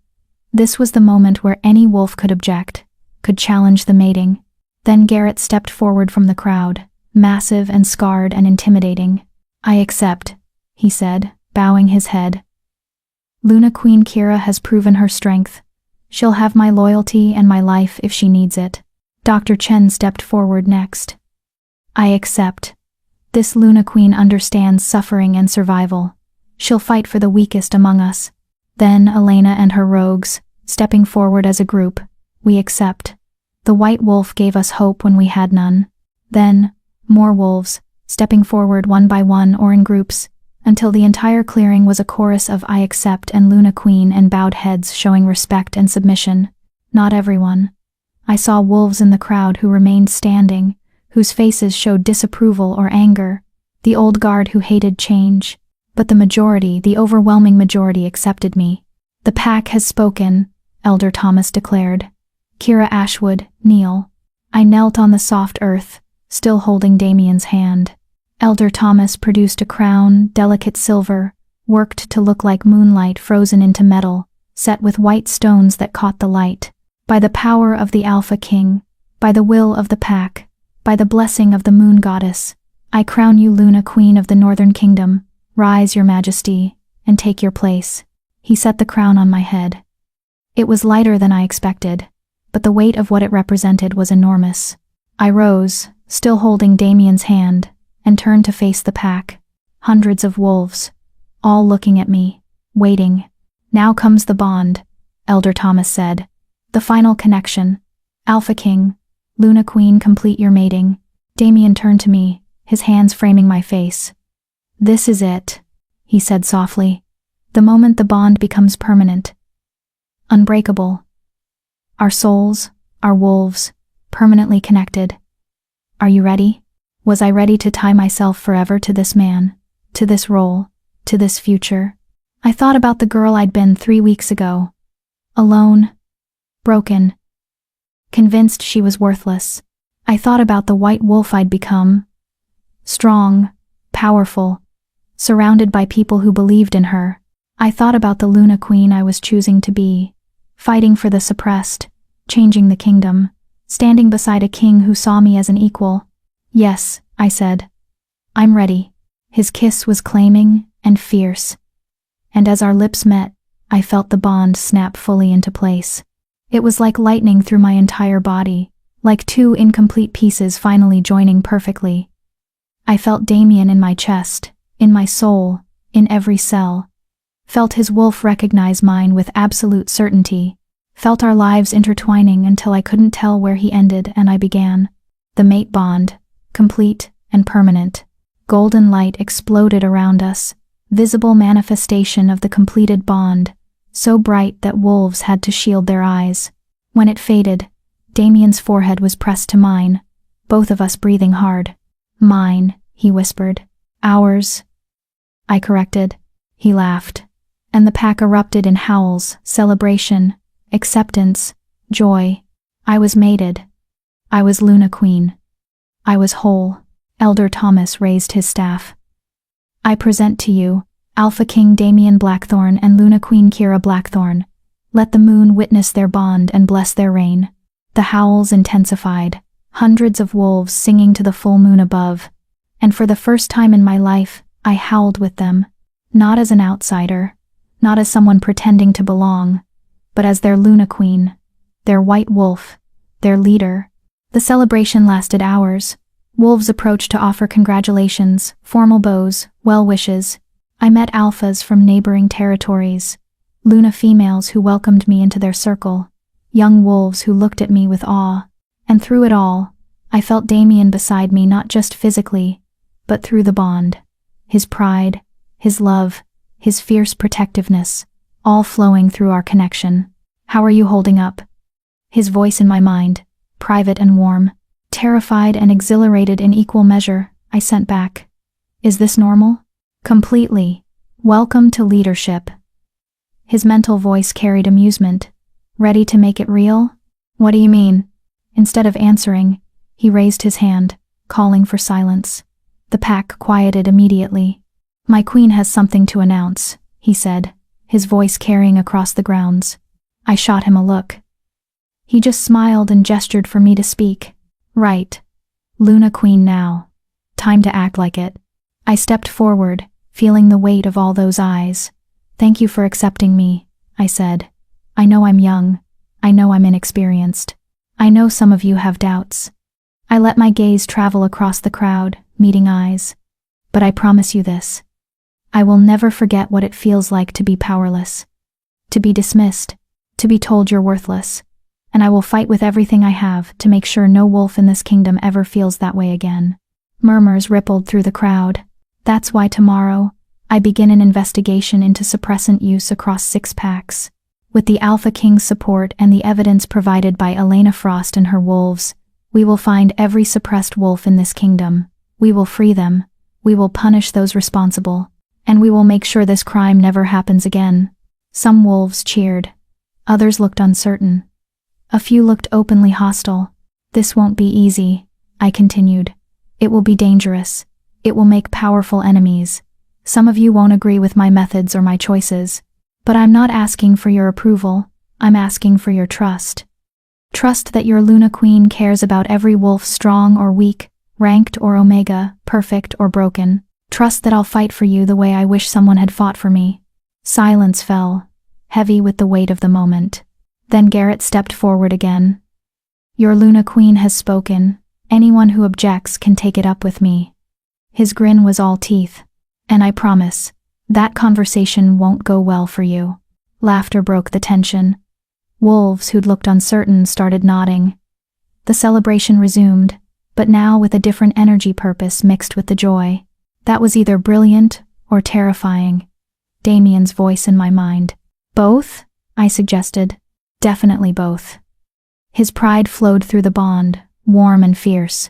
This was the moment where any wolf could object, could challenge the mating. Then Garrett stepped forward from the crowd, massive and scarred and intimidating. I accept, he said, bowing his head. Luna Queen Kira has proven her strength. She'll have my loyalty and my life if she needs it. Dr. Chen stepped forward next. I accept. This Luna Queen understands suffering and survival. She'll fight for the weakest among us. Then Elena and her rogues, stepping forward as a group. We accept. The white wolf gave us hope when we had none. Then, more wolves, stepping forward one by one or in groups, until the entire clearing was a chorus of I accept and Luna Queen and bowed heads showing respect and submission. Not everyone. I saw wolves in the crowd who remained standing, whose faces showed disapproval or anger, the old guard who hated change. But the majority, the overwhelming majority, accepted me. The pack has spoken, Elder Thomas declared. Kira Ashwood, kneel. I knelt on the soft earth, still holding Damien's hand. Elder Thomas produced a crown, delicate silver, worked to look like moonlight frozen into metal, set with white stones that caught the light. By the power of the Alpha King, by the will of the pack, by the blessing of the moon goddess, I crown you Luna, Queen of the Northern Kingdom. Rise, your majesty, and take your place. He set the crown on my head. It was lighter than I expected, but the weight of what it represented was enormous. I rose, still holding Damien's hand, and turned to face the pack. Hundreds of wolves, all looking at me, waiting. Now comes the bond, Elder Thomas said. The final connection. Alpha King, Luna Queen, complete your mating. Damien turned to me, his hands framing my face. This is it, he said softly. The moment the bond becomes permanent. Unbreakable. Our souls, our wolves, permanently connected. Are you ready? Was I ready to tie myself forever to this man, to this role, to this future? I thought about the girl I'd been 3 weeks ago. Alone, broken, convinced she was worthless. I thought about the white wolf I'd become. Strong, powerful, surrounded by people who believed in her. I thought about the Luna Queen I was choosing to be, fighting for the suppressed, changing the kingdom, standing beside a king who saw me as an equal. Yes, I said. I'm ready. His kiss was claiming and fierce. And as our lips met, I felt the bond snap fully into place. It was like lightning through my entire body, like two incomplete pieces finally joining perfectly. I felt Damien in my chest, in my soul, in every cell. Felt his wolf recognize mine with absolute certainty. Felt our lives intertwining until I couldn't tell where he ended and I began. The mate bond, complete and permanent. Golden light exploded around us, visible manifestation of the completed bond, so bright that wolves had to shield their eyes. When it faded, Damien's forehead was pressed to mine, both of us breathing hard. Mine, he whispered. Ours, I corrected. He laughed, and the pack erupted in howls, celebration, acceptance, joy. I was mated. I was Luna Queen. I was whole. Elder Thomas raised his staff. I present to you, Alpha King Damien Blackthorn and Luna Queen Kira Blackthorn. Let the moon witness their bond and bless their reign. The howls intensified, hundreds of wolves singing to the full moon above. And for the first time in my life, I howled with them, not as an outsider, not as someone pretending to belong, but as their Luna Queen, their white wolf, their leader. The celebration lasted hours. Wolves approached to offer congratulations, formal bows, well wishes. I met alphas from neighboring territories, Luna females who welcomed me into their circle, young wolves who looked at me with awe. And through it all, I felt Damien beside me, not just physically, but through the bond. His pride, his love, his fierce protectiveness, all flowing through our connection. How are you holding up? His voice in my mind, private and warm. Terrified and exhilarated in equal measure, I sent back. Is this normal? Completely. Welcome to leadership. His mental voice carried amusement. Ready to make it real? What do you mean? Instead of answering, he raised his hand, calling for silence. The pack quieted immediately. My queen has something to announce, he said, his voice carrying across the grounds. I shot him a look. He just smiled and gestured for me to speak. Right. Luna Queen now. Time to act like it. I stepped forward, feeling the weight of all those eyes. Thank you for accepting me, I said. I know I'm young. I know I'm inexperienced. I know some of you have doubts. I let my gaze travel across the crowd, meeting eyes. But I promise you this. I will never forget what it feels like to be powerless, to be dismissed, to be told you're worthless. And I will fight with everything I have to make sure no wolf in this kingdom ever feels that way again. Murmurs rippled through the crowd. That's why tomorrow, I begin an investigation into suppressant use across 6 packs. With the Alpha King's support and the evidence provided by Elena Frost and her wolves, we will find every suppressed wolf in this kingdom. We will free them. We will punish those responsible. And we will make sure this crime never happens again. Some wolves cheered. Others looked uncertain. A few looked openly hostile. This won't be easy, I continued. It will be dangerous. It will make powerful enemies. Some of you won't agree with my methods or my choices. But I'm not asking for your approval. I'm asking for your trust. Trust that your Luna Queen cares about every wolf, strong or weak, ranked or omega, perfect or broken. Trust that I'll fight for you the way I wish someone had fought for me. Silence fell, heavy with the weight of the moment. Then Garrett stepped forward again. Your Luna Queen has spoken. Anyone who objects can take it up with me. His grin was all teeth. And I promise, that conversation won't go well for you. Laughter broke the tension. Wolves who'd looked uncertain started nodding. The celebration resumed, but now with a different energy purpose mixed with the joy. That was either brilliant or terrifying. Damien's voice in my mind. Both? I suggested. Definitely both. His pride flowed through the bond, warm and fierce.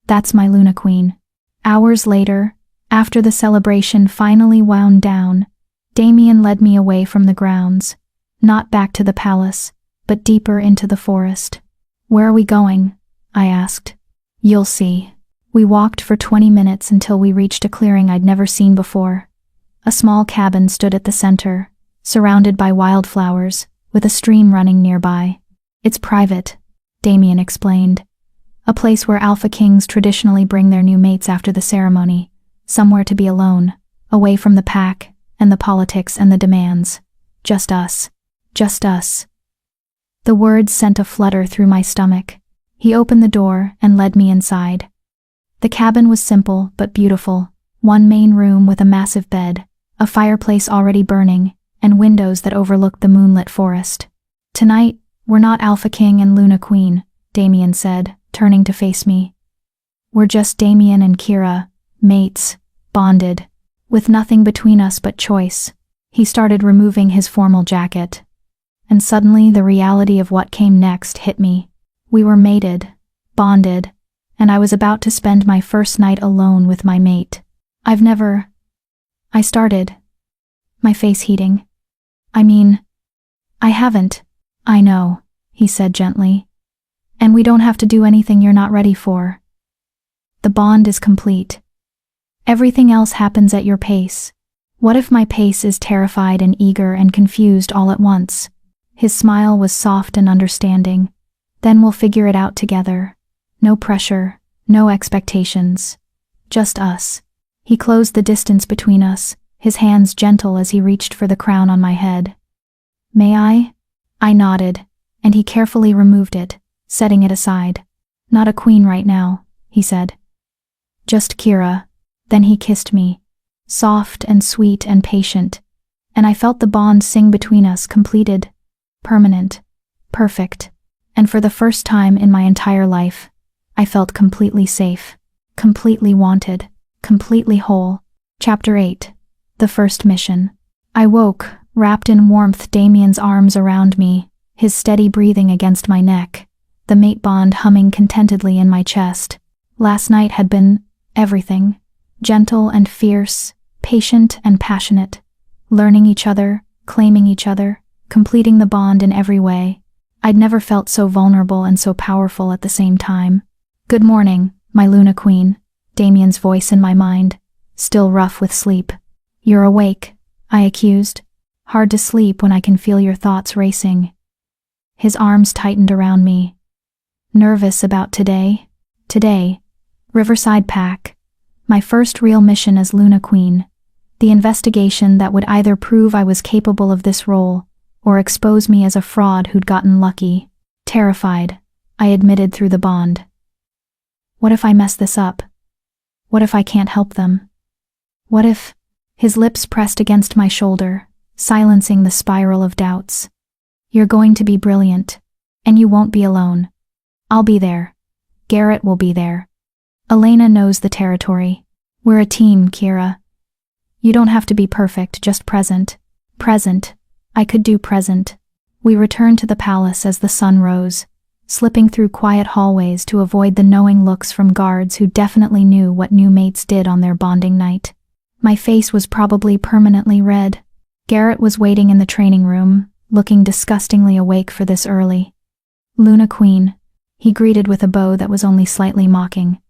That's my Luna Queen. Hours later, after the celebration finally wound down, Damien led me away from the grounds, not back to the palace, but deeper into the forest. Where are we going? I asked. You'll see. We walked for 20 minutes until we reached a clearing I'd never seen before. A small cabin stood at the center, surrounded by wildflowers, with a stream running nearby. It's private, Damien explained. A place where alpha kings traditionally bring their new mates after the ceremony, somewhere to be alone, away from the pack, and the politics and the demands. Just us. Just us. The words sent a flutter through my stomach. He opened the door and led me inside. The cabin was simple but beautiful. One main room with a massive bed, a fireplace already burning, and windows that overlooked the moonlit forest. Tonight, we're not Alpha King and Luna Queen, Damien said, turning to face me. We're just Damien and Kira, mates, bonded, with nothing between us but choice. He started removing his formal jacket. And suddenly the reality of what came next hit me. We were mated, bonded, and I was about to spend my first night alone with my mate. I started, my face heating. I haven't. I know, he said gently. And we don't have to do anything you're not ready for. The bond is complete. Everything else happens at your pace. What if my pace is terrified and eager and confused all at once? His smile was soft and understanding. Then we'll figure it out together. No pressure, no expectations. Just us. He closed the distance between us, his hands gentle as he reached for the crown on my head. May I? I nodded, and he carefully removed it, setting it aside. Not a queen right now, he said. Just Kira. Then he kissed me, soft and sweet and patient, and I felt the bond sing between us, completed, permanent, perfect, and for the first time in my entire life, I felt completely safe, completely wanted, completely whole. Chapter 8. The First Mission. I woke, wrapped in warmth, Damien's arms around me, his steady breathing against my neck, the mate bond humming contentedly in my chest. Last night had been everything. Gentle and fierce, patient and passionate, learning each other, claiming each other, completing the bond in every way. I'd never felt so vulnerable and so powerful at the same time. Good morning, my Luna Queen, Damien's voice in my mind, still rough with sleep. You're awake, I accused. Hard to sleep when I can feel your thoughts racing. His arms tightened around me. Nervous about today? Today, Riverside Pack. My first real mission as Luna Queen, the investigation that would either prove I was capable of this role or expose me as a fraud who'd gotten lucky. Terrified, I admitted through the bond. What if I mess this up? What if I can't help them? What if... His lips pressed against my shoulder, silencing the spiral of doubts. You're going to be brilliant, and you won't be alone. I'll be there. Garrett will be there. Elena knows the territory. We're a team, Kira. You don't have to be perfect, just present. Present. I could do present. We returned to the palace as the sun rose, slipping through quiet hallways to avoid the knowing looks from guards who definitely knew what new mates did on their bonding night. My face was probably permanently red. Garrett was waiting in the training room, looking disgustingly awake for this early. Luna Queen, he greeted with a bow that was only slightly mocking.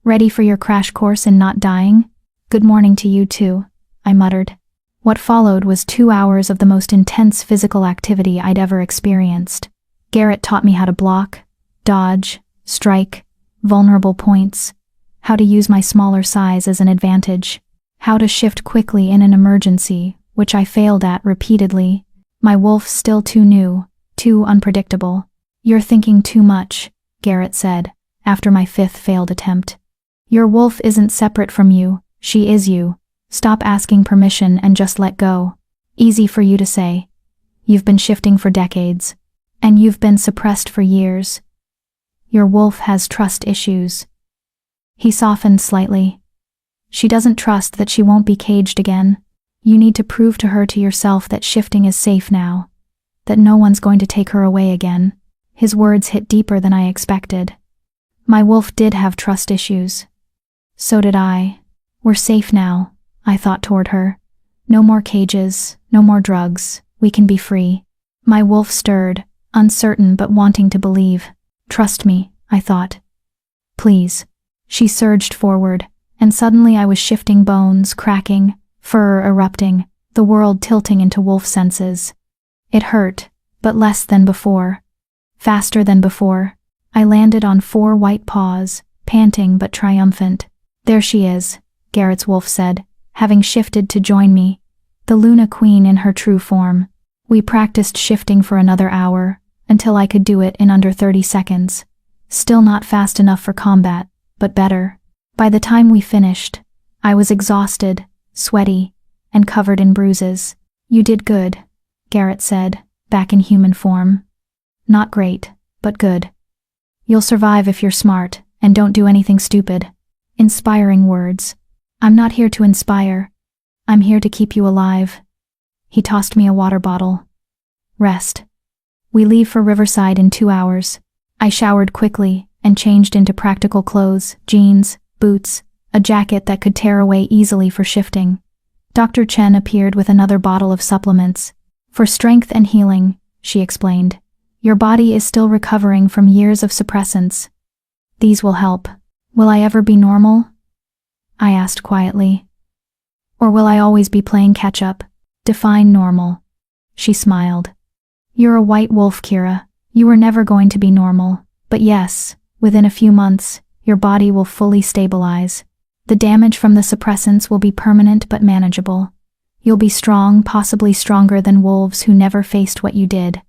Ready for your crash course in not dying? Good morning to you too, I muttered. What followed was 2 hours of the most intense physical activity I'd ever experienced. Garrett taught me how to block, dodge, strike, vulnerable points, how to use my smaller size as an advantage, how to shift quickly in an emergency, which I failed at repeatedly. My wolf still too new, too unpredictable. You're thinking too much, Garrett said, after my 5th failed attempt. Your wolf isn't separate from you, she is you. Stop asking permission and just let go. Easy for you to say. You've been shifting for decades. And you've been suppressed for years. Your wolf has trust issues. He softened slightly. She doesn't trust that she won't be caged again. You need to prove to her to yourself that shifting is safe now. That no one's going to take her away again. His words hit deeper than I expected. My wolf did have trust issues. So did I. We're safe now, I thought toward her. No more cages, no more drugs, we can be free. My wolf stirred, uncertain but wanting to believe. Trust me, I thought. Please. She surged forward, and suddenly I was shifting bones, cracking, fur erupting, the world tilting into wolf senses. It hurt, but less than before. Faster than before. I landed on 4 white paws, panting but triumphant. There she is, Garrett's wolf said, having shifted to join me, the Luna Queen in her true form. We practiced shifting for another hour, until I could do it in under 30 seconds. Still not fast enough for combat, but better. By the time we finished, I was exhausted, sweaty, and covered in bruises. You did good, Garrett said, back in human form. Not great, but good. You'll survive if you're smart, and don't do anything stupid. Inspiring words. I'm not here to inspire. I'm here to keep you alive. He tossed me a water bottle. Rest. We leave for Riverside in 2 hours. I showered quickly and changed into practical clothes, jeans, boots, a jacket that could tear away easily for shifting. Dr. Chen appeared with another bottle of supplements. For strength and healing, she explained. Your body is still recovering from years of suppressants. These will help. Will I ever be normal? I asked quietly. Or will I always be playing catch-up? Define normal. She smiled. You're a white wolf, Kira. You were never going to be normal. But yes, within a few months, your body will fully stabilize. The damage from the suppressants will be permanent but manageable. You'll be strong, possibly stronger than wolves who never faced what you did.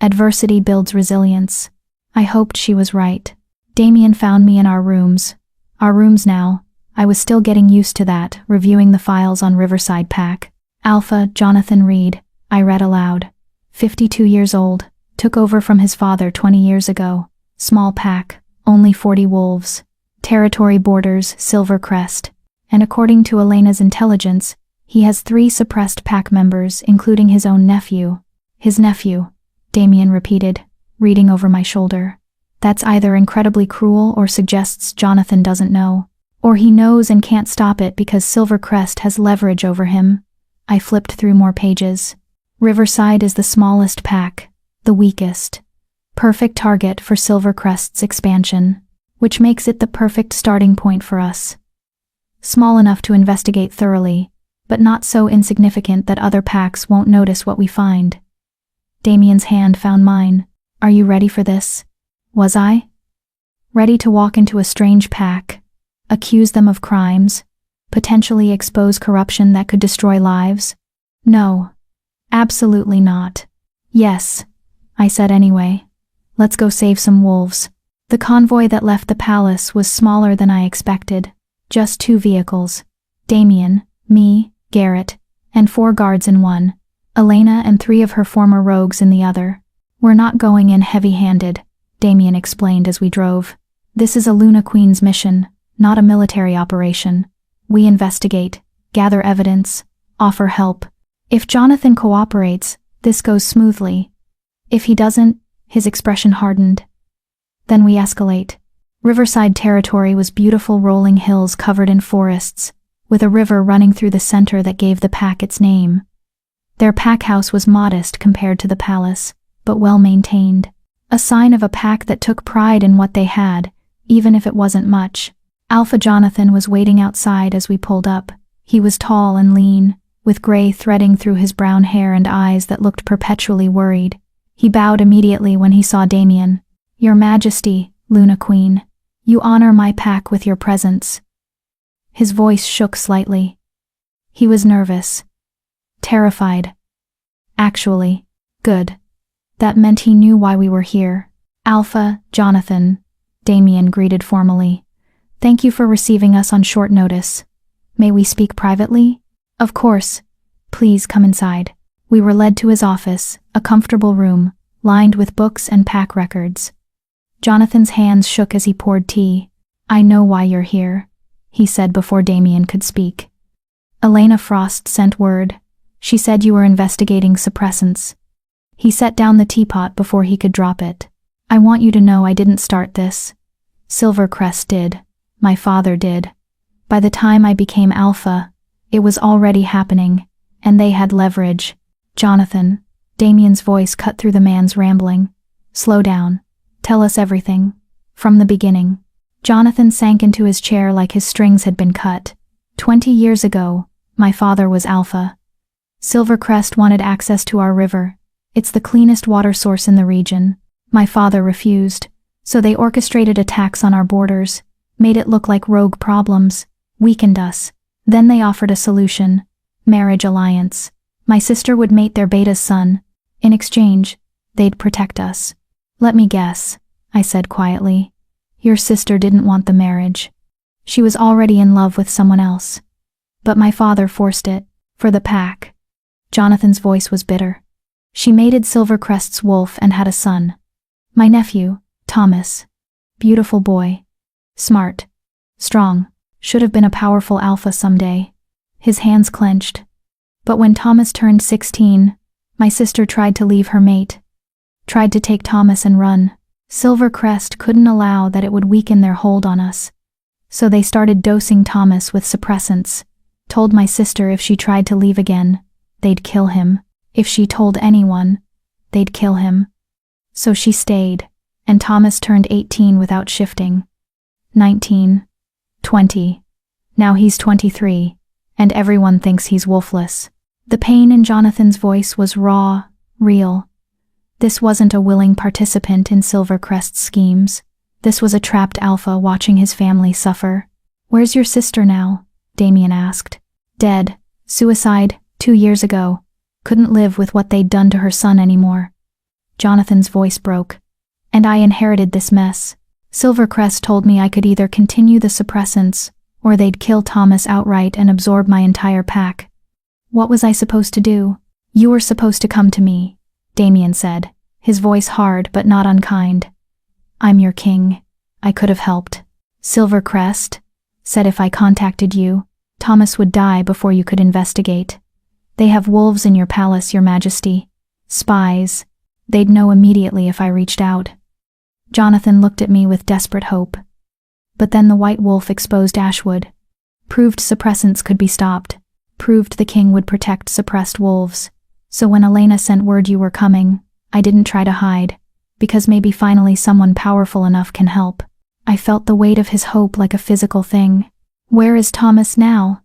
Adversity builds resilience. I hoped she was right. Damien found me in our rooms. Our rooms now. I was still getting used to that, reviewing the files on Riverside Pack. Alpha, Jonathan Reed, I read aloud. 52 years old, took over from his father 20 years ago. Small pack, only 40 wolves. Territory borders, Silver Crest. And according to Elena's intelligence, he has 3 suppressed pack members, including his own nephew. His nephew, Damien repeated, reading over my shoulder. That's either incredibly cruel or suggests Jonathan doesn't know. Or he knows and can't stop it because Silver Crest has leverage over him. I flipped through more pages. Riverside is the smallest pack, the weakest. Perfect target for Silver Crest's expansion, which makes it the perfect starting point for us. Small enough to investigate thoroughly, but not so insignificant that other packs won't notice what we find. Damien's hand found mine. Are you ready for this? Was I? Ready to walk into a strange pack, accuse them of crimes, potentially expose corruption that could destroy lives? No, absolutely not. Yes, I said anyway. Let's go save some wolves. The convoy that left the palace was smaller than I expected. Just 2 vehicles. Damien, me, Garrett, and 4 guards in one. Elena and 3 of her former rogues in the other. We're not going in heavy-handed, Damien explained as we drove. This is a Luna Queen's mission, not a military operation. We investigate, gather evidence, offer help. If Jonathan cooperates, this goes smoothly. If he doesn't, his expression hardened. Then we escalate. Riverside territory was beautiful rolling hills covered in forests, with a river running through the center that gave the pack its name. Their pack house was modest compared to the palace, but well maintained. A sign of a pack that took pride in what they had, even if it wasn't much. Alpha Jonathan was waiting outside as we pulled up. He was tall and lean, with gray threading through his brown hair and eyes that looked perpetually worried. He bowed immediately when he saw Damien. "Your Majesty, Luna Queen, you honor my pack with your presence." His voice shook slightly. He was nervous. Terrified. Actually, good. That meant he knew why we were here. "Alpha, Jonathan," Damien greeted formally. "Thank you for receiving us on short notice. May we speak privately?" "Of course. Please come inside." We were led to his office, a comfortable room, lined with books and pack records. Jonathan's hands shook as he poured tea. "I know why you're here," he said before Damien could speak. "Elena Frost sent word. She said you were investigating suppressants." He set down the teapot before he could drop it. "I want you to know I didn't start this. Silvercrest did. My father did. By the time I became Alpha, it was already happening, and they had leverage." "Jonathan," Damien's voice cut through the man's rambling. "Slow down. Tell us everything. From the beginning." Jonathan sank into his chair like his strings had been cut. 20 years ago, my father was Alpha. Silvercrest wanted access to our river. It's the cleanest water source in the region. My father refused, so they orchestrated attacks on our borders, made it look like rogue problems, weakened us. Then they offered a solution: marriage alliance. My sister would mate their beta's son. In exchange, they'd protect us. "Let me guess," I said quietly. "Your sister didn't want the marriage. She was already in love with someone else. But my father forced it, for the pack." Jonathan's voice was bitter. "She mated Silvercrest's wolf and had a son. My nephew, Thomas. Beautiful boy. Smart. Strong. Should have been a powerful Alpha someday." His hands clenched. "But when Thomas turned 16, my sister tried to leave her mate. Tried to take Thomas and run. Silvercrest couldn't allow that it would weaken their hold on us. So they started dosing Thomas with suppressants. Told my sister if she tried to leave again, they'd kill him. If she told anyone, they'd kill him. So she stayed, and Thomas turned 18 without shifting. 19. 20. Now he's 23, and everyone thinks he's wolfless." The pain in Jonathan's voice was raw, real. This wasn't a willing participant in Silvercrest's schemes. This was a trapped Alpha watching his family suffer. "Where's your sister now?" Damien asked. "Dead. Suicide, 2 years ago. Couldn't live with what they'd done to her son anymore." Jonathan's voice broke. "And I inherited this mess. Silvercrest told me I could either continue the suppressants, or they'd kill Thomas outright and absorb my entire pack. What was I supposed to do?" "You were supposed to come to me," Damien said, his voice hard but not unkind. "I'm your king. I could have helped. Silvercrest said if I contacted you, Thomas would die before you could investigate. They have wolves in your palace, Your Majesty. Spies. They'd know immediately if I reached out." Jonathan looked at me with desperate hope. But then the white wolf exposed Ashwood. Proved suppressants could be stopped. Proved the king would protect suppressed wolves. So when Elena sent word you were coming, I didn't try to hide, because maybe finally someone powerful enough can help. I felt the weight of his hope like a physical thing. "Where is Thomas now?"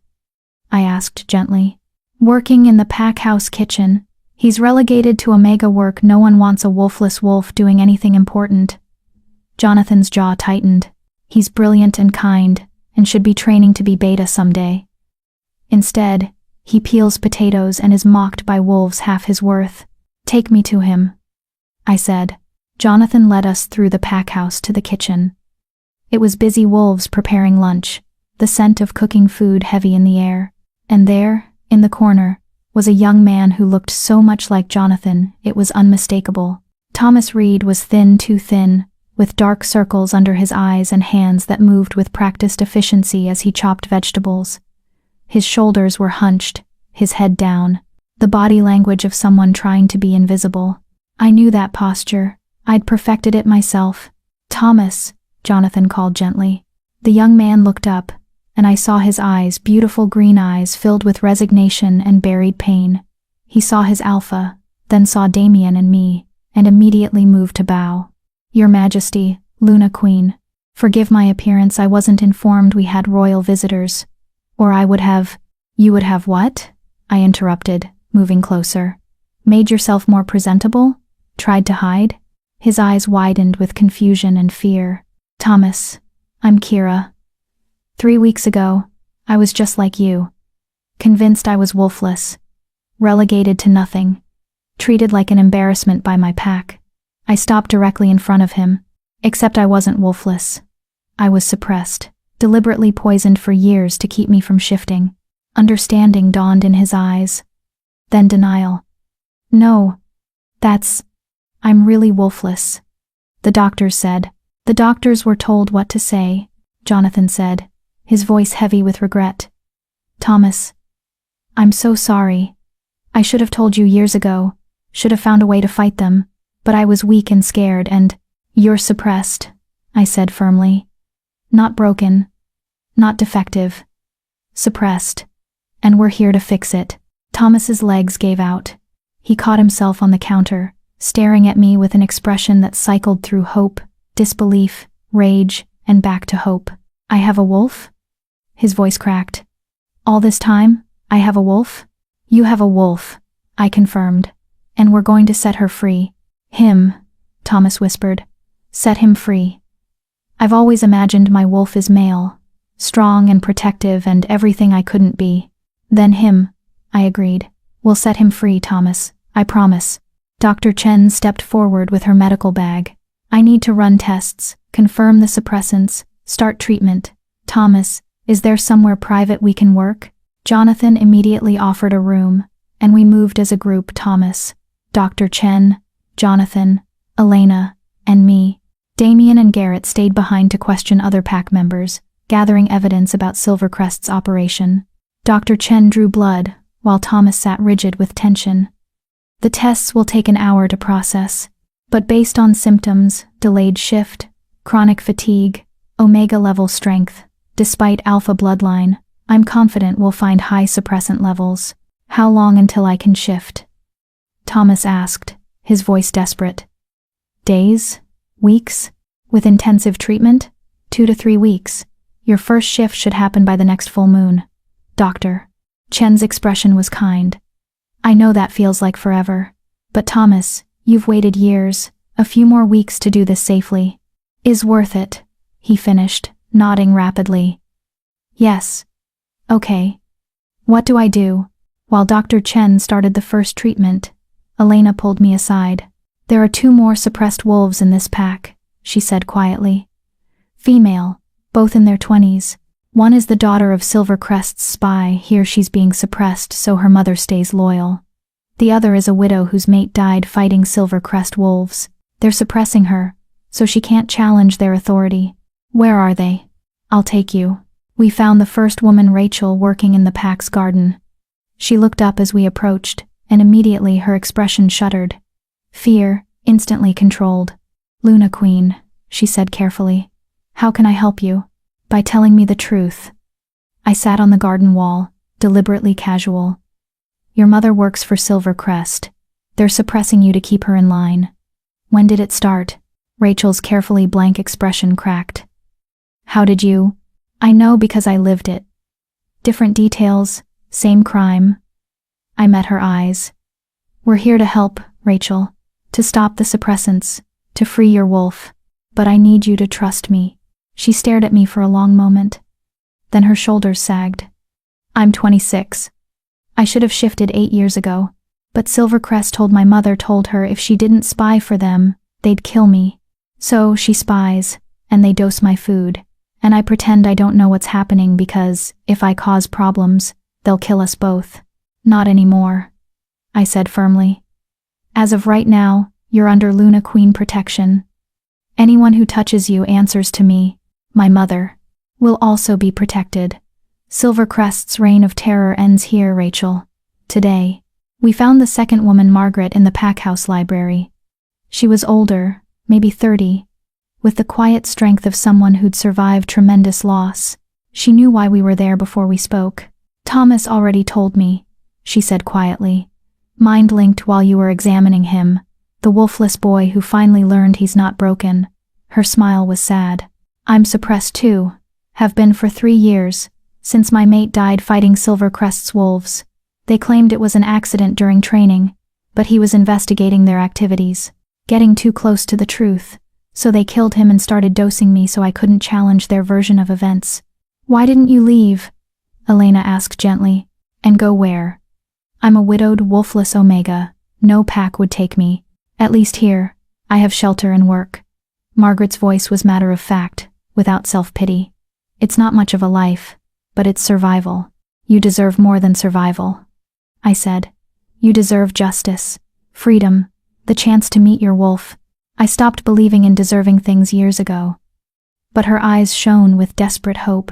I asked gently. "Working in the pack house kitchen. He's relegated to Omega work. No one wants a wolfless wolf doing anything important." Jonathan's jaw tightened. "He's brilliant and kind, and should be training to be beta someday. Instead, he peels potatoes and is mocked by wolves half his worth. Take me to him," I said. Jonathan led us through the pack house to the kitchen. It was busy wolves preparing lunch, the scent of cooking food heavy in the air. And there, in the corner, was a young man who looked so much like Jonathan, it was unmistakable. Thomas Reed was thin, too thin, with dark circles under his eyes and hands that moved with practiced efficiency as he chopped vegetables. His shoulders were hunched, his head down, the body language of someone trying to be invisible. I knew that posture. I'd perfected it myself. "Thomas," Jonathan called gently. The young man looked up, and I saw his eyes, beautiful green eyes filled with resignation and buried pain. He saw his Alpha, then saw Damien and me, and immediately moved to bow. "Your Majesty, Luna Queen." Forgive my appearance, I wasn't informed we had royal visitors. Or I would have— You would have what? I interrupted, moving closer. Made yourself more presentable? Tried to hide? His eyes widened with confusion and fear. Thomas, I'm Kira. 3 weeks ago, I was just like you. Convinced I was wolfless. Relegated to nothing. Treated like an embarrassment by my pack. I stopped directly in front of him. Except I wasn't wolfless. I was suppressed, deliberately poisoned for years to keep me from shifting. Understanding dawned in his eyes. Then denial. No. I'm really wolfless. The doctors said. The doctors were told what to say, Jonathan said, his voice heavy with regret. Thomas. I'm so sorry. I should have told you years ago, should have found a way to fight them, but I was weak and scared and— You're suppressed, I said firmly. Not broken. Not defective. Suppressed. And we're here to fix it. Thomas's legs gave out. He caught himself on the counter, staring at me with an expression that cycled through hope, disbelief, rage, and back to hope. I have a wolf? His voice cracked. All this time, I have a wolf? You have a wolf, I confirmed. And we're going to set her free. Him, Thomas whispered. Set him free. I've always imagined my wolf is male, strong and protective and everything I couldn't be. Then him, I agreed. We'll set him free, Thomas, I promise. Dr. Chen stepped forward with her medical bag. I need to run tests, confirm the suppressants, start treatment. Thomas, is there somewhere private we can work? Jonathan immediately offered a room, and we moved as a group. Thomas, Dr. Chen, Jonathan, Elena, and me. Damien and Garrett stayed behind to question other pack members, gathering evidence about Silvercrest's operation. Dr. Chen drew blood, while Thomas sat rigid with tension. The tests will take an hour to process, but based on symptoms, delayed shift, chronic fatigue, omega-level strength, despite alpha bloodline, I'm confident we'll find high suppressant levels. How long until I can shift? Thomas asked, his voice desperate. Days? Weeks? With intensive treatment? 2 to 3 weeks. Your first shift should happen by the next full moon. Doctor. Chen's expression was kind. I know that feels like forever. But Thomas, you've waited years, a few more weeks to do this safely. Is worth it, he finished, nodding rapidly. Yes. Okay. What do I do? While Dr. Chen started the first treatment, Elena pulled me aside. There are 2 more suppressed wolves in this pack, she said quietly. Female, both in their 20s. One is the daughter of Silvercrest's spy, here she's being suppressed so her mother stays loyal. The other is a widow whose mate died fighting Silvercrest wolves. They're suppressing her, so she can't challenge their authority. Where are they? I'll take you. We found the first woman, Rachel, working in the pack's garden. She looked up as we approached, and immediately her expression shuddered. Fear, instantly controlled. Luna Queen, she said carefully. How can I help you? By telling me the truth. I sat on the garden wall, deliberately casual. Your mother works for Silvercrest. They're suppressing you to keep her in line. When did it start? Rachel's carefully blank expression cracked. How did you? I know because I lived it. Different details, same crime. I met her eyes. We're here to help, Rachel. To stop the suppressants, to free your wolf. But I need you to trust me. She stared at me for a long moment. Then her shoulders sagged. I'm 26. I should have shifted 8 years ago. But Silvercrest told her if she didn't spy for them, they'd kill me. So she spies, and they dose my food. And I pretend I don't know what's happening because, if I cause problems, they'll kill us both. Not anymore, I said firmly. As of right now, you're under Luna Queen protection. Anyone who touches you answers to me. My mother will also be protected. Silvercrest's reign of terror ends here, Rachel. Today. We found the second woman, Margaret, in the packhouse library. She was older, maybe 30, with the quiet strength of someone who'd survived tremendous loss. She knew why we were there before we spoke. Thomas already told me, she said quietly. Mind-linked while you were examining him, the wolfless boy who finally learned he's not broken. Her smile was sad. I'm suppressed too. Have been for 3 years, since my mate died fighting Silvercrest's wolves. They claimed it was an accident during training, but he was investigating their activities, getting too close to the truth, so they killed him and started dosing me so I couldn't challenge their version of events. Why didn't you leave? Elena asked gently. And go where? I'm a widowed, wolfless Omega. No pack would take me. At least here, I have shelter and work. Margaret's voice was matter of fact, without self-pity. It's not much of a life, but it's survival. You deserve more than survival, I said. You deserve justice, freedom, the chance to meet your wolf. I stopped believing in deserving things years ago. But her eyes shone with desperate hope.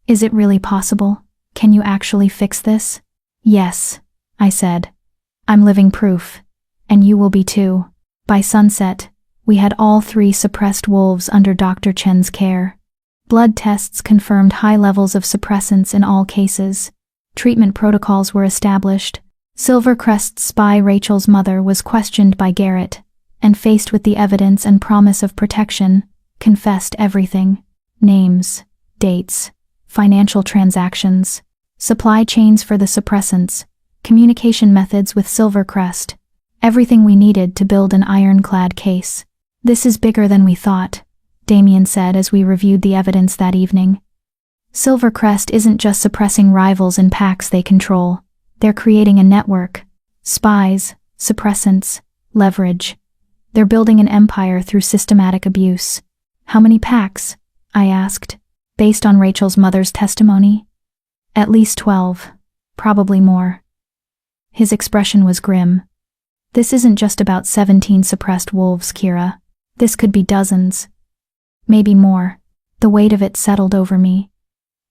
Is it really possible? Can you actually fix this? Yes, I said. I'm living proof. And you will be too. By sunset, we had all 3 suppressed wolves under Dr. Chen's care. Blood tests confirmed high levels of suppressants in all cases. Treatment protocols were established. Silvercrest's spy Rachel's mother was questioned by Garrett, and faced with the evidence and promise of protection, confessed everything. Names, dates, financial transactions, supply chains for the suppressants, communication methods with Silvercrest. Everything we needed to build an ironclad case. This is bigger than we thought, Damien said as we reviewed the evidence that evening. Silvercrest isn't just suppressing rivals in packs they control. They're creating a network. Spies, suppressants, leverage. They're building an empire through systematic abuse. How many packs? I asked, based on Rachel's mother's testimony. At least 12, probably more. His expression was grim. This isn't just about 17 suppressed wolves, Kira. This could be dozens. Maybe more. The weight of it settled over me.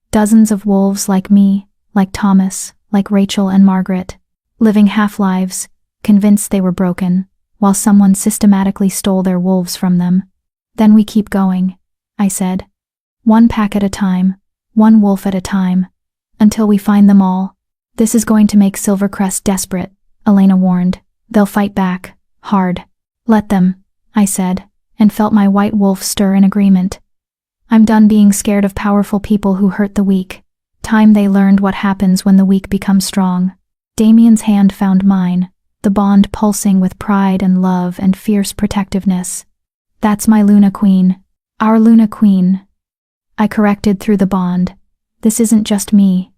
Dozens of wolves like me, like Thomas, like Rachel and Margaret, living half-lives, convinced they were broken, while someone systematically stole their wolves from them. Then we keep going, I said. One pack at a time, one wolf at a time, until we find them all. This is going to make Silvercrest desperate, Elena warned. They'll fight back, hard. Let them, I said, and felt my white wolf stir in agreement. I'm done being scared of powerful people who hurt the weak. Time they learned what happens when the weak become strong. Damien's hand found mine, the bond pulsing with pride and love and fierce protectiveness. That's my Luna Queen. Our Luna Queen. I corrected through the bond. This isn't just me.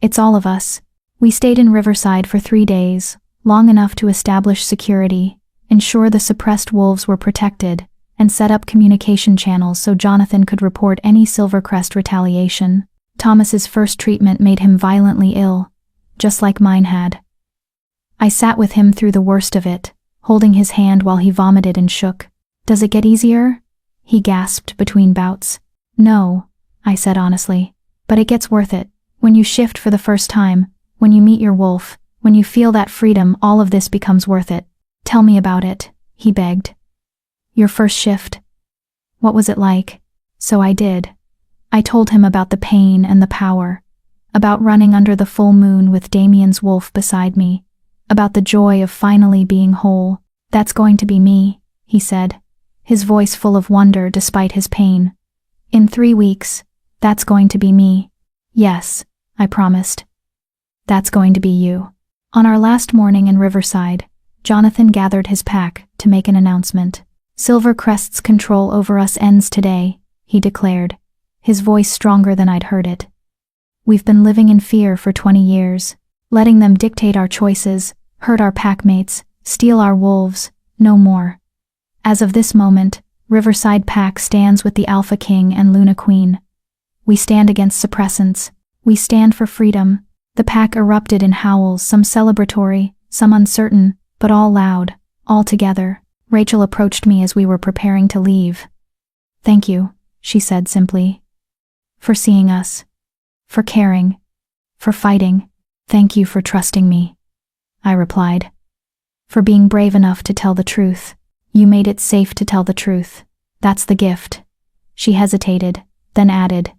It's all of us. We stayed in Riverside for 3 days, long enough to establish security, ensure the suppressed wolves were protected, and set up communication channels so Jonathan could report any Silvercrest retaliation. Thomas's first treatment made him violently ill, just like mine had. I sat with him through the worst of it, holding his hand while he vomited and shook. Does it get easier? He gasped between bouts. No, I said honestly, but it gets worth it. When you shift for the first time, when you meet your wolf, when you feel that freedom, all of this becomes worth it. Tell me about it, he begged. Your first shift. What was it like? So I did. I told him about the pain and the power, about running under the full moon with Damien's wolf beside me, about the joy of finally being whole. That's going to be me, he said, his voice full of wonder despite his pain. In 3 weeks, that's going to be me. Yes, I promised. That's going to be you. On our last morning in Riverside, Jonathan gathered his pack to make an announcement. Silvercrest's control over us ends today, he declared, his voice stronger than I'd heard it. We've been living in fear for 20 years, letting them dictate our choices, hurt our packmates, steal our wolves, no more. As of this moment, Riverside Pack stands with the Alpha King and Luna Queen. We stand against suppressants. We stand for freedom. The pack erupted in howls, some celebratory, some uncertain, but all loud, all together. Rachel approached me as we were preparing to leave. Thank you, she said simply. For seeing us. For caring. For fighting. Thank you for trusting me, I replied. For being brave enough to tell the truth. You made it safe to tell the truth. That's the gift. She hesitated, then added,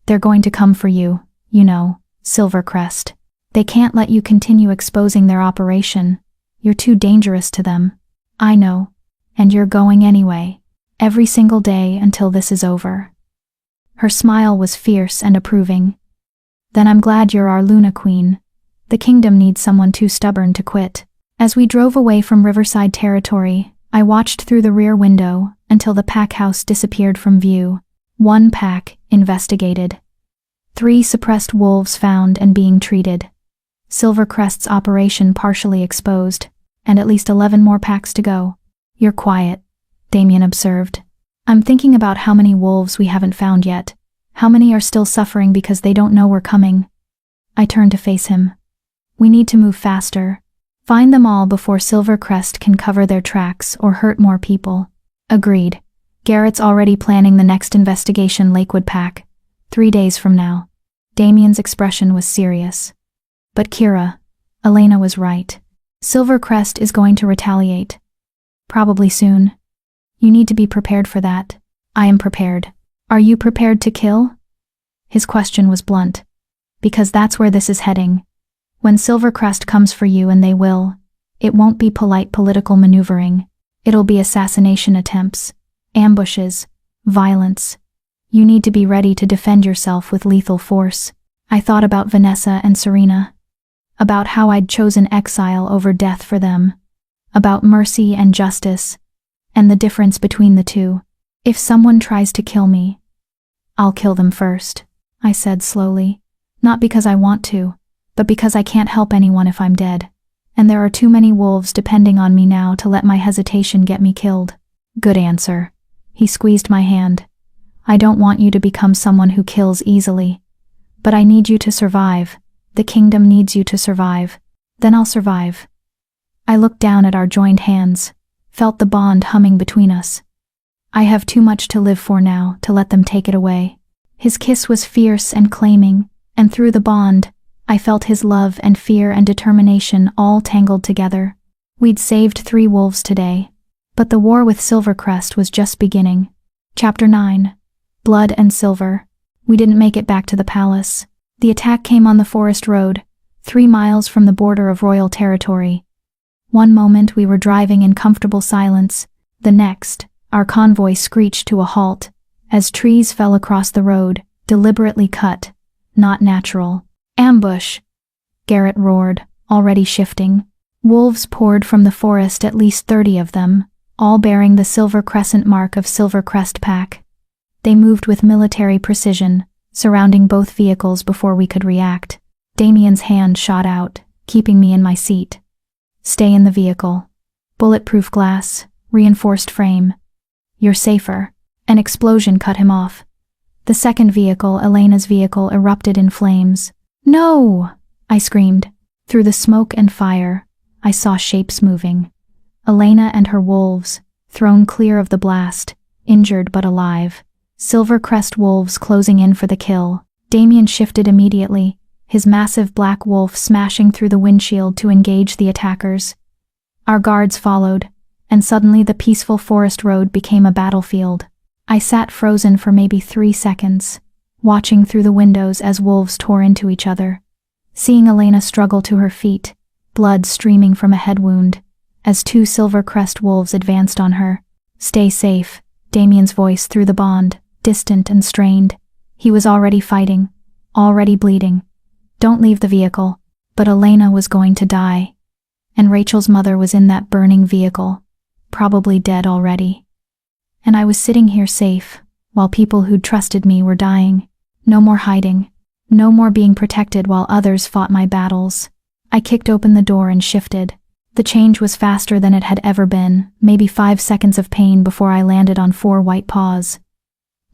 they're going to come for you, you know, Silvercrest. They can't let you continue exposing their operation. You're too dangerous to them. I know. And you're going anyway. Every single day until this is over. Her smile was fierce and approving. Then I'm glad you're our Luna Queen. The kingdom needs someone too stubborn to quit. As we drove away from Riverside territory, I watched through the rear window until the pack house disappeared from view. 1 pack investigated. 3 suppressed wolves found and being treated. Silvercrest's operation partially exposed, and at least 11 more packs to go. You're quiet, Damien observed. I'm thinking about how many wolves we haven't found yet. How many are still suffering because they don't know we're coming. I turned to face him. We need to move faster. Find them all before Silvercrest can cover their tracks or hurt more people. Agreed. Garrett's already planning the next investigation Lakewood pack. 3 days from now. Damien's expression was serious. But Kira, Elena was right. Silvercrest is going to retaliate. Probably soon. You need to be prepared for that. I am prepared. Are you prepared to kill? His question was blunt. Because that's where this is heading. When Silvercrest comes for you, and they will, it won't be polite political maneuvering. It'll be assassination attempts, ambushes, violence. You need to be ready to defend yourself with lethal force. I thought about Vanessa and Serena. About how I'd chosen exile over death for them. About mercy and justice, and the difference between the two. If someone tries to kill me, I'll kill them first, I said slowly. Not because I want to, but because I can't help anyone if I'm dead. And there are too many wolves depending on me now to let my hesitation get me killed. Good answer. He squeezed my hand. I don't want you to become someone who kills easily. But I need you to survive. The kingdom needs you to survive. Then I'll survive. I looked down at our joined hands, felt the bond humming between us. I have too much to live for now to let them take it away. His kiss was fierce and claiming, and through the bond, I felt his love and fear and determination all tangled together. We'd saved 3 wolves today, but the war with Silvercrest was just beginning. Chapter 9. Blood and Silver. We didn't make it back to the palace. The attack came on the forest road, 3 miles from the border of royal territory. One moment we were driving in comfortable silence, the next, our convoy screeched to a halt, as trees fell across the road, deliberately cut, not natural. Ambush! Garrett roared, already shifting. Wolves poured from the forest, at least 30 of them, all bearing the silver crescent mark of Silvercrest pack. They moved with military precision, surrounding both vehicles before we could react. Damien's hand shot out, keeping me in my seat. Stay in the vehicle. Bulletproof glass, reinforced frame. You're safer. An explosion cut him off. The second vehicle, Elena's vehicle, erupted in flames. No! I screamed. Through the smoke and fire, I saw shapes moving. Elena and her wolves, thrown clear of the blast, injured but alive. Silvercrest wolves closing in for the kill. Damien shifted immediately, his massive black wolf smashing through the windshield to engage the attackers. Our guards followed, and suddenly the peaceful forest road became a battlefield. I sat frozen for maybe 3 seconds, watching through the windows as wolves tore into each other. Seeing Elena struggle to her feet, blood streaming from a head wound, as 2 Silvercrest wolves advanced on her. Stay safe, Damien's voice through the bond, distant and strained. He was already fighting, already bleeding. Don't leave the vehicle. But Elena was going to die. And Rachel's mother was in that burning vehicle, probably dead already. And I was sitting here safe, while people who'd trusted me were dying. No more hiding. No more being protected while others fought my battles. I kicked open the door and shifted. The change was faster than it had ever been, maybe 5 seconds of pain before I landed on 4 white paws.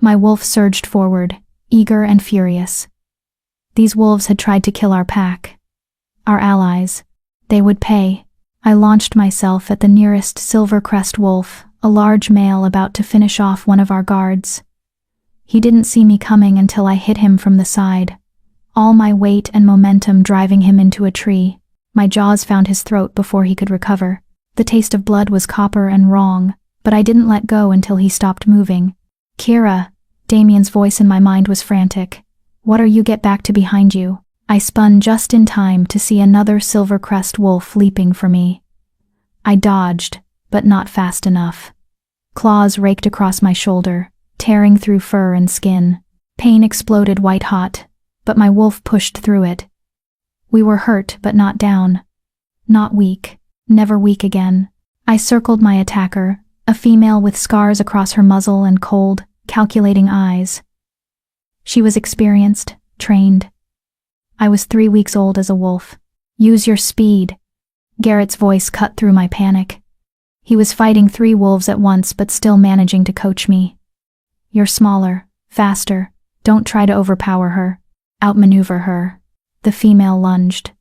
My wolf surged forward, eager and furious. These wolves had tried to kill our pack. Our allies. They would pay. I launched myself at the nearest Silvercrest wolf, a large male about to finish off one of our guards. He didn't see me coming until I hit him from the side, all my weight and momentum driving him into a tree. My jaws found his throat before he could recover. The taste of blood was copper and wrong, but I didn't let go until he stopped moving. Kira, Damien's voice in my mind was frantic. What are you? Get back to behind you. I spun just in time to see another Silvercrest wolf leaping for me. I dodged, but not fast enough. Claws raked across my shoulder, tearing through fur and skin. Pain exploded white hot, but my wolf pushed through it. We were hurt but not down. Not weak, never weak again. I circled my attacker, a female with scars across her muzzle and cold, calculating eyes. She was experienced, trained. I was 3 weeks old as a wolf. Use your speed. Garrett's voice cut through my panic. He was fighting 3 wolves at once but still managing to coach me. You're smaller, faster. Don't try to overpower her. Outmaneuver her. The female lunged.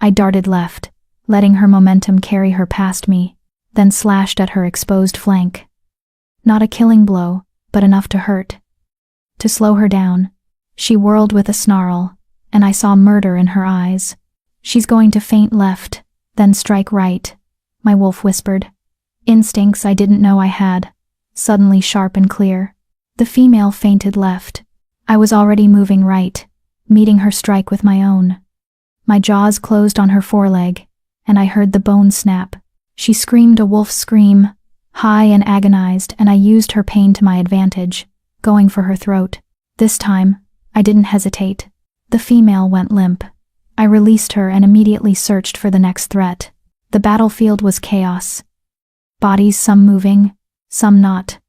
I darted left, letting her momentum carry her past me, then slashed at her exposed flank. Not a killing blow, but enough to hurt. To slow her down. She whirled with a snarl, and I saw murder in her eyes. She's going to feint left, then strike right, my wolf whispered. Instincts I didn't know I had, suddenly sharp and clear. The female feinted left. I was already moving right, meeting her strike with my own. My jaws closed on her foreleg, and I heard the bone snap. She screamed a wolf's scream, high and agonized, and I used her pain to my advantage, going for her throat. This time, I didn't hesitate. The female went limp. I released her and immediately searched for the next threat. The battlefield was chaos. Bodies, some moving, some not.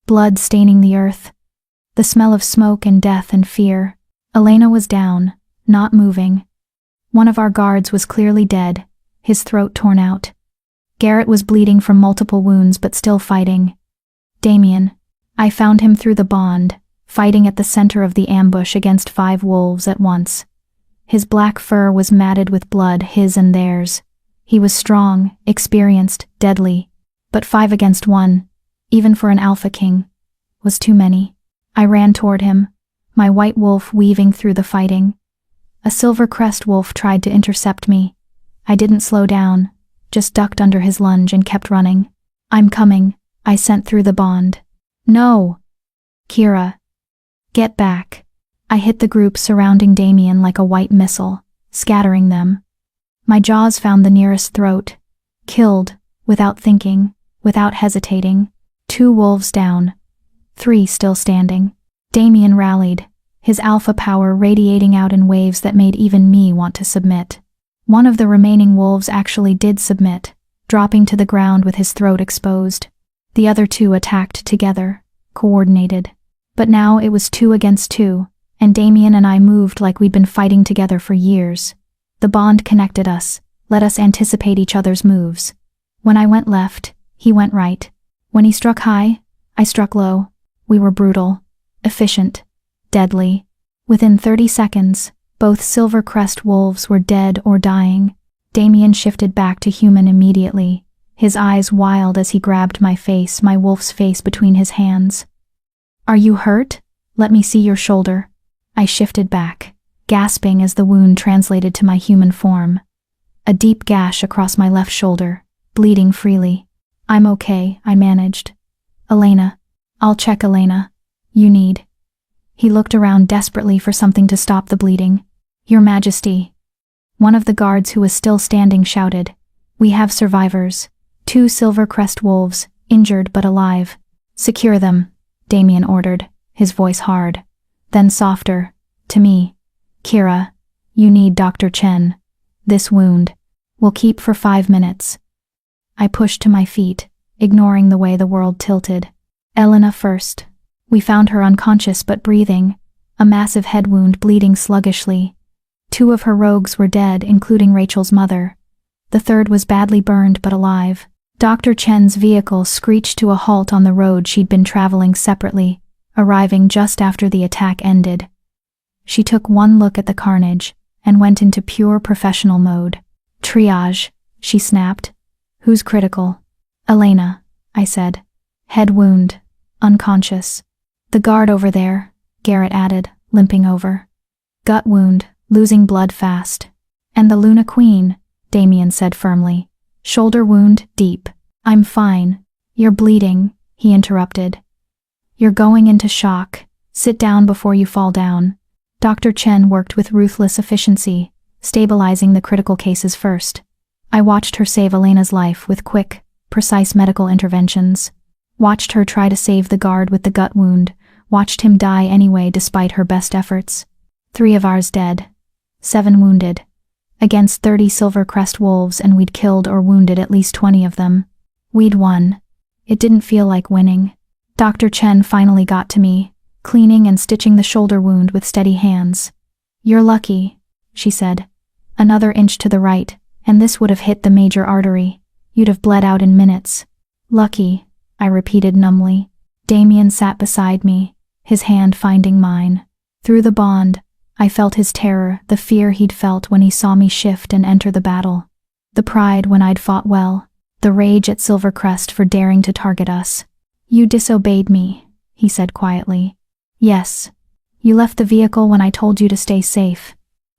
Blood staining the earth. The smell of smoke and death and fear. Elena was down, not moving. One of our guards was clearly dead, his throat torn out. Garrett was bleeding from multiple wounds but still fighting. Damien. I found him through the bond, fighting at the center of the ambush against 5 wolves at once. His black fur was matted with blood, his and theirs. He was strong, experienced, deadly. But 5 against 1, even for an alpha king, was too many. I ran toward him, my white wolf weaving through the fighting. A silver crest wolf tried to intercept me. I didn't slow down, just ducked under his lunge and kept running. I'm coming, I sent through the bond. No! Kira. Get back. I hit the group surrounding Damien like a white missile, scattering them. My jaws found the nearest throat. Killed, without thinking, without hesitating. 2 wolves down. 3 still standing. Damien rallied, his alpha power radiating out in waves that made even me want to submit. One of the remaining wolves actually did submit, dropping to the ground with his throat exposed. The other 2 attacked together, coordinated. But now it was 2 against 2, and Damien and I moved like we'd been fighting together for years. The bond connected us, let us anticipate each other's moves. When I went left, he went right. When he struck high, I struck low. We were brutal, efficient, deadly. Within 30 seconds, both Silver Crest wolves were dead or dying. Damien shifted back to human immediately, his eyes wild as he grabbed my face, my wolf's face between his hands. Are you hurt? Let me see your shoulder. I shifted back, gasping as the wound translated to my human form. A deep gash across my left shoulder, bleeding freely. I'm okay, I managed. Elena. I'll check Elena. You need. He looked around desperately for something to stop the bleeding. Your Majesty. One of the guards who was still standing shouted. We have survivors. 2 Silver Crest wolves, injured but alive. Secure them, Damien ordered, his voice hard. Then softer, to me. Kira, you need Dr. Chen. This wound will keep for 5 minutes. I pushed to my feet, ignoring the way the world tilted. Elena first. We found her unconscious but breathing, a massive head wound bleeding sluggishly. 2 of her rogues were dead, including Rachel's mother. The 3rd was badly burned but alive. Dr. Chen's vehicle screeched to a halt on the road she'd been traveling separately, arriving just after the attack ended. She took one look at the carnage and went into pure professional mode. Triage, she snapped. Who's critical? Elena, I said. Head wound, unconscious. The guard over there, Garrett added, limping over. Gut wound, losing blood fast. And the Luna Queen, Damien said firmly. Shoulder wound, deep. I'm fine. You're bleeding, he interrupted. You're going into shock. Sit down before you fall down. Dr. Chen worked with ruthless efficiency, stabilizing the critical cases first. I watched her save Elena's life with quick, precise medical interventions. Watched her try to save the guard with the gut wound, watched him die anyway despite her best efforts. 3 of ours dead. 7 wounded. Against 30 Silvercrest wolves, and we'd killed or wounded at least 20 of them. We'd won. It didn't feel like winning. Dr. Chen finally got to me, cleaning and stitching the shoulder wound with steady hands. "You're lucky," she said. "Another inch to the right, and this would have hit the major artery. You'd have bled out in minutes." "Lucky," I repeated numbly. Damien sat beside me, his hand finding mine. Through the bond, I felt his terror, the fear he'd felt when he saw me shift and enter the battle. The pride when I'd fought well, the rage at Silvercrest for daring to target us. "You disobeyed me," he said quietly. "Yes. You left the vehicle when I told you to stay safe.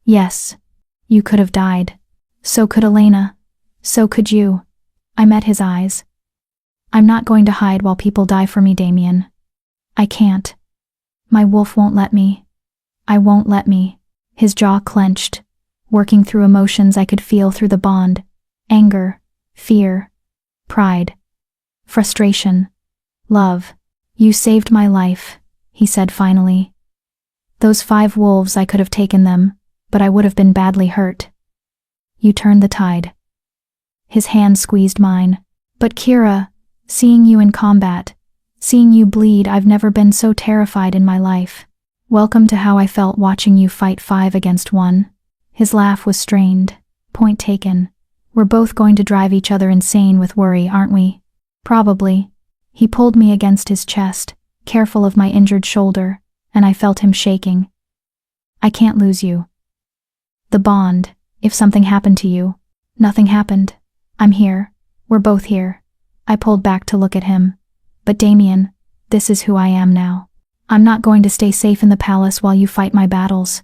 Yes. You could have died. So could Elena. So could you." I met his eyes. "I'm not going to hide while people die for me, Damien. I can't. My wolf won't let me. I won't let me." His jaw clenched, working through emotions I could feel through the bond. Anger, fear, pride, frustration, love. "You saved my life," he said finally. "Those 5 wolves, I could have taken them, but I would have been badly hurt. You turned the tide." His hand squeezed mine. "But Kira, seeing you in combat, seeing you bleed, I've never been so terrified in my life. Welcome to how I felt watching you fight 5 against 1. His laugh was strained. "Point taken. We're both going to drive each other insane with worry, aren't we?" "Probably." He pulled me against his chest, careful of my injured shoulder, and I felt him shaking. "I can't lose you. The bond, if something happened to you." "Nothing happened. I'm here. We're both here." I pulled back to look at him. "But Damien, this is who I am now. I'm not going to stay safe in the palace while you fight my battles."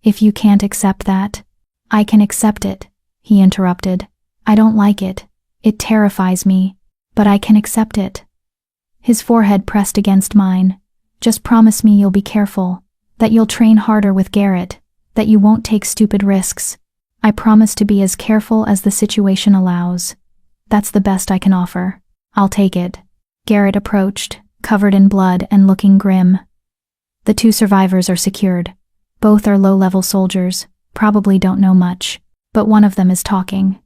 "If you can't accept that." "I can accept it," he interrupted. "I don't like it. It terrifies me. But I can accept it." His forehead pressed against mine. "Just promise me you'll be careful, that you'll train harder with Garrett, that you won't take stupid risks." "I promise to be as careful as the situation allows. That's the best I can offer." "I'll take it." Garrett approached, covered in blood and looking grim. "The 2 survivors are secured. Both are low-level soldiers, probably don't know much, but one of them is talking."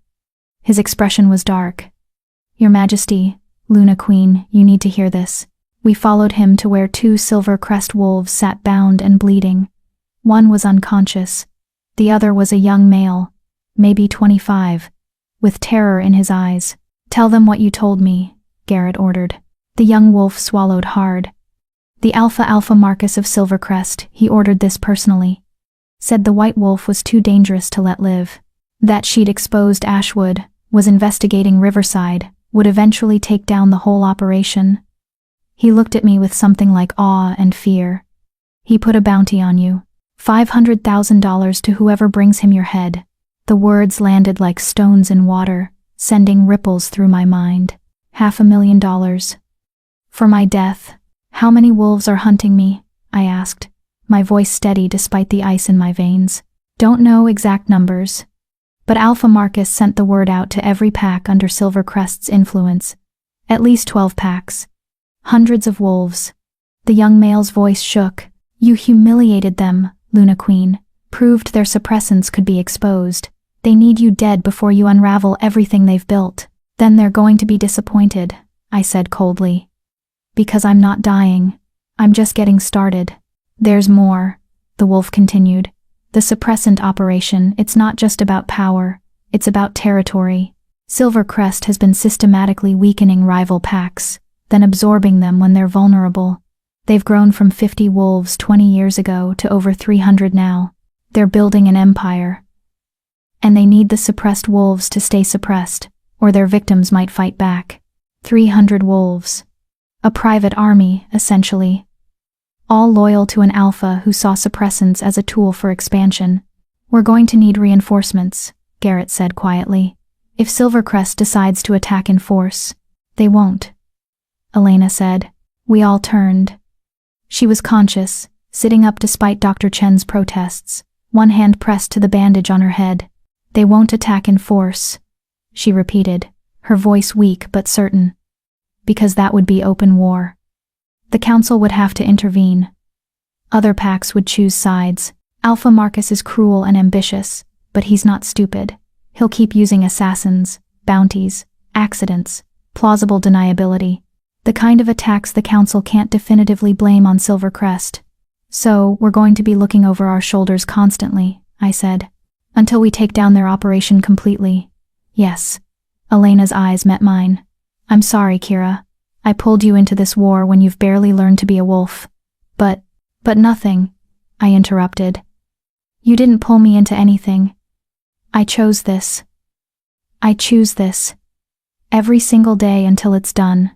His expression was dark. "Your Majesty, Luna Queen, you need to hear this." We followed him to where 2 Silvercrest wolves sat bound and bleeding. One was unconscious. The other was a young male, maybe 25, with terror in his eyes. "Tell them what you told me," Garrett ordered. The young wolf swallowed hard. "The Alpha Marcus of Silvercrest, he ordered this personally. Said the white wolf was too dangerous to let live. That she'd exposed Ashwood, was investigating Riverside, would eventually take down the whole operation." He looked at me with something like awe and fear. "He put a bounty on you. $500,000 to whoever brings him your head." The words landed like stones in water, sending ripples through my mind. $500,000. "For my death." "How many wolves are hunting me?" I asked, my voice steady despite the ice in my veins. "Don't know exact numbers. But Alpha Marcus sent the word out to every pack under Silvercrest's influence. At least 12 packs. Hundreds of wolves." The young male's voice shook. "You humiliated them, Luna Queen. Proved their suppressants could be exposed. They need you dead before you unravel everything they've built. Then they're going to be disappointed," I said coldly. "Because I'm not dying. I'm just getting started." "There's more," the wolf continued. "The suppressant operation, it's not just about power, it's about territory. Silvercrest has been systematically weakening rival packs, then absorbing them when they're vulnerable. They've grown from 50 wolves 20 years ago to over 300 now. They're building an empire. And they need the suppressed wolves to stay suppressed, or their victims might fight back. 300 wolves. A private army, essentially. All loyal to an alpha who saw suppressants as a tool for expansion. "We're going to need reinforcements," Garrett said quietly. "If Silvercrest decides to attack in force." "They won't," Elena said. We all turned. She was conscious, sitting up despite Dr. Chen's protests, one hand pressed to the bandage on her head. "They won't attack in force," she repeated, her voice weak but certain. "Because that would be open war." The council would have to intervene. Other packs would choose sides. Alpha Marcus is cruel and ambitious, but he's not stupid. He'll keep using assassins, bounties, accidents, plausible deniability. The kind of attacks the council can't definitively blame on Silvercrest. So, we're going to be looking over our shoulders constantly, I said. Until we take down their operation completely. Yes. Elena's eyes met mine. I'm sorry, Kira. I pulled you into this war when you've barely learned to be a wolf. But nothing, I interrupted. You didn't pull me into anything. I chose this. I choose this. Every single day until it's done.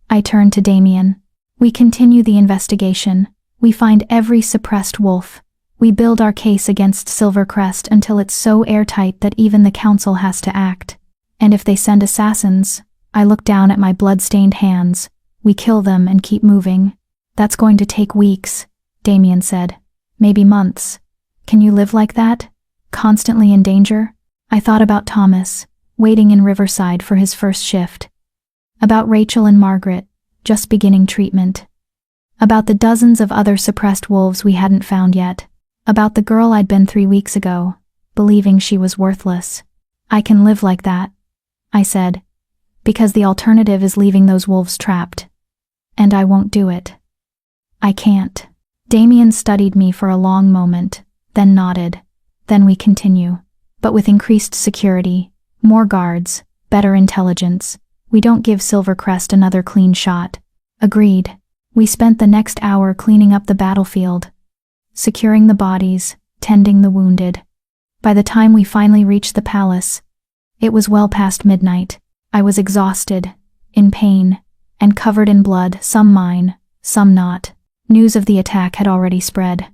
I turned to Damien. We continue the investigation. We find every suppressed wolf. We build our case against Silvercrest until it's so airtight that even the council has to act. And if they send assassins, I look down at my blood-stained hands. We kill them and keep moving. That's going to take weeks, Damien said. Maybe months. Can you live like that? Constantly in danger? I thought about Thomas, waiting in Riverside for his first shift. About Rachel and Margaret, just beginning treatment. About the dozens of other suppressed wolves we hadn't found yet. About the girl I'd been 3 weeks ago, believing she was worthless. I can live like that, I said, because the alternative is leaving those wolves trapped. And I won't do it. I can't. Damien studied me for a long moment, then nodded. Then we continue. But with increased security, more guards, better intelligence, we don't give Silvercrest another clean shot. Agreed. We spent the next hour cleaning up the battlefield, securing the bodies, tending the wounded. By the time we finally reached the palace, it was well past midnight. I was exhausted, in pain, and covered in blood, some mine, some not. News of the attack had already spread.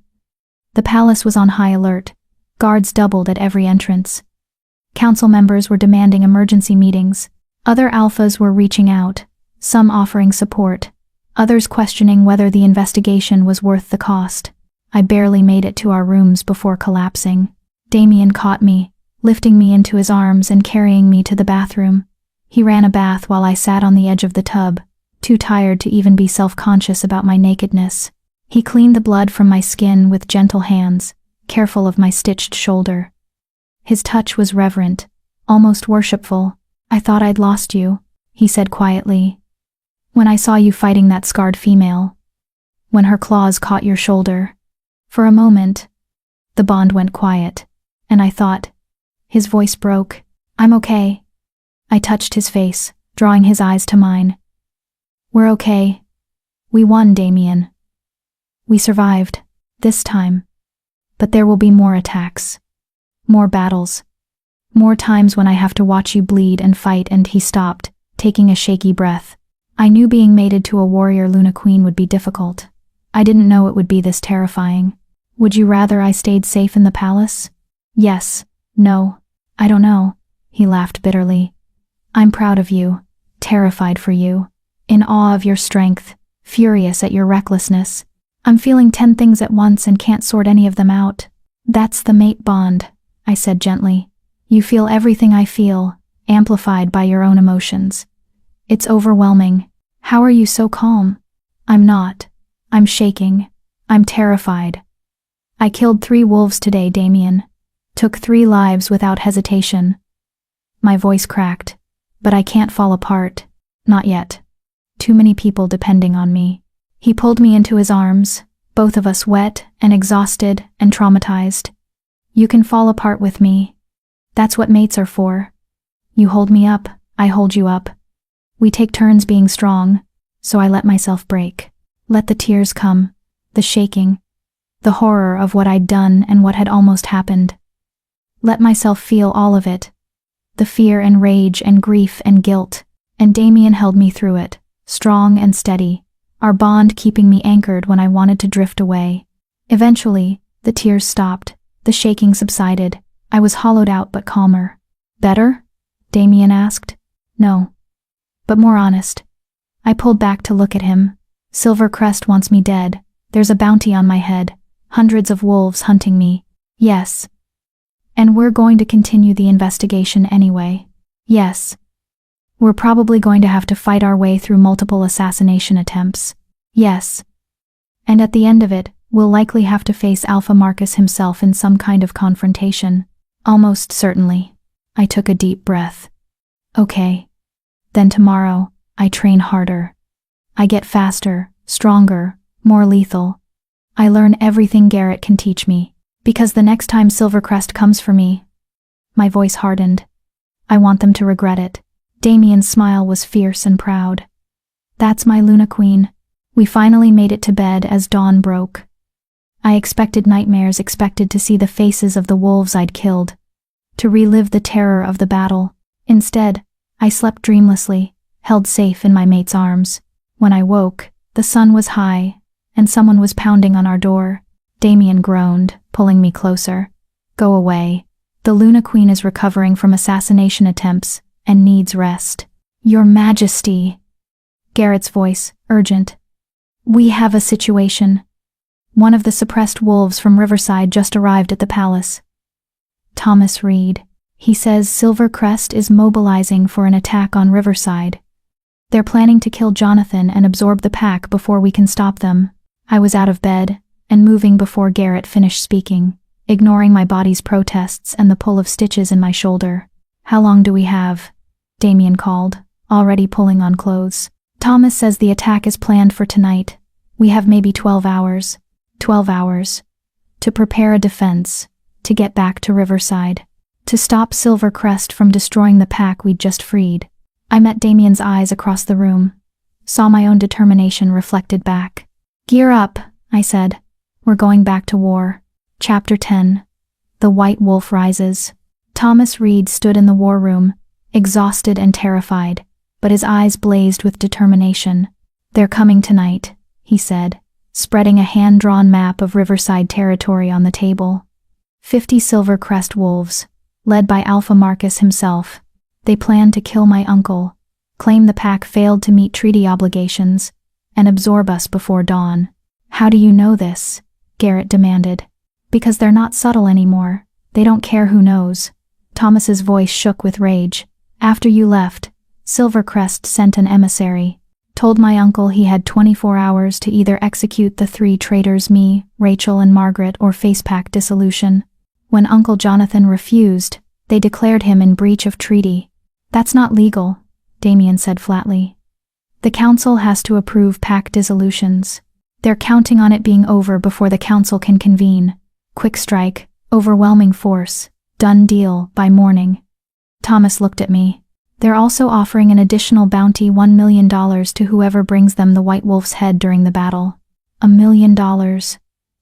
The palace was on high alert. Guards doubled at every entrance. Council members were demanding emergency meetings. Other alphas were reaching out, some offering support, others questioning whether the investigation was worth the cost. I barely made it to our rooms before collapsing. Damien caught me, lifting me into his arms and carrying me to the bathroom. He ran a bath while I sat on the edge of the tub, too tired to even be self-conscious about my nakedness. He cleaned the blood from my skin with gentle hands, careful of my stitched shoulder. His touch was reverent, almost worshipful. I thought I'd lost you, he said quietly. When I saw you fighting that scarred female. When her claws caught your shoulder. For a moment, the bond went quiet, and I thought. His voice broke. I'm okay. I touched his face, drawing his eyes to mine. We're okay. We won, Damien. We survived, this time. But there will be more attacks. More battles. More times when I have to watch you bleed and fight. And he stopped, taking a shaky breath. I knew being mated to a warrior Luna Queen would be difficult. I didn't know it would be this terrifying. Would you rather I stayed safe in the palace? Yes. No. I don't know. He laughed bitterly. I'm proud of you, terrified for you, in awe of your strength, furious at your recklessness. I'm feeling 10 things at once and can't sort any of them out. That's the mate bond, I said gently. You feel everything I feel, amplified by your own emotions. It's overwhelming. How are you so calm? I'm not. I'm shaking. I'm terrified. I killed 3 wolves today, Damien. Took 3 lives without hesitation. My voice cracked. But I can't fall apart. Not yet. Too many people depending on me. He pulled me into his arms, both of us wet and exhausted and traumatized. You can fall apart with me. That's what mates are for. You hold me up, I hold you up. We take turns being strong, so I let myself break. Let the tears come, the shaking, the horror of what I'd done and what had almost happened. Let myself feel all of it. The fear and rage and grief and guilt, and Damien held me through it, strong and steady, our bond keeping me anchored when I wanted to drift away. Eventually, the tears stopped, the shaking subsided. I was hollowed out but calmer. Better? Damien asked. No. But more honest. I pulled back to look at him. Silvercrest wants me dead. There's a bounty on my head. Hundreds of wolves hunting me. Yes. And we're going to continue the investigation anyway. Yes. We're probably going to have to fight our way through multiple assassination attempts. Yes. And at the end of it, we'll likely have to face Alpha Marcus himself in some kind of confrontation. Almost certainly. I took a deep breath. Okay. Then tomorrow, I train harder. I get faster, stronger, more lethal. I learn everything Garrett can teach me, because the next time Silvercrest comes for me, my voice hardened. I want them to regret it. Damien's smile was fierce and proud. That's my Luna Queen. We finally made it to bed as dawn broke. I expected nightmares, expected to see the faces of the wolves I'd killed, to relive the terror of the battle. Instead, I slept dreamlessly, held safe in my mate's arms. When I woke, the sun was high, and someone was pounding on our door. Damien groaned, pulling me closer. Go away. The Luna Queen is recovering from assassination attempts and needs rest. Your Majesty. Garrett's voice, urgent. We have a situation. One of the suppressed wolves from Riverside just arrived at the palace. Thomas Reed. He says Silvercrest is mobilizing for an attack on Riverside. They're planning to kill Jonathan and absorb the pack before we can stop them. I was out of bed and moving before Garrett finished speaking, ignoring my body's protests and the pull of stitches in my shoulder. How long do we have? Damien called, already pulling on clothes. Thomas says the attack is planned for tonight. We have maybe 12 hours. 12 hours. To prepare a defense, to get back to Riverside, to stop Silvercrest from destroying the pack we'd just freed. I met Damien's eyes across the room, saw my own determination reflected back. Gear up, I said. We're going back to war. Chapter 10. The White Wolf Rises. Thomas Reed stood in the war room, exhausted and terrified, but his eyes blazed with determination. They're coming tonight, he said, spreading a hand-drawn map of Riverside territory on the table. 50 Silvercrest wolves, led by Alpha Marcus himself. They plan to kill my uncle, claim the pack failed to meet treaty obligations, and absorb us before dawn. How do you know this? Garrett demanded. Because they're not subtle anymore. They don't care who knows. Thomas's voice shook with rage. After you left, Silvercrest sent an emissary. Told my uncle he had 24 hours to either execute the 3 traitors, me, Rachel and Margaret, or face pack dissolution. When Uncle Jonathan refused, they declared him in breach of treaty. That's not legal, Damien said flatly. The council has to approve pack dissolutions. They're counting on it being over before the council can convene. Quick strike, overwhelming force, done deal by morning. Thomas looked at me. They're also offering an additional bounty, $1 million to whoever brings them the White Wolf's head during the battle. $1 million.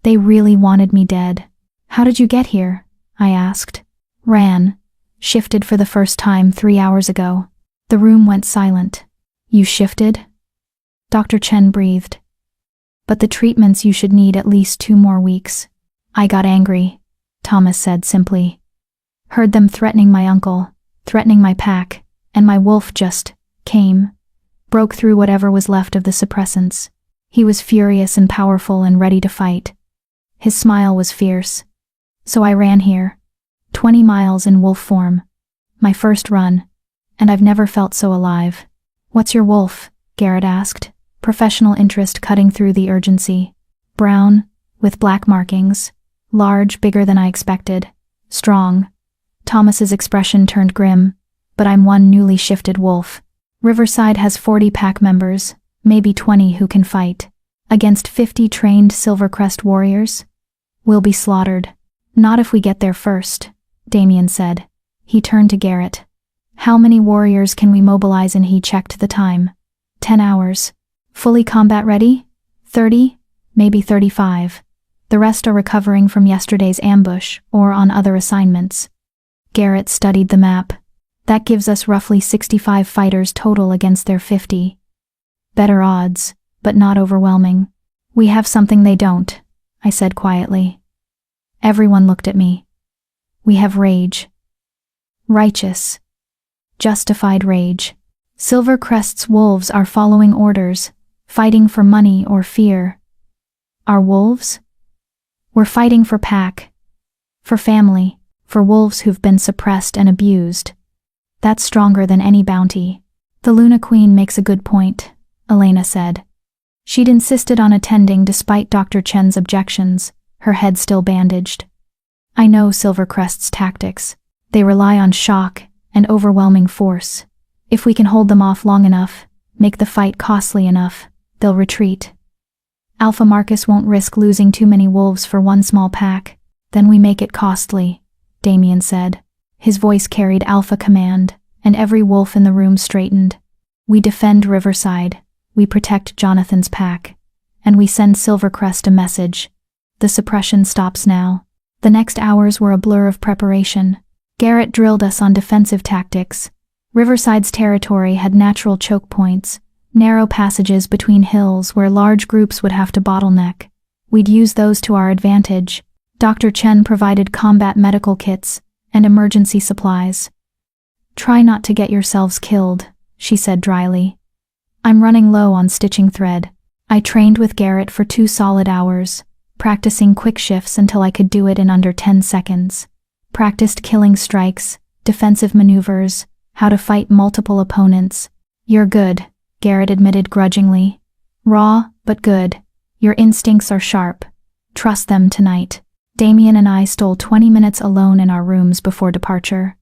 They really wanted me dead. How did you get here? I asked. Ran. Shifted for the first time 3 hours ago. The room went silent. You shifted? Dr. Chen breathed. But the treatments you should need at least 2 more weeks. I got angry, Thomas said simply. Heard them threatening my uncle, threatening my pack, and my wolf just came, broke through whatever was left of the suppressants. He was furious and powerful and ready to fight. His smile was fierce. So I ran here, 20 miles in wolf form. My first run, and I've never felt so alive. What's your wolf? Garrett asked, professional interest cutting through the urgency. Brown, with black markings, large, bigger than I expected, strong. Thomas's expression turned grim. But I'm one newly shifted wolf. Riverside has 40 pack members, maybe 20 who can fight. Against 50 trained Silvercrest warriors? We'll be slaughtered. Not if we get there first, Damien said. He turned to Garrett. How many warriors can we mobilize? And he checked the time. 10 hours. Fully combat ready? 30, maybe 35. The rest are recovering from yesterday's ambush or on other assignments. Garrett studied the map. That gives us roughly 65 fighters total against their 50. Better odds, but not overwhelming. We have something they don't, I said quietly. Everyone looked at me. We have rage. Righteous. Justified rage. Silvercrest's wolves are following orders, fighting for money or fear. Our wolves? We're fighting for pack. For family. For wolves who've been suppressed and abused. That's stronger than any bounty. The Luna Queen makes a good point, Elena said. She'd insisted on attending despite Dr. Chen's objections, her head still bandaged. I know Silvercrest's tactics. They rely on shock and overwhelming force. If we can hold them off long enough, make the fight costly enough, they'll retreat. Alpha Marcus won't risk losing too many wolves for one small pack. Then we make it costly, Damien said. His voice carried alpha command, and every wolf in the room straightened. We defend Riverside, we protect Jonathan's pack, and we send Silvercrest a message. The suppression stops now. The next hours were a blur of preparation. Garrett drilled us on defensive tactics. Riverside's territory had natural choke points, narrow passages between hills where large groups would have to bottleneck. We'd use those to our advantage. Dr. Chen provided combat medical kits and emergency supplies. "Try not to get yourselves killed," she said dryly. "I'm running low on stitching thread." I trained with Garrett for 2 solid hours, practicing quick shifts until I could do it in under 10 seconds. Practiced killing strikes, defensive maneuvers, how to fight multiple opponents. "You're good," Garrett admitted grudgingly. "Raw, but good. Your instincts are sharp. Trust them tonight." Damien and I stole 20 minutes alone in our rooms before departure.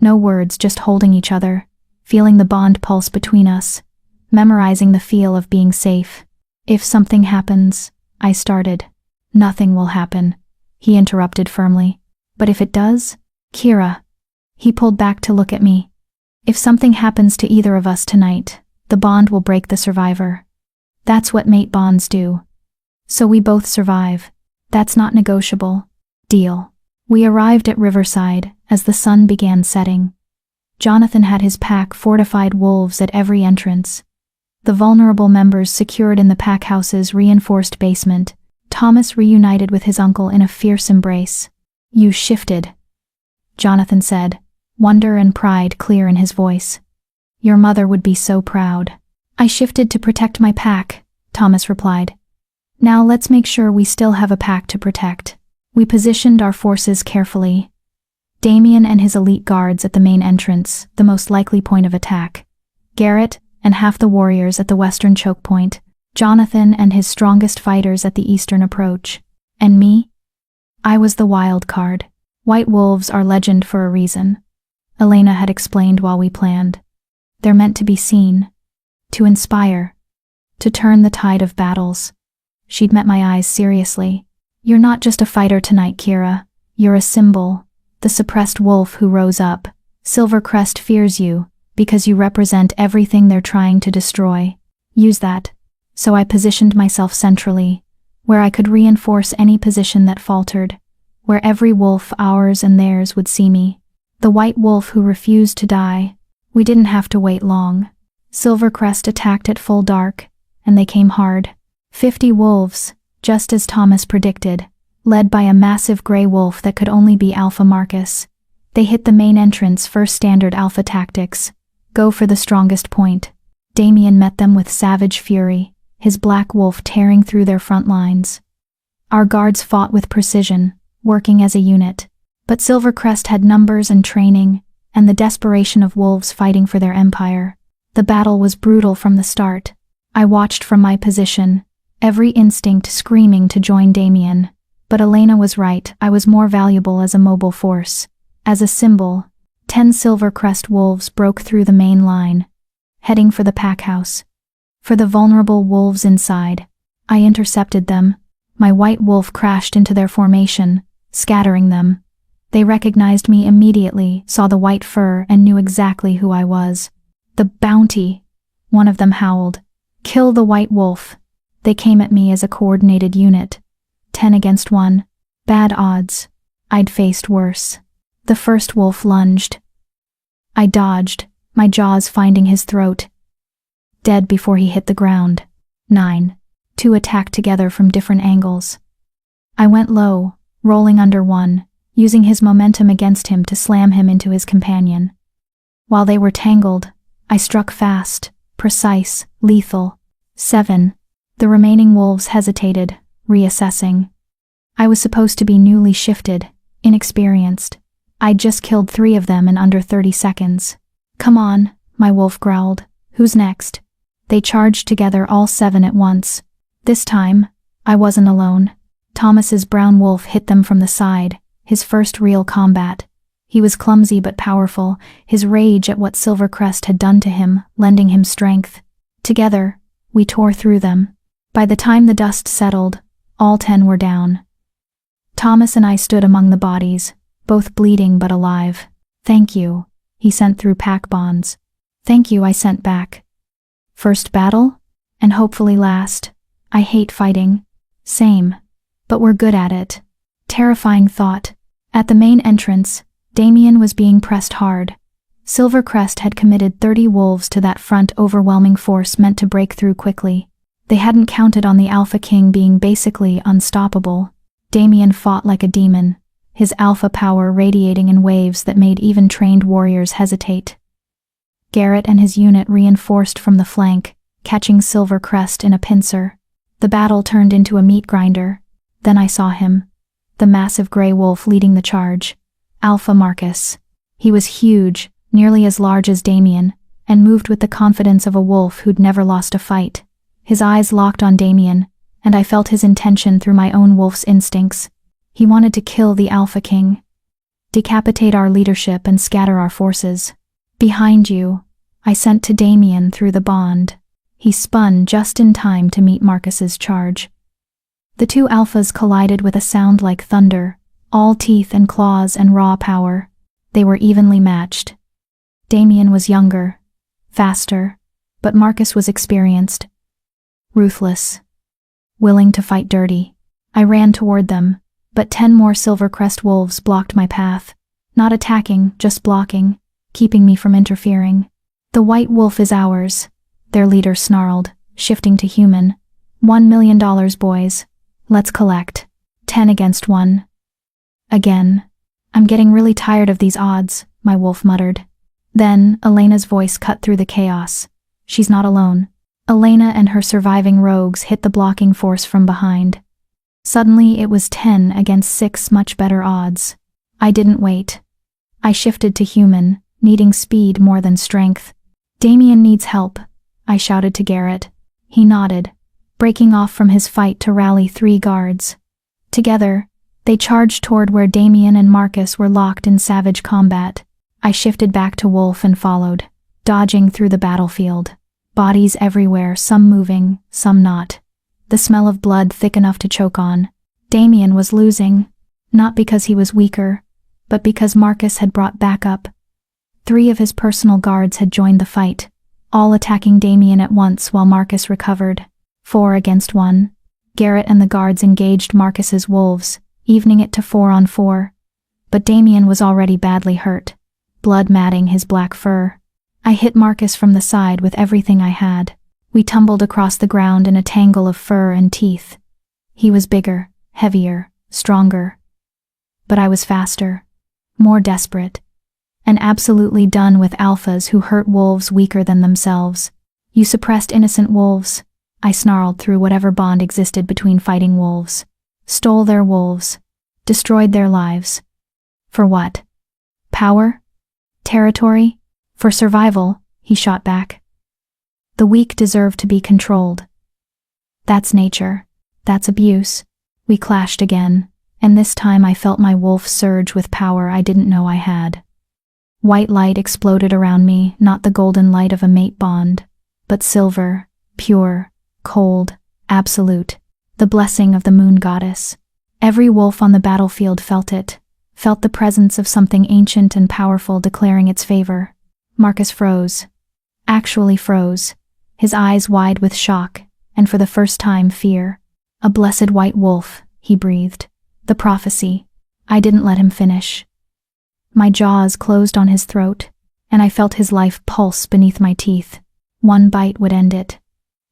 No words, just holding each other, feeling the bond pulse between us, memorizing the feel of being safe. "If something happens," I started. "Nothing will happen," he interrupted firmly. "But if it does, Kira." He pulled back to look at me. "If something happens to either of us tonight, the bond will break the survivor. That's what mate bonds do. So we both survive. That's not negotiable. Deal." We arrived at Riverside as the sun began setting. Jonathan had his pack fortified wolves at every entrance. The vulnerable members secured in the pack house's reinforced basement. Thomas reunited with his uncle in a fierce embrace. "You shifted," Jonathan said, wonder and pride clear in his voice. "Your mother would be so proud." "I shifted to protect my pack," Thomas replied. "Now let's make sure we still have a pack to protect." We positioned our forces carefully. Damien and his elite guards at the main entrance, the most likely point of attack. Garrett and half the warriors at the western choke point. Jonathan and his strongest fighters at the eastern approach. And me? I was the wild card. White wolves are legend for a reason. Elena had explained while we planned. They're meant to be seen, to inspire, to turn the tide of battles. She'd met my eyes seriously. "You're not just a fighter tonight, Kira. You're a symbol, the suppressed wolf who rose up. Silvercrest fears you, because you represent everything they're trying to destroy. Use that." So I positioned myself centrally, where I could reinforce any position that faltered, where every wolf, ours and theirs, would see me. The white wolf who refused to die. We didn't have to wait long. Silvercrest attacked at full dark, and they came hard. 50 wolves, just as Thomas predicted, led by a massive gray wolf that could only be Alpha Marcus. They hit the main entrance, first standard Alpha tactics. Go for the strongest point. Damien met them with savage fury, his black wolf tearing through their front lines. Our guards fought with precision, working as a unit. But Silvercrest had numbers and training, and the desperation of wolves fighting for their empire. The battle was brutal from the start. I watched from my position, every instinct screaming to join Damien. But Elena was right, I was more valuable as a mobile force. As a symbol, 10 Silvercrest wolves broke through the main line, heading for the pack house. For the vulnerable wolves inside, I intercepted them. My white wolf crashed into their formation, scattering them. They recognized me immediately, saw the white fur, and knew exactly who I was. "The bounty," one of them howled. "Kill the white wolf." They came at me as a coordinated unit. 10 against 1. Bad odds. I'd faced worse. The first wolf lunged. I dodged, my jaws finding his throat. Dead before he hit the ground. 9. 2 attacked together from different angles. I went low, rolling under one, using his momentum against him to slam him into his companion. While they were tangled, I struck fast, precise, lethal. 7. The remaining wolves hesitated, reassessing. I was supposed to be newly shifted, inexperienced. I'd just killed 3 of them in under 30 seconds. "Come on," my wolf growled. "Who's next?" They charged together, all 7 at once. This time, I wasn't alone. Thomas's brown wolf hit them from the side, his first real combat. He was clumsy but powerful, his rage at what Silvercrest had done to him, lending him strength. Together, we tore through them. By the time the dust settled, all 10 were down. Thomas and I stood among the bodies, both bleeding but alive. "Thank you," he sent through pack bonds. "Thank you," I sent back. "First battle? And hopefully last. I hate fighting." "Same. But we're good at it." Terrifying thought. At the main entrance, Damien was being pressed hard. Silvercrest had committed 30 wolves to that front, overwhelming force meant to break through quickly. They hadn't counted on the Alpha King being basically unstoppable. Damien fought like a demon, his alpha power radiating in waves that made even trained warriors hesitate. Garrett and his unit reinforced from the flank, catching Silvercrest in a pincer. The battle turned into a meat grinder. Then I saw him, the massive gray wolf leading the charge, Alpha Marcus. He was huge, nearly as large as Damien, and moved with the confidence of a wolf who'd never lost a fight. His eyes locked on Damien, and I felt his intention through my own wolf's instincts. He wanted to kill the Alpha King, decapitate our leadership and scatter our forces. "Behind you," I sent to Damien through the bond. He spun just in time to meet Marcus's charge. The 2 alphas collided with a sound like thunder, all teeth and claws and raw power. They were evenly matched. Damien was younger, faster, but Marcus was experienced, ruthless, willing to fight dirty. I ran toward them, but 10 more Silvercrest wolves blocked my path, not attacking, just blocking, keeping me from interfering. "The white wolf is ours," their leader snarled, shifting to human. $1 million, boys. Let's collect. 10 against 1. Again. "I'm getting really tired of these odds," my wolf muttered. Then, Elena's voice cut through the chaos. "She's not alone." Elena and her surviving rogues hit the blocking force from behind. Suddenly, it was 10 against 6, much better odds. I didn't wait. I shifted to human, needing speed more than strength. "Damien needs help," I shouted to Garrett. He nodded, breaking off from his fight to rally 3 guards. Together, they charged toward where Damien and Marcus were locked in savage combat. I shifted back to wolf and followed, dodging through the battlefield. Bodies everywhere, some moving, some not. The smell of blood thick enough to choke on. Damien was losing, not because he was weaker, but because Marcus had brought backup. 3 of his personal guards had joined the fight, all attacking Damien at once while Marcus recovered. 4 against 1. Garrett and the guards engaged Marcus's wolves, evening it to 4 on 4. But Damien was already badly hurt, blood matting his black fur. I hit Marcus from the side with everything I had. We tumbled across the ground in a tangle of fur and teeth. He was bigger, heavier, stronger. But I was faster, more desperate, and absolutely done with alphas who hurt wolves weaker than themselves. "You suppressed innocent wolves," I snarled through whatever bond existed between fighting wolves. "Stole their wolves, destroyed their lives. For what? Power? Territory? For survival," he shot back. "The weak deserve to be controlled. That's nature. That's abuse." We clashed again, and this time I felt my wolf surge with power I didn't know I had. White light exploded around me, not the golden light of a mate bond, but silver, pure, cold, absolute, the blessing of the moon goddess. Every wolf on the battlefield felt it, felt the presence of something ancient and powerful declaring its favor. Marcus froze. Actually froze, his eyes wide with shock, and for the first time fear. "A blessed white wolf," he breathed. "The prophecy." I didn't let him finish. My jaws closed on his throat, and I felt his life pulse beneath my teeth. One bite would end it.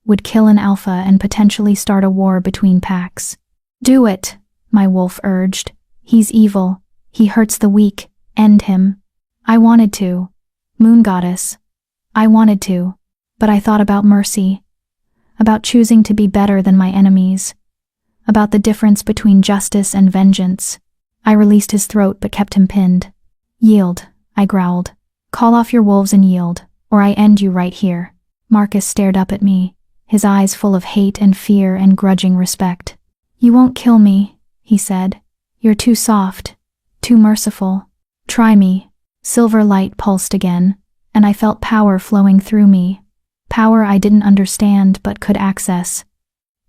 Would kill an alpha and potentially start a war between packs. "Do it," my wolf urged. "He's evil. He hurts the weak. End him." I wanted to. Moon goddess. I wanted to. But I thought about mercy. About choosing to be better than my enemies. About the difference between justice and vengeance. I released his throat but kept him pinned. "Yield," I growled. "Call off your wolves and yield, or I end you right here." Marcus stared up at me, his eyes full of hate and fear and grudging respect. "You won't kill me," he said. "You're too soft, too merciful. Try me." Silver light pulsed again, and I felt power flowing through me. Power I didn't understand but could access.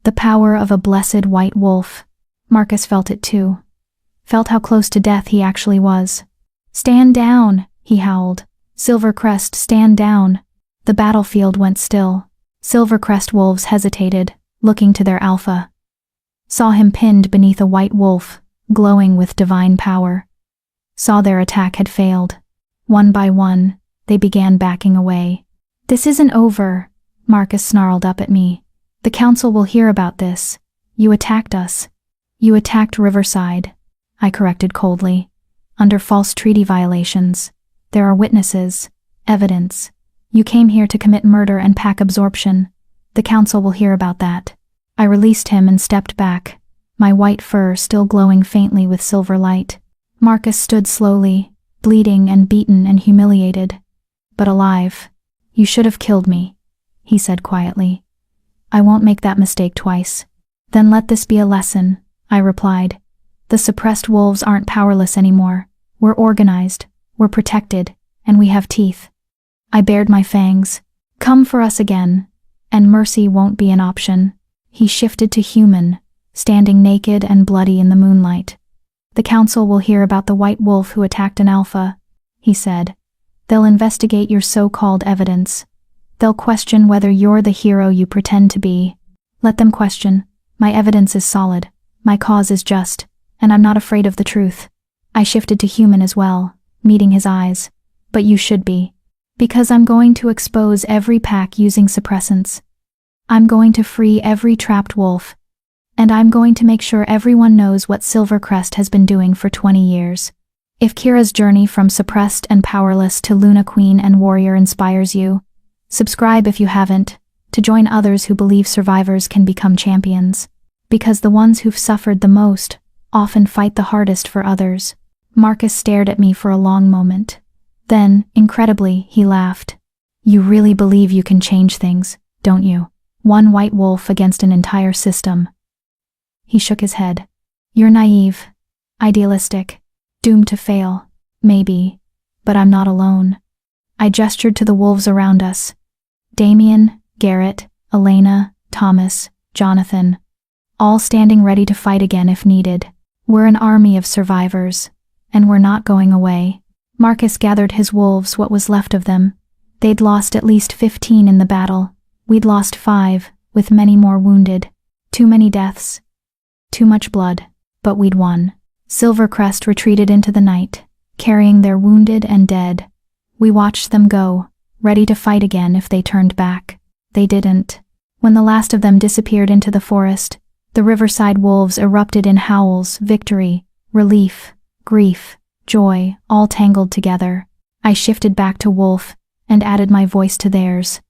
The power of a blessed white wolf. Marcus felt it too. Felt how close to death he actually was. "Stand down," he howled. "Silvercrest, stand down." The battlefield went still. Silvercrest wolves hesitated, looking to their alpha. Saw him pinned beneath a white wolf, glowing with divine power. Saw their attack had failed. One by one, they began backing away. "This isn't over," Marcus snarled up at me. "The council will hear about this. You attacked us. You attacked Riverside," I corrected coldly. "Under false treaty violations. There are witnesses, evidence. You came here to commit murder and pack absorption. The council will hear about that." I released him and stepped back, my white fur still glowing faintly with silver light. Marcus stood slowly, bleeding and beaten and humiliated, but alive. "You should have killed me," he said quietly. "I won't make that mistake twice." "Then let this be a lesson," I replied. "The suppressed wolves aren't powerless anymore. We're organized, we're protected, and we have teeth." I bared my fangs. "Come for us again, and mercy won't be an option." He shifted to human, standing naked and bloody in the moonlight. "The council will hear about the white wolf who attacked an alpha," he said. "They'll investigate your so-called evidence. They'll question whether you're the hero you pretend to be. Let them question. My evidence is solid. My cause is just, and I'm not afraid of the truth." I shifted to human as well, meeting his eyes. "But you should be. Because I'm going to expose every pack using suppressants. I'm going to free every trapped wolf. And I'm going to make sure everyone knows what Silvercrest has been doing for 20 years. If Kira's journey from suppressed and powerless to Luna Queen and warrior inspires you, subscribe if you haven't, to join others who believe survivors can become champions. Because the ones who've suffered the most often fight the hardest for others." Marcus stared at me for a long moment. Then, incredibly, he laughed. "You really believe you can change things, don't you? One white wolf against an entire system." He shook his head. "You're naive, idealistic, doomed to fail, maybe, but I'm not alone." I gestured to the wolves around us. Damien, Garrett, Elena, Thomas, Jonathan, all standing ready to fight again if needed. We're an army of survivors, and we're not going away. Marcus gathered his wolves, what was left of them. They'd lost at least 15 in the battle. We'd lost 5, with many more wounded. Too many deaths. Too much blood, but we'd won. Silvercrest retreated into the night, carrying their wounded and dead. We watched them go, ready to fight again if they turned back. They didn't. When the last of them disappeared into the forest, the Riverside wolves erupted in howls, victory, relief, grief, joy, all tangled together. I shifted back to wolf and added my voice to theirs.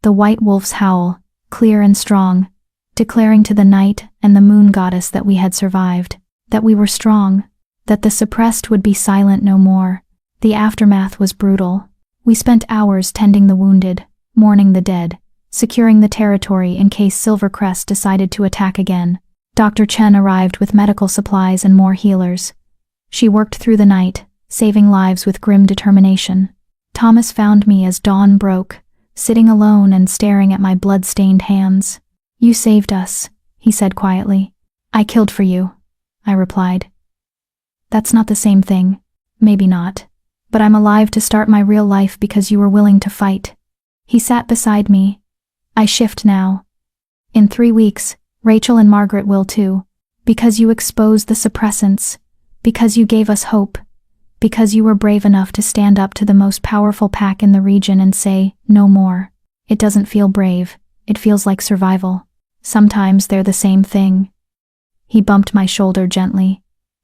The white wolf's howl, clear and strong, declaring to the night and the moon goddess that we had survived, that we were strong, that the suppressed would be silent no more. The aftermath was brutal. We spent hours tending the wounded, mourning the dead, securing the territory in case Silvercrest decided to attack again. Dr. Chen arrived with medical supplies and more healers. She worked through the night, saving lives with grim determination. Thomas found me as dawn broke, sitting alone and staring at my blood-stained hands. "You saved us," he said quietly. "I killed for you," I replied. "That's not the same thing." "Maybe not. But I'm alive to start my real life because you were willing to fight." He sat beside me. "I shift now. In 3 weeks, Rachel and Margaret will too. Because you exposed the suppressants. Because you gave us hope. Because you were brave enough to stand up to the most powerful pack in the region and say, no more. It doesn't feel brave. It feels like survival. Sometimes they're the same thing." He bumped my shoulder gently.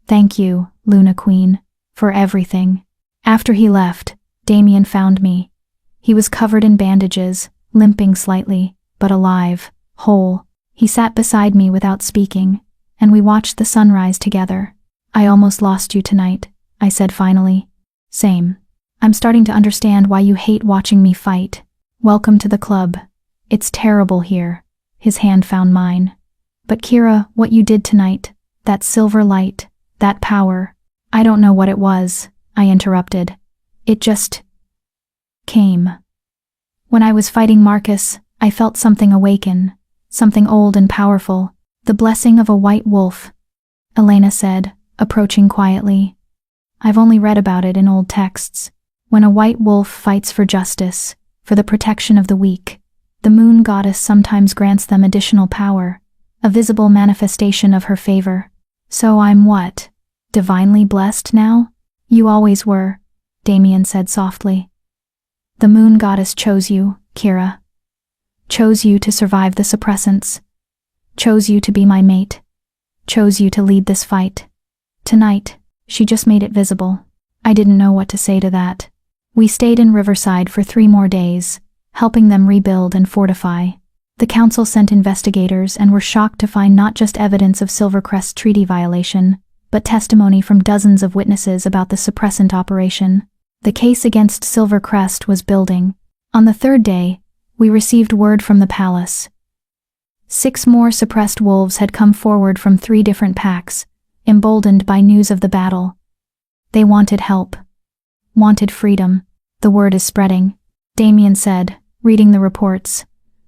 "Thank you, Luna Queen, for everything." After he left, Damien found me. He was covered in bandages, limping slightly, but alive, whole. He sat beside me without speaking, and we watched the sunrise together. "I almost lost you tonight," I said finally. "Same. I'm starting to understand why you hate watching me fight. Welcome to the club. It's terrible here. His hand found mine. But Kira, what you did tonight, that silver light, that power, I don't know what it was, I interrupted. It just came. When I was fighting Marcus, I felt something awaken, something old and powerful, the blessing of a white wolf, Elena said, approaching quietly. I've only read about it in old texts. When a white wolf fights for justice, for the protection of the weak, the moon goddess sometimes grants them additional power, a visible manifestation of her favor. So I'm what? Divinely blessed now? You always were, Damien said softly. The moon goddess chose you, Kira. Chose you to survive the suppressants. Chose you to be my mate. Chose you to lead this fight. Tonight, she just made it visible. I didn't know what to say to that. We stayed in Riverside for 3 more days, helping them rebuild and fortify. The council sent investigators and were shocked to find not just evidence of Silvercrest's treaty violation, but testimony from dozens of witnesses about the suppressant operation. The case against Silvercrest was building. On the 3rd day, we received word from the palace. 6 more suppressed wolves had come forward from 3 different packs, emboldened by news of the battle. They wanted help. Wanted freedom. The word is spreading, Damien said, reading the reports.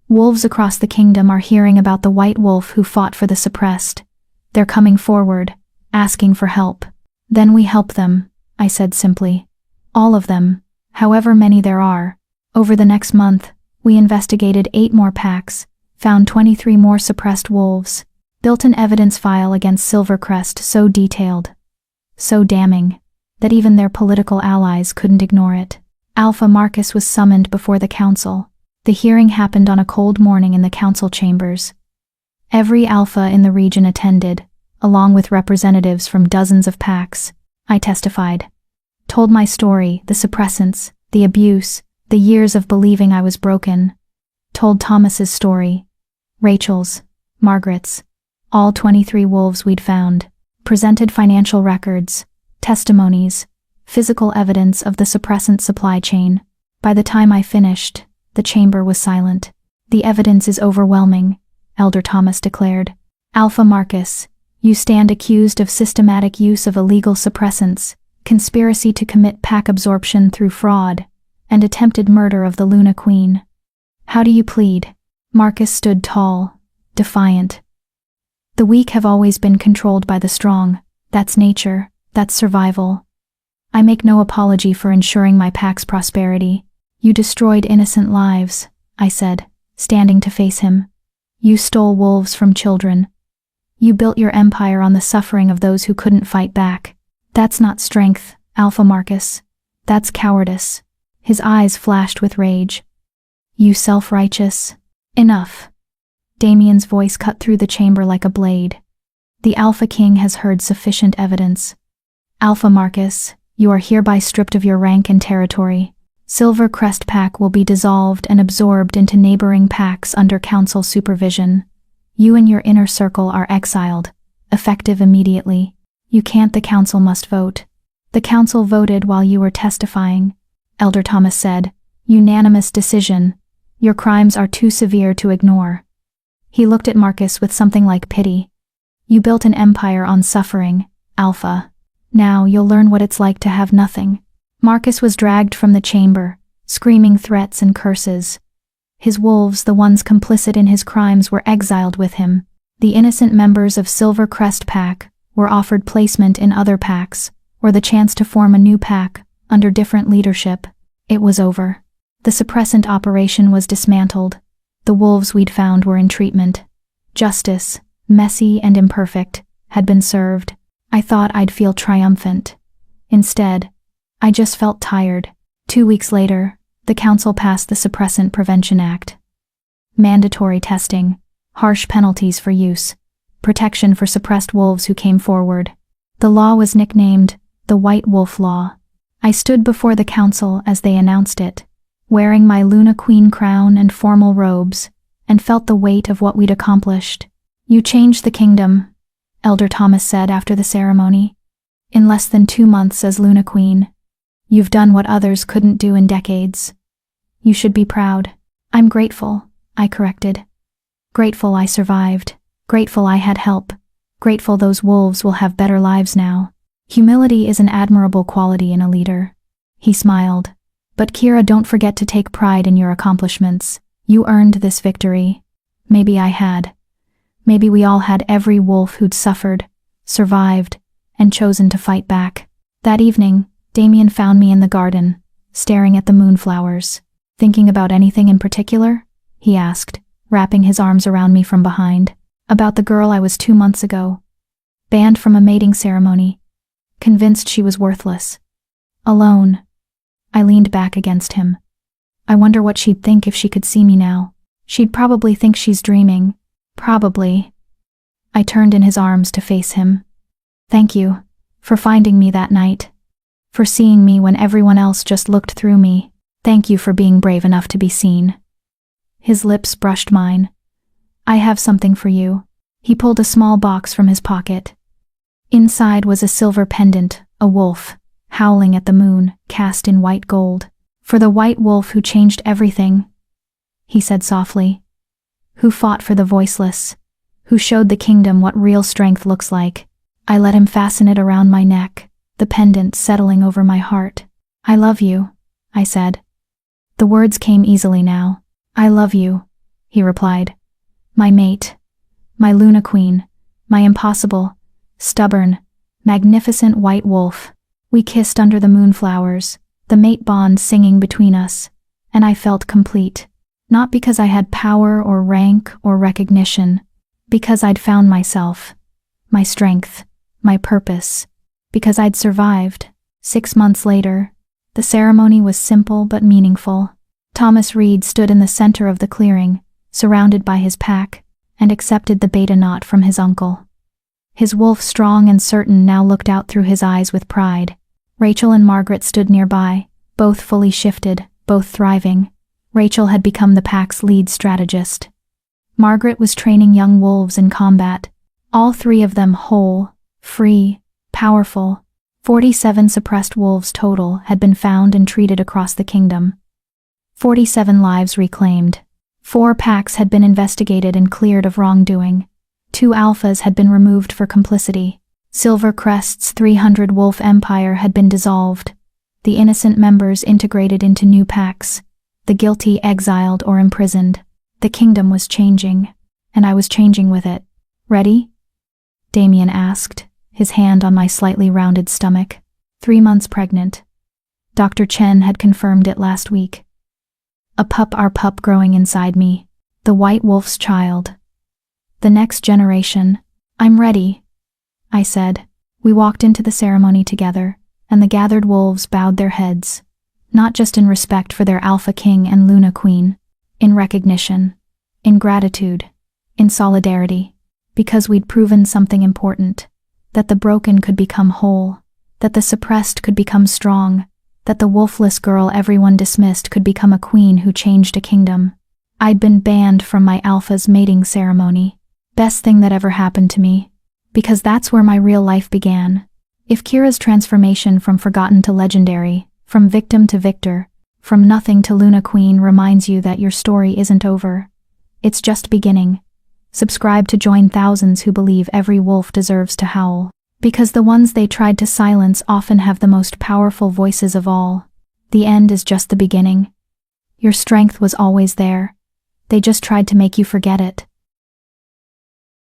Wolves across the kingdom are hearing about the white wolf who fought for the suppressed. They're coming forward, asking for help. Then we help them, I said simply. All of them, however many there are. Over the next month, we investigated 8 more packs, found 23 more suppressed wolves, built an evidence file against Silvercrest so detailed, so damning, that even their political allies couldn't ignore it. Alpha Marcus was summoned before the council. The hearing happened on a cold morning in the council chambers. Every alpha in the region attended, along with representatives from dozens of packs. I testified. Told my story, the suppressants, the abuse, the years of believing I was broken. Told Thomas's story, Rachel's, Margaret's, all 23 wolves we'd found. Presented financial records, testimonies, physical evidence of the suppressant supply chain. By the time I finished, the chamber was silent. The evidence is overwhelming, Elder Thomas declared. Alpha Marcus, you stand accused of systematic use of illegal suppressants, conspiracy to commit pack absorption through fraud, and attempted murder of the Luna Queen. How do you plead? Marcus stood tall, defiant. The weak have always been controlled by the strong. That's nature, that's survival. I make no apology for ensuring my pack's prosperity. You destroyed innocent lives, I said, standing to face him. You stole wolves from children. You built your empire on the suffering of those who couldn't fight back. That's not strength, Alpha Marcus. That's cowardice. His eyes flashed with rage. You self-righteous. Enough. Damien's voice cut through the chamber like a blade. The Alpha King has heard sufficient evidence. Alpha Marcus, you are hereby stripped of your rank and territory. Silvercrest Pack will be dissolved and absorbed into neighboring packs under council supervision. You and your inner circle are exiled, effective immediately. You can't, the council must vote. The council voted while you were testifying, Elder Thomas said. Unanimous decision. Your crimes are too severe to ignore. He looked at Marcus with something like pity. You built an empire on suffering, Alpha. Now you'll learn what it's like to have nothing. Marcus was dragged from the chamber, screaming threats and curses. His wolves, the ones complicit in his crimes, were exiled with him. The innocent members of Silvercrest Pack were offered placement in other packs, or the chance to form a new pack, under different leadership. It was over. The suppressant operation was dismantled. The wolves we'd found were in treatment. Justice, messy and imperfect, had been served. I thought I'd feel triumphant. Instead, I just felt tired. 2 weeks later, the council passed the Suppressant Prevention Act. Mandatory testing, harsh penalties for use, protection for suppressed wolves who came forward. The law was nicknamed the White Wolf Law. I stood before the council as they announced it, wearing my Luna Queen crown and formal robes, and felt the weight of what we'd accomplished. You changed the kingdom, Elder Thomas said after the ceremony. In less than 2 months as Luna Queen, you've done what others couldn't do in decades. You should be proud. I'm grateful, I corrected. Grateful I survived. Grateful I had help. Grateful those wolves will have better lives now. Humility is an admirable quality in a leader. He smiled. But Kira, don't forget to take pride in your accomplishments. You earned this victory. Maybe I had. Maybe we all had, every wolf who'd suffered, survived, and chosen to fight back. That evening, Damien found me in the garden, staring at the moonflowers. Thinking about anything in particular? He asked, wrapping his arms around me from behind. About the girl I was 2 months ago. Banned from a mating ceremony. Convinced she was worthless. Alone. I leaned back against him. I wonder what she'd think if she could see me now. She'd probably think she's dreaming. Probably. I turned in his arms to face him. Thank you. For finding me that night. For seeing me when everyone else just looked through me. Thank you for being brave enough to be seen. His lips brushed mine. I have something for you. He pulled a small box from his pocket. Inside was a silver pendant, a wolf, howling at the moon, cast in white gold. For the white wolf who changed everything, he said softly. Who fought for the voiceless. Who showed the kingdom what real strength looks like. I let him fasten it around my neck, the pendant settling over my heart. I love you, I said. The words came easily now. I love you, he replied. My mate. My Luna Queen. My impossible, stubborn, magnificent white wolf. We kissed under the moonflowers, the mate bond singing between us, and I felt complete. Not because I had power or rank or recognition, because I'd found myself, my strength, my purpose, because I'd survived. 6 months later, the ceremony was simple but meaningful. Thomas Reed stood in the center of the clearing, surrounded by his pack, and accepted the beta knot from his uncle. His wolf, strong and certain, now looked out through his eyes with pride. Rachel and Margaret stood nearby, both fully shifted, both thriving. Rachel had become the pack's lead strategist. Margaret was training young wolves in combat, all 3 of them whole, free, powerful. 47 suppressed wolves total had been found and treated across the kingdom. 47 lives reclaimed. 4 packs had been investigated and cleared of wrongdoing. 2 alphas had been removed for complicity. Silver Crest's 300-wolf empire had been dissolved. The innocent members integrated into new packs. The guilty exiled or imprisoned. The kingdom was changing, and I was changing with it. Ready? Damien asked, his hand on my slightly rounded stomach. 3 months pregnant. Dr. Chen had confirmed it last week. Our pup growing inside me. The white wolf's child. The next generation. I'm ready, I said. We walked into the ceremony together, and the gathered wolves bowed their heads. Not just in respect for their Alpha King and Luna Queen. In recognition. In gratitude. In solidarity. Because we'd proven something important. That the broken could become whole. That the suppressed could become strong. That the wolfless girl everyone dismissed could become a queen who changed a kingdom. I'd been banned from my alpha's mating ceremony. Best thing that ever happened to me. Because that's where my real life began. If Kira's transformation from forgotten to legendary, from victim to victor, from nothing to Luna Queen reminds you that your story isn't over, it's just beginning. Subscribe to join thousands who believe every wolf deserves to howl. Because the ones they tried to silence often have the most powerful voices of all. The end is just the beginning. Your strength was always there. They just tried to make you forget it.